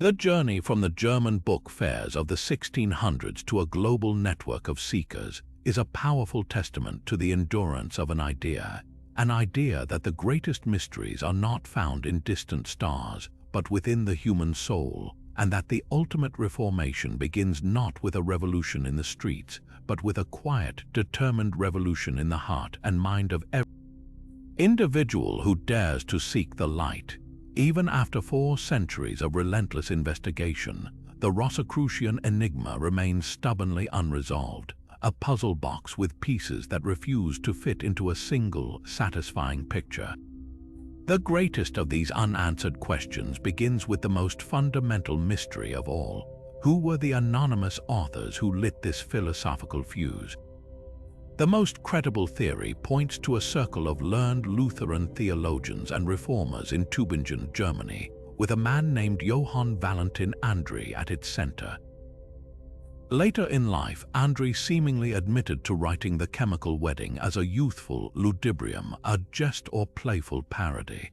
The journey from the German book fairs of the 1600s to a global network of seekers is a powerful testament to the endurance of an idea that the greatest mysteries are not found in distant stars, but within the human soul, and that the ultimate reformation begins not with a revolution in the streets, but with a quiet, determined revolution in the heart and mind of every individual who dares to seek the light. Even after 4 centuries of relentless investigation, the Rosicrucian enigma remains stubbornly unresolved, a puzzle box with pieces that refuse to fit into a single, satisfying picture. The greatest of these unanswered questions begins with the most fundamental mystery of all: who were the anonymous authors who lit this philosophical fuse? The most credible theory points to a circle of learned Lutheran theologians and reformers in Tübingen, Germany, with a man named Johann Valentin André at its center. Later in life, André seemingly admitted to writing The Chemical Wedding as a youthful ludibrium, a jest or playful parody.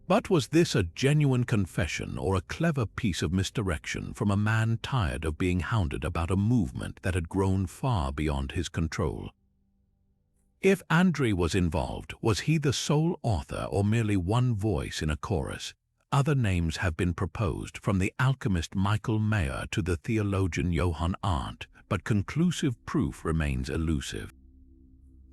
But was this a genuine confession or a clever piece of misdirection from a man tired of being hounded about a movement that had grown far beyond his control? If André was involved, was he the sole author or merely one voice in a chorus? other names have been proposed, from the alchemist Michael Mayer to the theologian Johann Arndt, but conclusive proof remains elusive.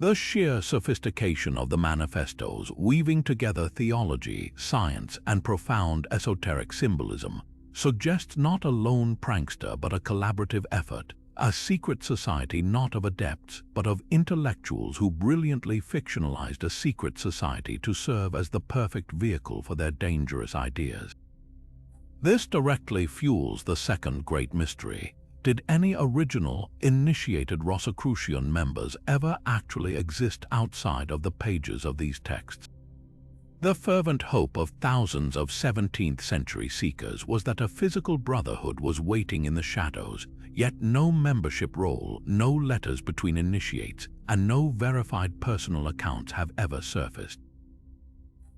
The sheer sophistication of the manifestos, weaving together theology, science, and profound esoteric symbolism, suggests not a lone prankster but a collaborative effort, a secret society not of adepts but of intellectuals who brilliantly fictionalized a secret society to serve as the perfect vehicle for their dangerous ideas. This directly fuels the second great mystery. Did any original, initiated Rosicrucian members ever actually exist outside of the pages of these texts? The fervent hope of thousands of 17th-century seekers was that a physical brotherhood was waiting in the shadows, yet no membership roll, no letters between initiates, and no verified personal accounts have ever surfaced.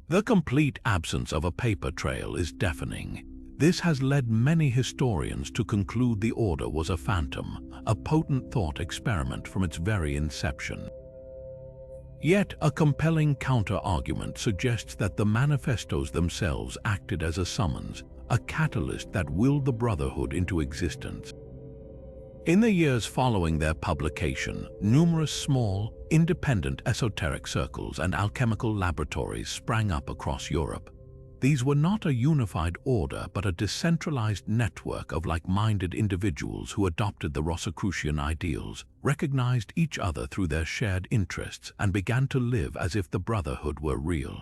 The complete absence of a paper trail is deafening. This has led many historians to conclude the order was a phantom, a potent thought experiment from its very inception. Yet a compelling counter-argument suggests that the manifestos themselves acted as a summons, a catalyst that willed the brotherhood into existence. In the years following their publication, numerous small, independent esoteric circles and alchemical laboratories sprang up across Europe. These were not a unified order but a decentralized network of like-minded individuals who adopted the Rosicrucian ideals, recognized each other through their shared interests, and began to live as if the brotherhood were real.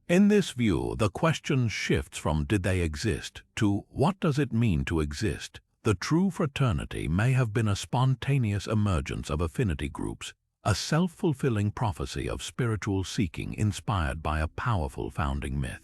In this view, the question shifts from "did they exist?" to "what does it mean to exist?" The true fraternity may have been a spontaneous emergence of affinity groups, a self-fulfilling prophecy of spiritual seeking inspired by a powerful founding myth.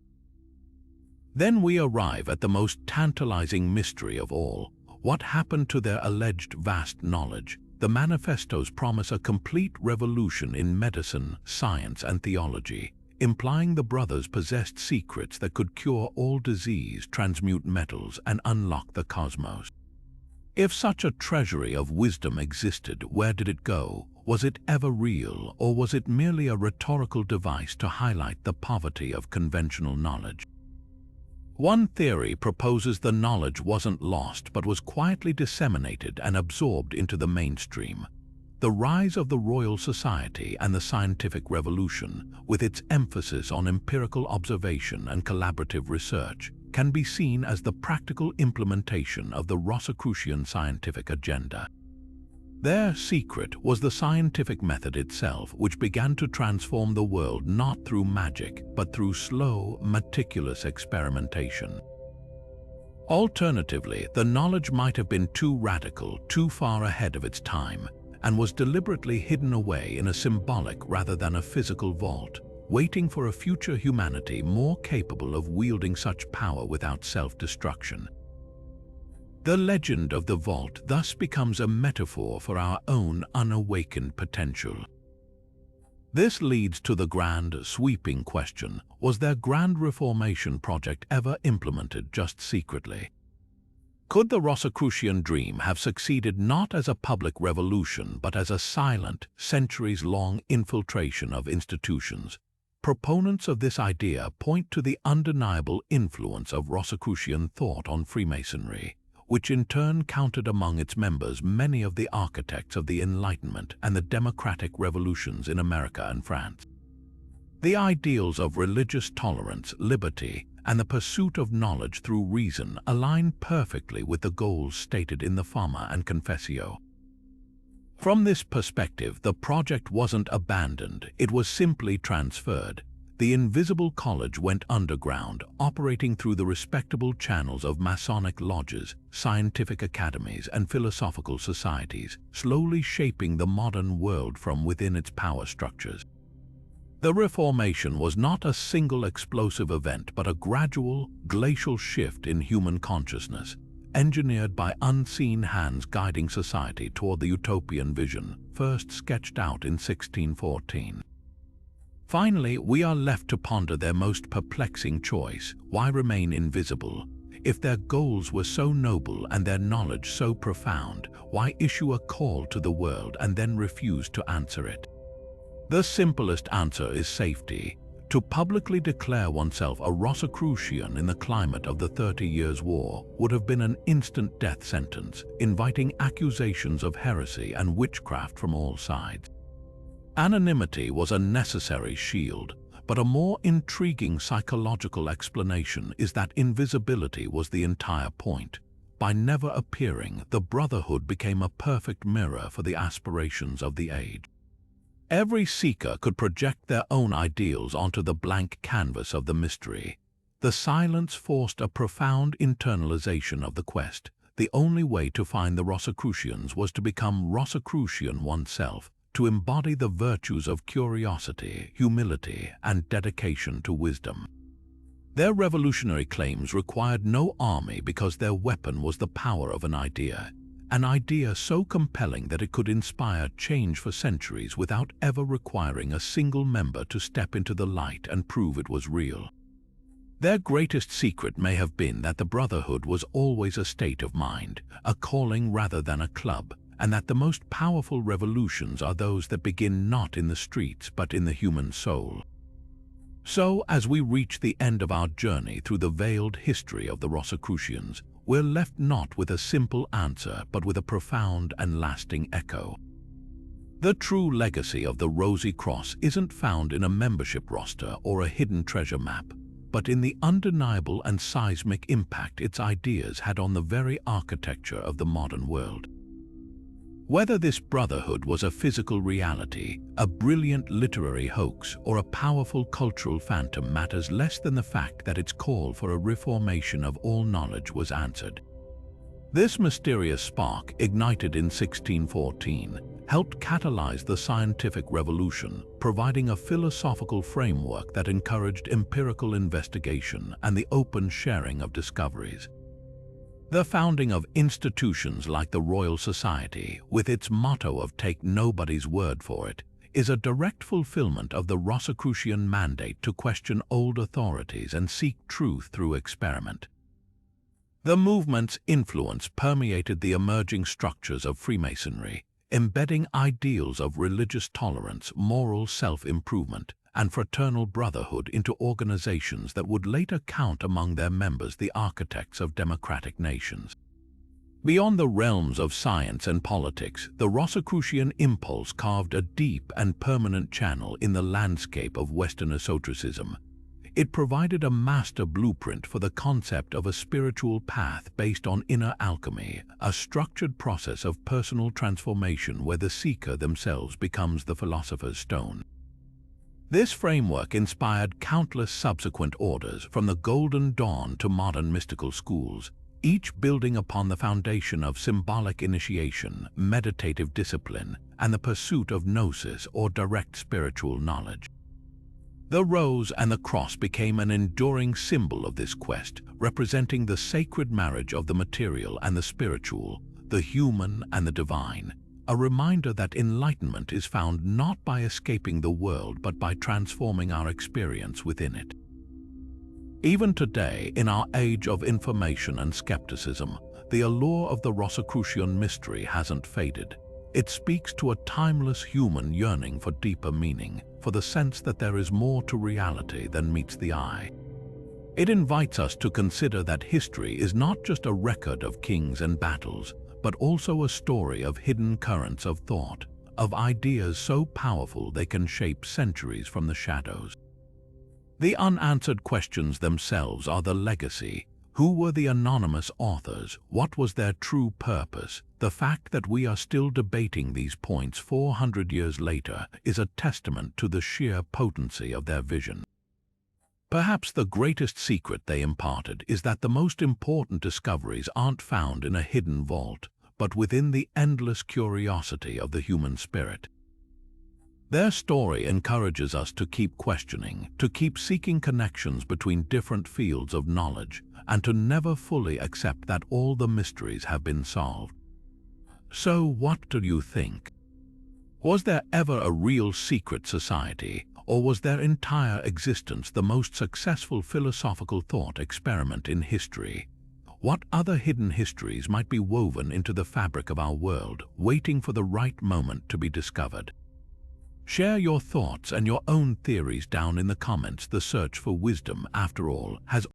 Then we arrive at the most tantalizing mystery of all. What happened to their alleged vast knowledge? The manifestos promise a complete revolution in medicine, science, and theology, implying the brothers possessed secrets that could cure all disease, transmute metals, and unlock the cosmos. If such a treasury of wisdom existed, where did it go? Was it ever real, or was it merely a rhetorical device to highlight the poverty of conventional knowledge? One theory proposes the knowledge wasn't lost but was quietly disseminated and absorbed into the mainstream. The rise of the Royal Society and the scientific revolution, with its emphasis on empirical observation and collaborative research, can be seen as the practical implementation of the Rosicrucian scientific agenda. Their secret was the scientific method itself, which began to transform the world not through magic, but through slow, meticulous experimentation. Alternatively, the knowledge might have been too radical, too far ahead of its time, and was deliberately hidden away in a symbolic rather than a physical vault, waiting for a future humanity more capable of wielding such power without self-destruction. The legend of the vault thus becomes a metaphor for our own unawakened potential. This leads to the grand, sweeping question: was their grand reformation project ever implemented just secretly? Could the Rosicrucian dream have succeeded not as a public revolution but as a silent, centuries-long infiltration of institutions? Proponents of this idea point to the undeniable influence of Rosicrucian thought on Freemasonry, which in turn counted among its members many of the architects of the Enlightenment and the democratic revolutions in America and France. The ideals of religious tolerance, liberty, and the pursuit of knowledge through reason align perfectly with the goals stated in the Fama and Confessio. From this perspective, the project wasn't abandoned, it was simply transferred. The invisible college went underground, operating through the respectable channels of Masonic lodges, scientific academies, and philosophical societies, slowly shaping the modern world from within its power structures. The Reformation was not a single explosive event, but a gradual, glacial shift in human consciousness, engineered by unseen hands guiding society toward the utopian vision, first sketched out in 1614. Finally, we are left to ponder their most perplexing choice: why remain invisible? If their goals were so noble and their knowledge so profound, why issue a call to the world and then refuse to answer it? The simplest answer is safety. To publicly declare oneself a Rosicrucian in the climate of the 30 Years' War would have been an instant death sentence, inviting accusations of heresy and witchcraft from all sides. Anonymity was a necessary shield, but a more intriguing psychological explanation is that invisibility was the entire point. By never appearing, the Brotherhood became a perfect mirror for the aspirations of the age. Every seeker could project their own ideals onto the blank canvas of the mystery. The silence forced a profound internalization of the quest. The only way to find the Rosicrucians was to become Rosicrucian oneself, to embody the virtues of curiosity, humility, and dedication to wisdom. Their revolutionary claims required no army because their weapon was the power of an idea so compelling that it could inspire change for centuries without ever requiring a single member to step into the light and prove it was real. Their greatest secret may have been that the Brotherhood was always a state of mind, a calling rather than a club, and that the most powerful revolutions are those that begin not in the streets but in the human soul. So, as we reach the end of our journey through the veiled history of the Rosicrucians, we're left not with a simple answer but with a profound and lasting echo. The true legacy of the Rosy Cross isn't found in a membership roster or a hidden treasure map, but in the undeniable and seismic impact its ideas had on the very architecture of the modern world. Whether this brotherhood was a physical reality, a brilliant literary hoax, or a powerful cultural phantom matters less than the fact that its call for a reformation of all knowledge was answered. This mysterious spark, ignited in 1614, helped catalyze the scientific revolution, providing a philosophical framework that encouraged empirical investigation and the open sharing of discoveries. The founding of institutions like the Royal Society, with its motto of "take nobody's word for it," is a direct fulfillment of the Rosicrucian mandate to question old authorities and seek truth through experiment. The movement's influence permeated the emerging structures of Freemasonry, embedding ideals of religious tolerance, moral self-improvement, and fraternal brotherhood into organizations that would later count among their members the architects of democratic nations. Beyond the realms of science and politics, the Rosicrucian impulse carved a deep and permanent channel in the landscape of Western esotericism. It provided a master blueprint for the concept of a spiritual path based on inner alchemy, a structured process of personal transformation where the seeker themselves becomes the philosopher's stone. This framework inspired countless subsequent orders, from the Golden Dawn to modern mystical schools, each building upon the foundation of symbolic initiation, meditative discipline, and the pursuit of gnosis or direct spiritual knowledge. The rose and the cross became an enduring symbol of this quest, representing the sacred marriage of the material and the spiritual, the human and the divine. A reminder that enlightenment is found not by escaping the world but by transforming our experience within it. Even today, in our age of information and skepticism, the allure of the Rosicrucian mystery hasn't faded. It speaks to a timeless human yearning for deeper meaning, for the sense that there is more to reality than meets the eye. It invites us to consider that history is not just a record of kings and battles, but also a story of hidden currents of thought, of ideas so powerful they can shape centuries from the shadows. The unanswered questions themselves are the legacy. Who were the anonymous authors? What was their true purpose? The fact that we are still debating these points 400 years later is a testament to the sheer potency of their vision. Perhaps the greatest secret they imparted is that the most important discoveries aren't found in a hidden vault, but within the endless curiosity of the human spirit. Their story encourages us to keep questioning, to keep seeking connections between different fields of knowledge, and to never fully accept that all the mysteries have been solved. So, what do you think? Was there ever a real secret society, or was their entire existence the most successful philosophical thought experiment in history? What other hidden histories might be woven into the fabric of our world, waiting for the right moment to be discovered? Share your thoughts and your own theories down in the comments. The search for wisdom, after all, has